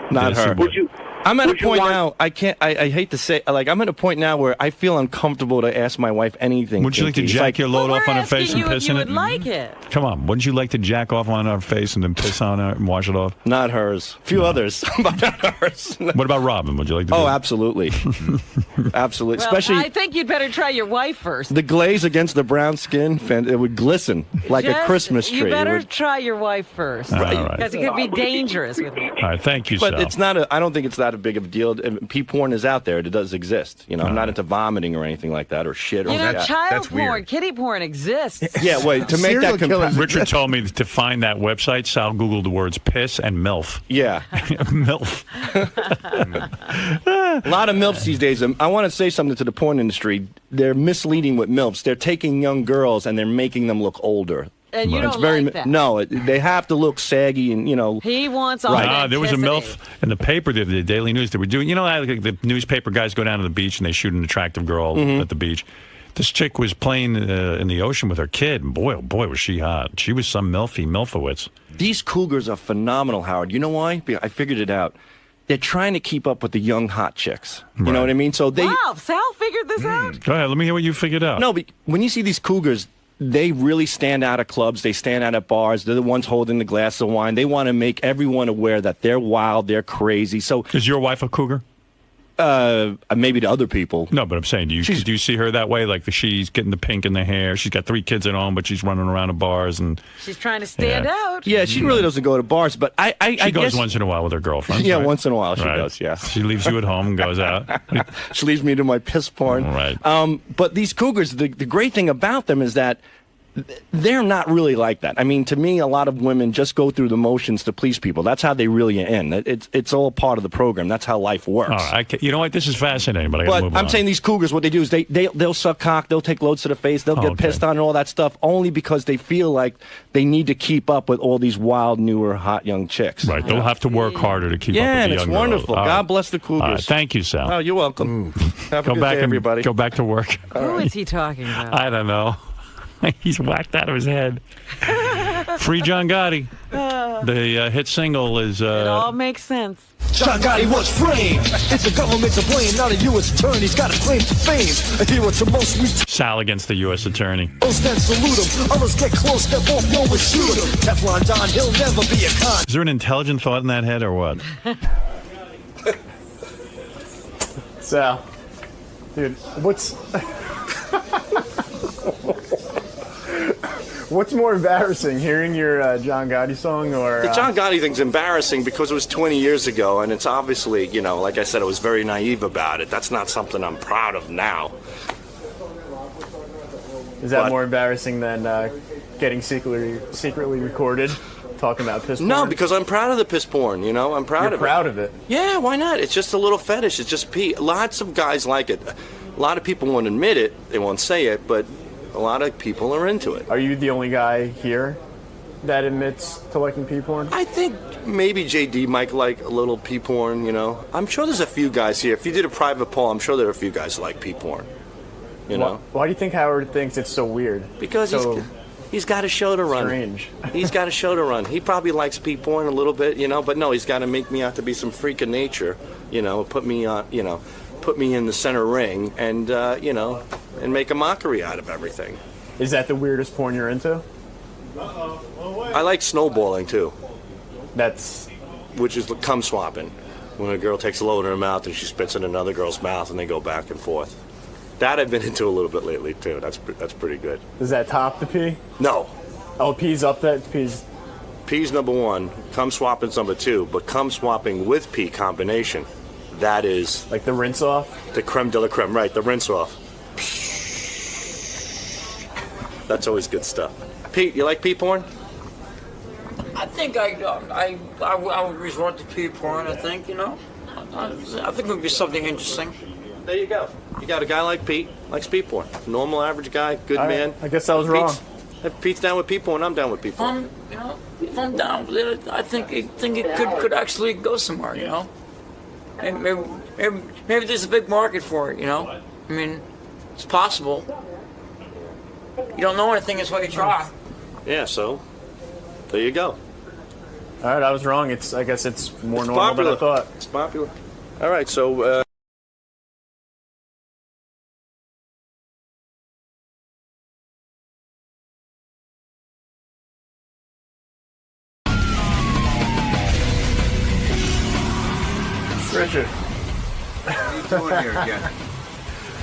Not her. Would you? I'm at a point now, I hate to say, I'm at a point now where I feel uncomfortable to ask my wife anything. Would you like to jack your load off on her face and piss in it? Like it. Come on, wouldn't you like to jack off on her face and then piss on her and wash it off? Not hers. A few others, but not hers. What about Robin? Would you like to do that? Absolutely. Absolutely. Well, Especially, I think you'd better try your wife first. The glaze against the brown skin, it would glisten like a Christmas tree. You better try your wife first. Right. Because it could be dangerous with her. All right, thank you, But Sal. it's not I don't think it's that a big of a deal. Pee porn is out there. It does exist. You know, I'm not into vomiting or anything like that or shit. You know, child porn, kiddie porn exists. Yeah, wait, to make that comparison. Richard told me to find that website. Sal Googled the words piss and MILF. Yeah. MILF. A lot of MILFs these days. I want to say something to the porn industry. They're misleading with MILFs. They're taking young girls and they're making them look older. And you don't like that. No, they have to look saggy and, you know. He wants all there was a MILF in the paper, the Daily News. They were doing, you know, how the newspaper guys go down to the beach and they shoot an attractive girl at the beach. This chick was playing in the ocean with her kid, and boy, oh boy, was she hot. She was some Milfowitz. These cougars are phenomenal, Howard. You know why? I figured it out. They're trying to keep up with the young hot chicks. You know what I mean? So Wow, Sal figured this out? Go ahead, let me hear what you figured out. No, but when you see these cougars, they really stand out at clubs. They stand out at bars. They're the ones holding the glass of wine. They want to make everyone aware that they're wild, they're crazy. So, is your wife a cougar? Maybe to other people. No, but I'm saying, do you see her that way? Like she's getting the pink in the hair. She's got 3 kids at home, but she's running around to bars and she's trying to stand out. Yeah, she really doesn't go to bars, but I she goes guess, once in a while with her girlfriends. Yeah, right? once in a while she does. Yeah, she leaves you at home and goes out. She leaves me to my piss porn. Right. But these cougars, the great thing about them is that they're not really like that. I mean, to me, a lot of women just go through the motions to please people. That's how they really end. It's all part of the program. That's how life works. All right, you know what? This is fascinating, but I gotta move on. I'm saying these cougars, what they do is they'll suck cock, they'll take loads to the face, they'll get pissed on and all that stuff, only because they feel like they need to keep up with all these wild, newer, hot young chicks. Right. They'll have to work harder to keep up with the and young it's wonderful. girls. God bless the cougars. All right, thank you, Sal. Oh, you're welcome. Have a good day, everybody. Go back to work. Who is he talking about? I don't know. He's whacked out of his head. Free John Gotti. The hit single is... It all makes sense. John Gotti was framed. It's the government to blame, not a U.S. attorney's got a claim to fame. A hero to most we Sal against the U.S. attorney. stand salute him. Others get close, step off, no one shoot him. Teflon Don, he'll never be a con. Is there an intelligent thought in that head or what? Sal, dude, what's more embarrassing, hearing your John Gotti song or... The John Gotti thing's embarrassing because it was 20 years ago, and it's obviously, you know, like I said, I was very naive about it. That's not something I'm proud of now. Is that more embarrassing than getting secretly recorded talking about piss porn? No, because I'm proud of the piss porn, you know? I'm proud of it. You're proud of it? Yeah, why not? It's just a little fetish. It's just pee. Lots of guys like it. A lot of people won't admit it. They won't say it, but... a lot of people are into it. Are you the only guy here that admits to liking pee porn? I think maybe JD might like a little pee porn, you know. I'm sure there's a few guys here. If you did a private poll, I'm sure there are a few guys who like pee porn. You know? Why do you think Howard thinks it's so weird? Because He's got a show to run. Strange. He's got a show to run. He probably likes P-porn a little bit, but no, he's got to make me out to be some freak of nature, put me on, put me in the center ring and, and make a mockery out of everything. Is that the weirdest porn you're into? I like snowballing, too. Which is cum swapping. When a girl takes a load in her mouth and she spits in another girl's mouth and they go back and forth. That I've been into a little bit lately, too. That's pretty good. Does that top the P? No. Oh, P's up that? P's... P's number one, cum swapping's number two, but cum swapping with P combination, that is... Like the rinse off? The creme de la creme, right, the rinse off. That's always good stuff. Pete, you like P-porn? I think I would resort to P-porn, I think, I think it would be something interesting. There you go. You got a guy like Pete, likes P-porn. Normal, average guy, good man. I guess I was wrong. If Pete's down with P-porn, I'm down with P-porn. If I'm down with it, I think it could actually go somewhere, And maybe there's a big market for it, I mean, it's possible. You don't know anything until you try. Yeah, so there you go. All right, I was wrong. I guess it's more normal popular. than I thought. It's popular. All right, so. Richard. What are you doing here again?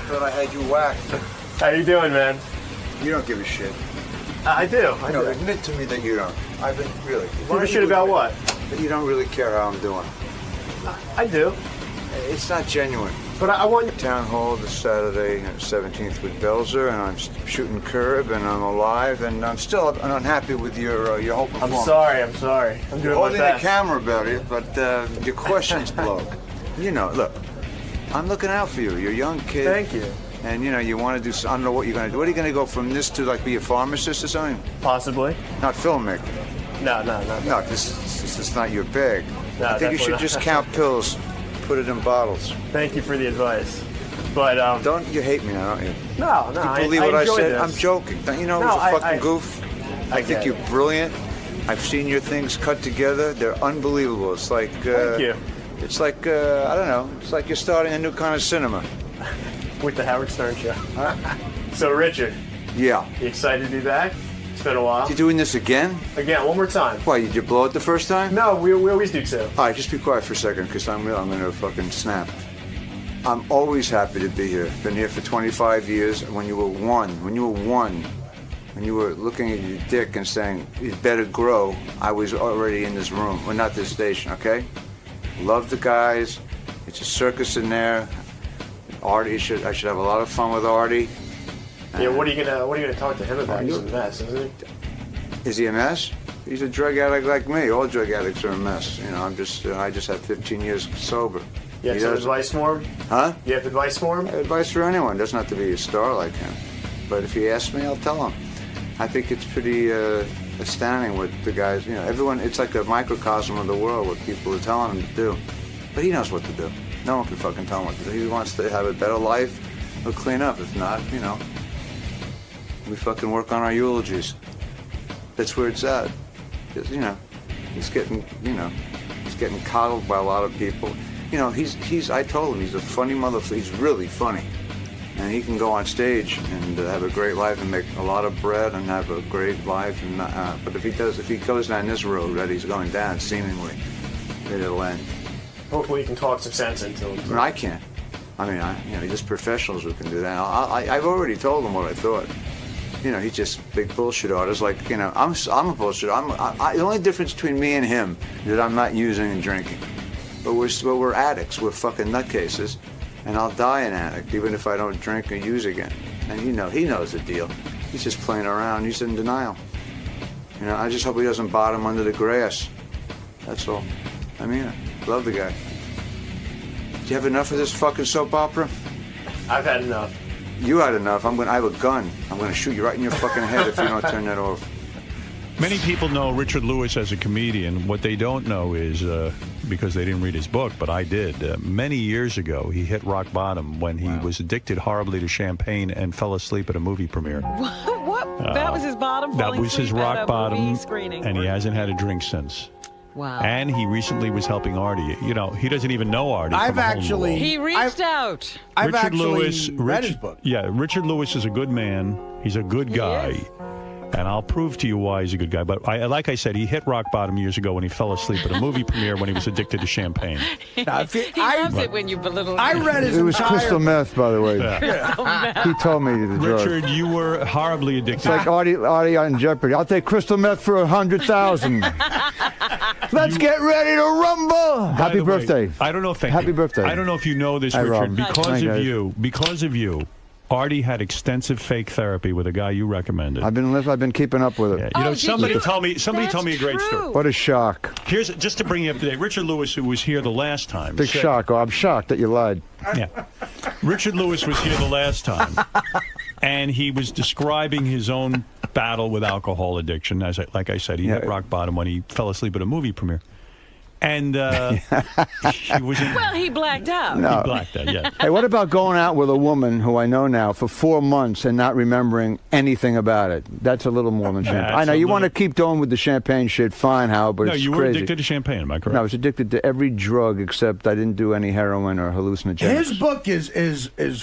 Thought I had you whacked. How you doing, man? You don't give a shit. I do. I do. Admit to me that you don't. I've been really. Give a shit about what? That you don't really care how I'm doing. I do. It's not genuine. But I want you. Town Hall this Saturday, 17th with Belzer, and I'm shooting curb, and I'm alive, and I'm still unhappy with your whole performance. I'm sorry. I'm doing holding my best. the camera about it, but your questions blow. Look, I'm looking out for you. You're a young kid. Thank you. And you want to do. I don't know what you're going to do. What are you going to go from this to be a pharmacist or something? Possibly. Not filmmaker. No. No, this is not your bag. No, I think you should just count pills, put it in bottles. Thank you for the advice. But don't you hate me now, don't you? No. You believe what I said? This. I'm joking. It was a fucking goof. I think you're brilliant. I've seen your things cut together. They're unbelievable. It's like thank you. It's like I don't know. It's like you're starting a new kind of cinema. With the Howard Stern Show. So, Richard. Yeah. You excited to be back? It's been a while. You doing this again? Again, one more time. Why, did you blow it the first time? No, we always do too. All right, just be quiet for a second, because I'm going to fucking snap. I'm always happy to be here. Been here for 25 years. When you were one, when you were looking at your dick and saying, it better grow, I was already in this room. Well, not this station, okay? Love the guys. It's a circus in there. Artie, I should have a lot of fun with Artie. Yeah, what are you gonna talk to him about? He's a mess, isn't he? Is he a mess? He's a drug addict like me. All drug addicts are a mess. I just have 15 years sober. You have some advice for him? Huh? You have advice for him? Advice for anyone. Doesn't have to be a star like him. But if he asks me, I'll tell him. I think it's pretty astounding what the guys, everyone, it's like a microcosm of the world what people are telling him to do. But he knows what to do. No one can fucking tell him what to do. He wants to have a better life. He'll clean up. If not, we fucking work on our eulogies. That's where it's at. Because, he's getting coddled by a lot of people. I told him he's a funny motherfucker. He's really funny. And he can go on stage and have a great life and make a lot of bread and have a great life. But if he goes down this road that he's going down, seemingly, it'll end. Hopefully you can talk some sense into him. I can't. Just professionals who can do that. I've already told him what I thought. He's just a big bullshit artist. I'm a bullshit. The only difference between me and him is that I'm not using and drinking. But we're addicts. We're fucking nutcases. And I'll die an addict, even if I don't drink or use again. And he knows the deal. He's just playing around. He's in denial. I just hope he doesn't bottom under the grass. That's all. Love the guy. Do you have enough of this fucking soap opera? I've had enough. You had enough. I have a gun. I'm going to shoot you right in your fucking head if you don't turn that off. Many people know Richard Lewis as a comedian. What they don't know is, because they didn't read his book, but I did, many years ago, he hit rock bottom when he was addicted horribly to champagne and fell asleep at a movie premiere. What? That was his bottom. That was his rock bottom, screening. and he hasn't had a drink since. Wow. And he recently was helping Artie. You know, he doesn't even know Artie. I've from a hole in the actually- wall. He reached out. I've Richard actually Lewis, read his book. Yeah, Richard Lewis is a good man. He's a good guy. And I'll prove to you why he's a good guy. But like I said, he hit rock bottom years ago when he fell asleep at a movie premiere when he was addicted to champagne. He loves it when you belittle him. I read his It was crystal meth, by the way. Crystal meth. He told me the drug. Richard, you were horribly addicted. It's like Artie on Jeopardy. I'll take crystal meth for 100,000. Let's get ready to rumble. Happy the way, birthday. I don't know. Happy birthday. I don't know if you know this, Hi, Richard. Rob. Because of you, Artie had extensive fake therapy with a guy you recommended. I've been keeping up with it. Yeah, you know, somebody told me a great story. What a shock. Here's just to bring you up to date. Richard Lewis, who was here the last time. Big said- shock. Oh, I'm shocked that you lied. Yeah. Richard Lewis was here the last time, and he was describing his own battle with alcohol addiction. Like I said, he hit rock bottom when he fell asleep at a movie premiere. And he was in, Well, he blacked out. No. He blacked out, yeah. Hey, what about going out with a woman who I know now for 4 months and not remembering anything about it? That's a little more than champagne. That's I know a you little- want to keep going with the champagne shit, fine, Howard, but No, it's you were crazy. addicted to champagne, am I correct? No, I was addicted to every drug except I didn't do any heroin or hallucinogens. His book is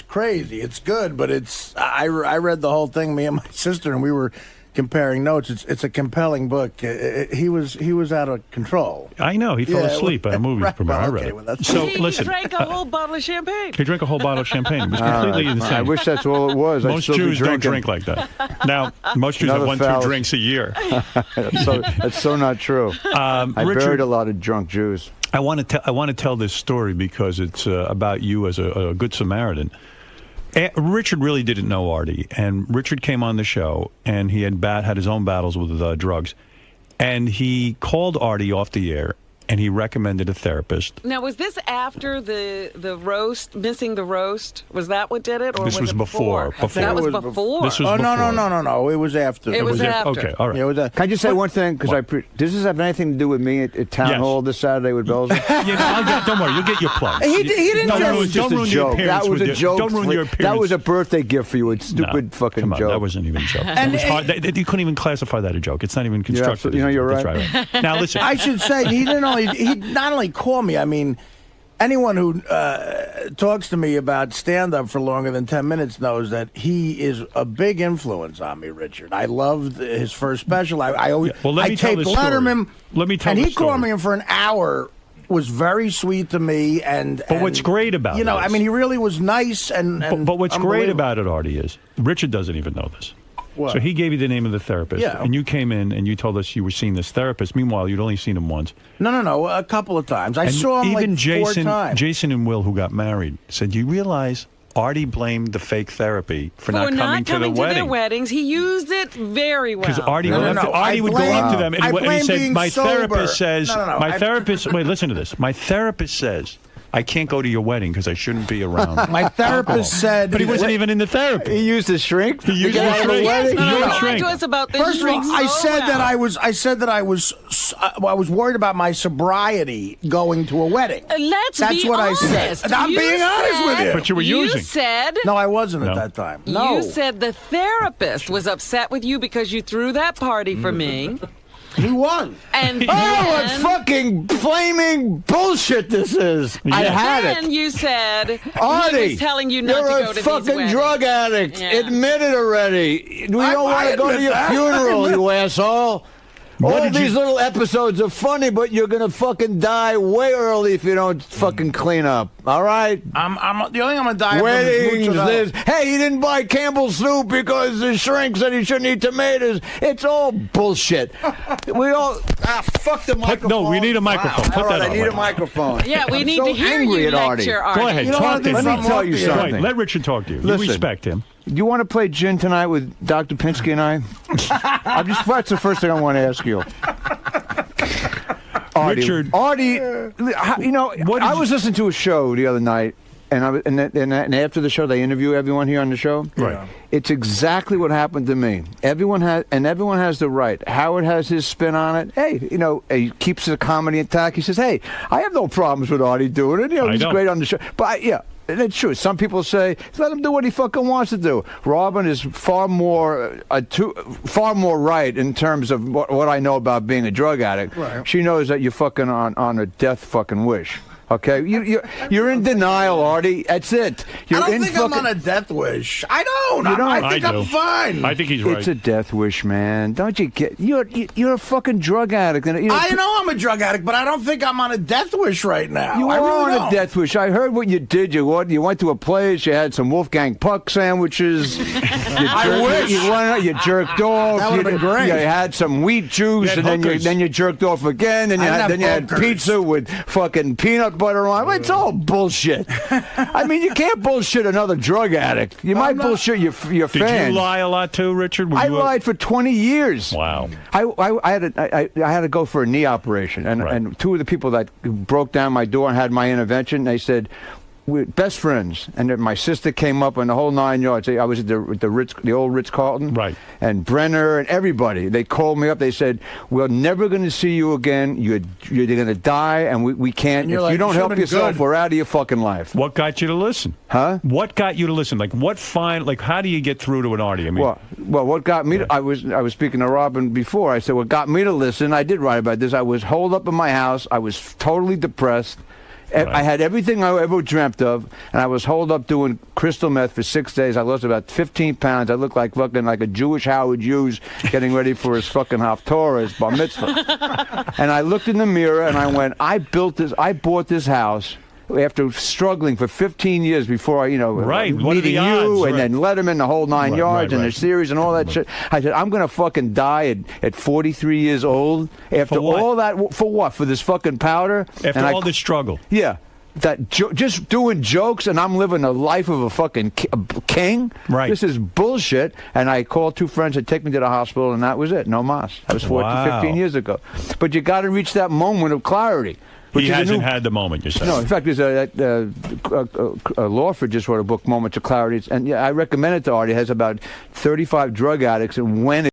crazy. It's good, but it's I read the whole thing. Me and my sister, and we were comparing notes. It's a compelling book. He was out of control. I know. He fell asleep at a movie right, premiere. well, I read okay, it. well, that's- So, He listen. drank a whole bottle of champagne. He drank a whole bottle of champagne. It was completely All right, insane. I wish that's all it was. I'd Most still be Jews don't drinking. drink like that. Now, most Jews have Another 1-2 fallacy. drinks a year. That's so not true. I Richard- buried a lot of drunk Jews. I want to tell this story because it's about you as a good Samaritan. Richard really didn't know Artie, and Richard came on the show, and he had his own battles with drugs, and he called Artie off the air, and he recommended a therapist. Now, was this after the roast, missing the roast? Was that what did it? Or This was it before. That was before. This was Oh no before. no! It was after. It was after. Okay, all right. Yeah, it was Can I just say one thing? Because does this have anything to do with me at Town Yes. Hall this Saturday with Belgium? Don't worry, you'll get your plug. He didn't Don't just- ruin, Just don't a ruin your joke. appearance. That was with a joke. Don't ruin your appearance. That was a birthday gift for you. It's stupid fucking Come on, joke. that wasn't even a joke. And It was hard. You couldn't even classify that a joke. It's not even constructed. absolutely- you know, as a you're joke. That's right. Now listen. I should say he not only called me. I mean, anyone who talks to me about stand-up for longer than 10 minutes knows that he is a big influence on me, Richard. I loved his first special. I always Well, let me tell taped the story. Letterman. Let me tell and the he called story. me in for an hour. Was very sweet to me, But what's great about you know, this- I mean, he really was nice and But what's great unbelievable. about it, Artie, is Richard doesn't even know this. What? So he gave you the name of the therapist, Yeah. and you came in and you told us you were seeing this therapist. Meanwhile, you'd only seen him once. No, a couple of times. I And saw him even like Jason, 4 times. Jason and Will, who got married, said, "You realize Artie blamed the fake therapy for not coming to the their wedding." weddings. He used it very well. Because Artie, Artie would go up to them and, he said, "My therapist says, wait, listen to this. My therapist says I can't go to your wedding because I shouldn't be around." My therapist said, but he wasn't even in the therapy. He used a shrink. He used a shrink. Yes, He he used a lied shrink. to us about this. First of all, drink I so said that well. I was worried about my sobriety going to a wedding. Let's That's be what honest. I said. I'm You being honest with said- you. But you were using. You said. No, I wasn't No. at that time. No. You said the therapist was upset with you because you threw that party for me. He won. And Oh, what then, fucking flaming bullshit this is! I had it. then you said Artie, he was telling you not you're to a go to these fucking weddings. drug addict. Yeah. Admit it already. We I don't want to go to admit your that. funeral, you asshole. What All did you- these little episodes are funny, but you're gonna fucking die way early if you don't fucking clean up. All right? I'm the only thing I'm gonna die Weddings, from is this. Hey, he didn't buy Campbell's soup because the shrink said he shouldn't eat tomatoes. It's all bullshit. We all fuck the microphone. No, we need a microphone. Wow. Put All that right, on. I need Wait. a microphone. Yeah, we I'm need so to hear angry you at Artie. lecture, Artie. Go ahead, You don't talk wanna to do him. Let me tell you Right, something. let Richard talk to you. Listen. You respect him. Do you want to play gin tonight with Dr. Pinsky and I? That's the first thing I want to ask you. Richard. Artie, you know, I was listening to a show the other night, and after the show, they interview everyone here on the show. Right. It's exactly what happened to me. Everyone has the right. Howard has his spin on it. Hey, you know, he keeps the comedy intact. He says, "Hey, I have no problems with Artie doing it. You know, I he's don't. great on the show." But it's true. Some people say, let him do what he fucking wants to do. Robin is far more right in terms of what I know about being a drug addict. Right. She knows that you're fucking on a death fucking wish. Okay, you're in denial, Artie. That's it. I don't think I'm on a death wish. I don't. I think I'm fine. I think he's right. It's a death wish, man. Don't you get? You're a fucking drug addict. And, I know I'm a drug addict, but I don't think I'm on a death wish right now. You I are really on don't. a death wish. I heard what you did. You went to a place. You had some Wolfgang Puck sandwiches. I wish. You jerked off. That would have been great. You had some wheat juice, and then you jerked off again. And then you had pizza with fucking peanut butter on. It's all bullshit. I mean, you can't bullshit another drug addict. You might bullshit your fans. Did you lie a lot too, Richard? I lied for 20 years. Wow. I had to go for a knee operation, and two of the people that broke down my door and had my intervention, they said, we're best friends. And then my sister came up and the whole 9 yards. I was at the old Ritz-Carlton. Right. And Brenner and everybody. They called me up. They said, we're never going to see you again. You're going to die, and we can't. If you don't help yourself, we're out of your fucking life. What got you to listen? Huh? What got you to listen? Like, how do you get through to an Artie? I mean, well, what got me to, I was speaking to Robin before. I said, what got me to listen, I did write about this. I was holed up in my house. I was totally depressed. Right. I had everything I ever dreamt of, and I was holed up doing crystal meth for 6 days. I lost about 15 pounds. I looked like a Jewish Howard Hughes getting ready for his fucking Haftorah, his bar mitzvah. And I looked in the mirror and I went, I bought this house after struggling for 15 years before meeting you and then Letterman, the whole 9 yards and the series and all that shit. I said, I'm going to fucking die at 43 years old after all that. For what? For this fucking powder? After all this struggle. Yeah. Just doing jokes, and I'm living a life of a fucking king. Right. This is bullshit. And I called two friends to take me to the hospital, and that was it. No mas. That was 15 years ago. But you got to reach that moment of clarity. He hasn't had the moment, you're saying. No, in fact, there's Lawford just wrote a book, Moments of Clarity, and I recommend it to Artie. It has about 35 drug addicts, and when